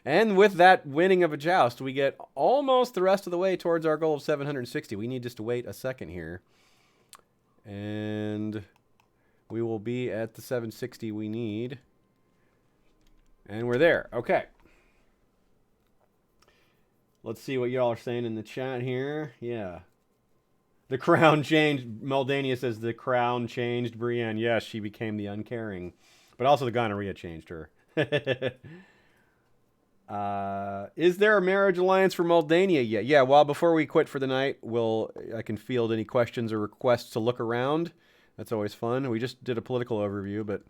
And with that winning of a joust, we get almost the rest of the way towards our goal of 760. We need just to wait a second here. And we will be at the 760 we need. And we're there. Okay. Let's see what y'all are saying in the chat here. Yeah. The crown changed. Meldania says the crown changed Brienne. Yes, she became the uncaring. But also the gonorrhea changed her. Is there a marriage alliance for Moldania yet? Yeah, well, before we quit for the night, I can field any questions or requests to look around. That's always fun. We just did a political overview, but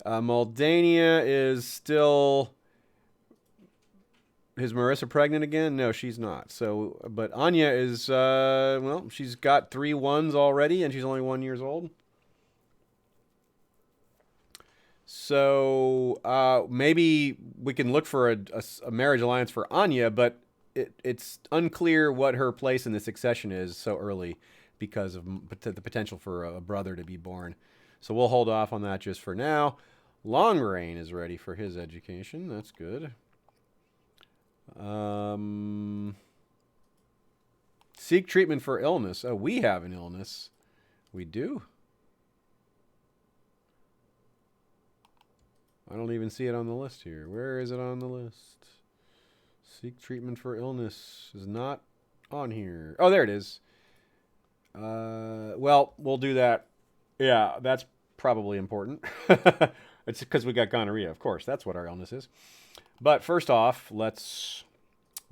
Moldania is still... Is Marissa pregnant again? No, she's not. So, but Anya is, well, she's got 3 1s already, and she's only 1 year old. So maybe we can look for a marriage alliance for Anya, but it's unclear what her place in the succession is so early because of the potential for a brother to be born. So we'll hold off on that just for now. Longreign is ready for his education. That's good. Seek treatment for illness. Oh, we have an illness. We do. I don't even see it on the list here. Where is it on the list? Seek treatment for illness is not on here. Oh, there it is. Well, we'll do that. Yeah, that's probably important. It's because we got gonorrhea, of course. That's what our illness is. But first off, let's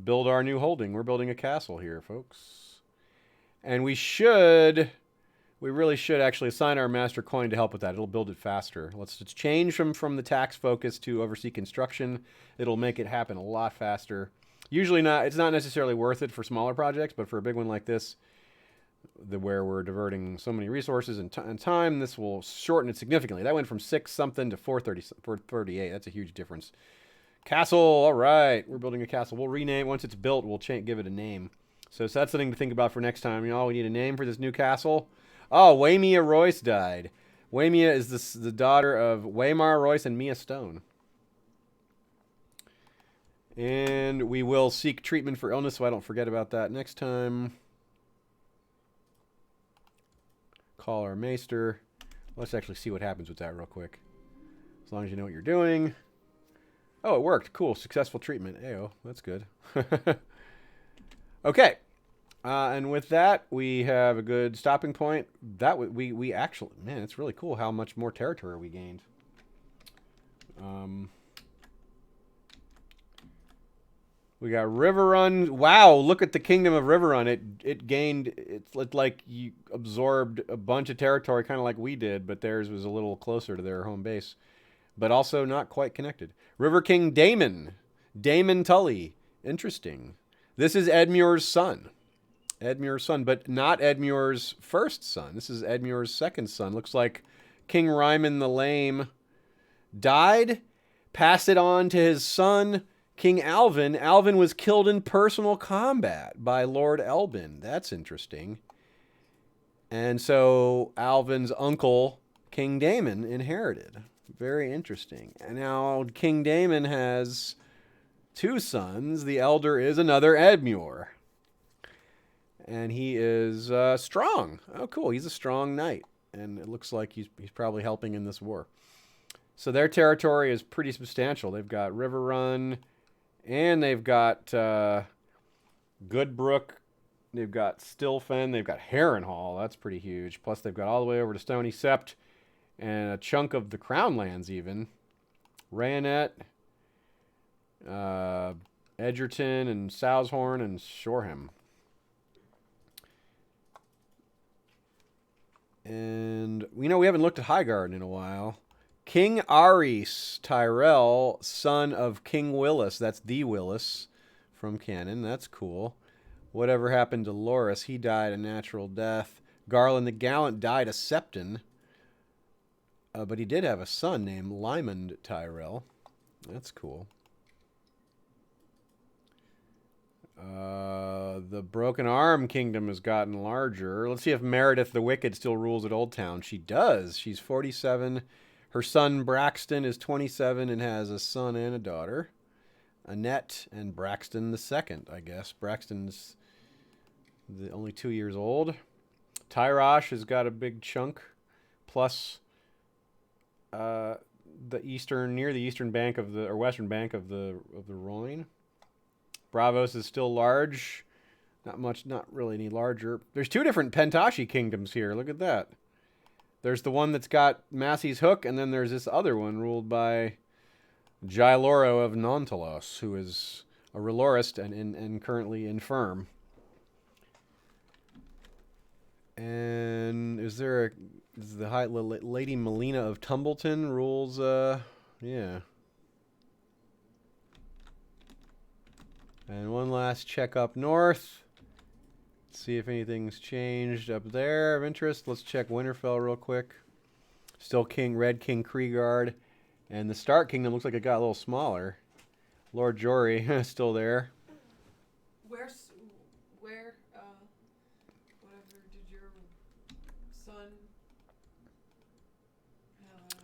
build our new holding. We're building a castle here, folks. And we really should actually assign our master coin to help with that. It'll build it faster. Let's just change from the tax focus to oversee construction. It'll make it happen a lot faster. Usually it's not necessarily worth it for smaller projects, but for a big one like this, where we're diverting so many resources and time, this will shorten it significantly. That went from 6 something to 438. That's a huge difference. Castle, all right. We're building a castle. We'll rename, once it's built, we'll give it a name. So that's something to think about for next time. We need a name for this new castle. Oh, Waymea Royce died. Waymea is the daughter of Waymar Royce and Mia Stone. And we will seek treatment for illness, so I don't forget about that next time. Call our maester. Let's actually see what happens with that real quick. As long as you know what you're doing. Oh, it worked. Cool. Successful treatment. Ayo, that's good. Okay. And with that, we have a good stopping point. We actually, man, it's really cool how much more territory we gained. We got Riverrun. Wow, look at the Kingdom of Riverrun. It gained, it's like you absorbed a bunch of territory, kind of like we did, but theirs was a little closer to their home base. But also not quite connected. River King Daemon. Daemon Tully. Interesting. This is Edmure's son. Edmure's son, but not Edmure's first son. This is Edmure's second son. Looks like King Ryman the Lame died, passed it on to his son, King Alvin. Alvin was killed in personal combat by Lord Elbin. That's interesting. And so Alvin's uncle, King Daemon, inherited. Very interesting. And now King Daemon has 2 sons. The elder is another Edmure. And he is strong. Oh, cool. He's a strong knight. And it looks like he's probably helping in this war. So their territory is pretty substantial. They've got Riverrun, and they've got Goodbrook. They've got Stillfen. They've got Harrenhal. That's pretty huge. Plus they've got all the way over to Stony Sept and a chunk of the Crown lands even. Rayanet, Edgerton, and Sowshorn, and Shoreham. And we haven't looked at Highgarden in a while. King Ares Tyrell, son of King Willis. That's the Willis from canon. That's cool. Whatever happened to Loras? He died a natural death. Garland the Gallant died a septon. But he did have a son named Lymond Tyrell. That's cool. The Broken Arm Kingdom has gotten larger. Let's see if Meredith the Wicked still rules at Old Town. She does. She's 47. Her son Braxton is 27 and has a son and a daughter. Annette and Braxton the second, I guess. Braxton's only 2 years old. Tyrosh has got a big chunk, plus near the eastern bank of the western bank of the Rhine. Bravos is still large. Not really any larger. There's 2 different Pentashi kingdoms here. Look at that. There's the one that's got Massey's Hook, and then there's this other one ruled by Jailoro of Nontalos, who is a Relorist and currently infirm. And is the Lady Melina of Tumbleton rules? Yeah. And one last check up north. See if anything's changed up there of interest. Let's check Winterfell real quick. Still Red King Kriegard. And the Stark Kingdom looks like it got a little smaller. Lord Jory is still there. Where, whatever, did your son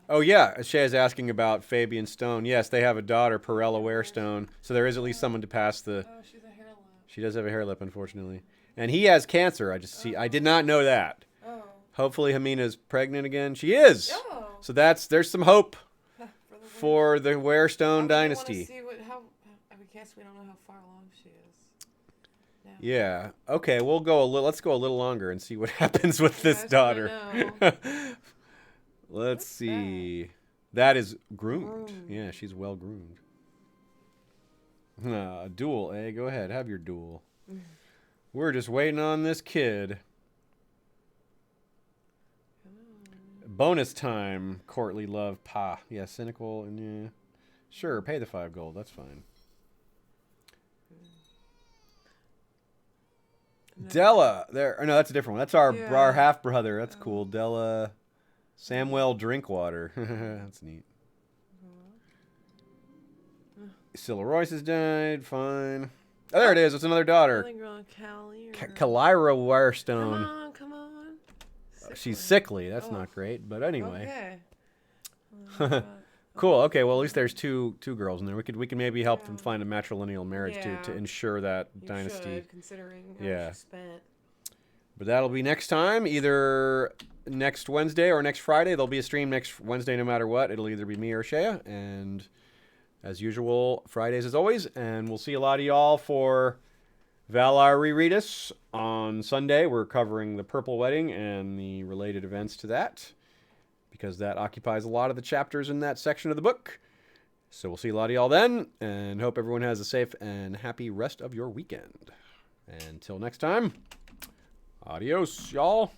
Oh, yeah. Shay's asking about Fabian Stone. Yes, they have a daughter, Perella Warestone. So there is at least someone to pass the... Oh, she's a hair lip. She does have a hair lip, unfortunately. And he has cancer. I did not know that. Oh. Hopefully Hamina's pregnant again. She is. Oh. So there's some hope for the Warestone dynasty. See I guess we don't know how far along she is. No. Yeah. Okay, let's go a little longer and see what happens with this daughter. Let's see. That is groomed. Yeah, she's well groomed. Duel, eh? Go ahead, have your duel. We're just waiting on this kid. Bonus time, courtly love, pa. Yeah, cynical, and yeah. Sure, pay the 5 gold. That's fine. No. Della, there. No, that's a different one. That's our half brother. That's cool. Della, Samuel Drinkwater. That's neat. Scylla Royce has died. Fine. Oh, there it is. It's another daughter. Kalira Wirestone. Come on. She's sickly. That's not great, but anyway. Okay. Cool. Okay. Well, at least there's two girls in there. We could maybe help them find a matrilineal marriage to ensure that dynasty. Considering how she spent. But that'll be next time, either next Wednesday or next Friday. There'll be a stream next Wednesday, no matter what. It'll either be me or Shea, and as usual, Fridays as always. And we'll see a lot of y'all for Valar Rereadus on Sunday. We're covering the Purple Wedding and the related events to that, because that occupies a lot of the chapters in that section of the book. So we'll see a lot of y'all then, and hope everyone has a safe and happy rest of your weekend. Until next time, adios, y'all.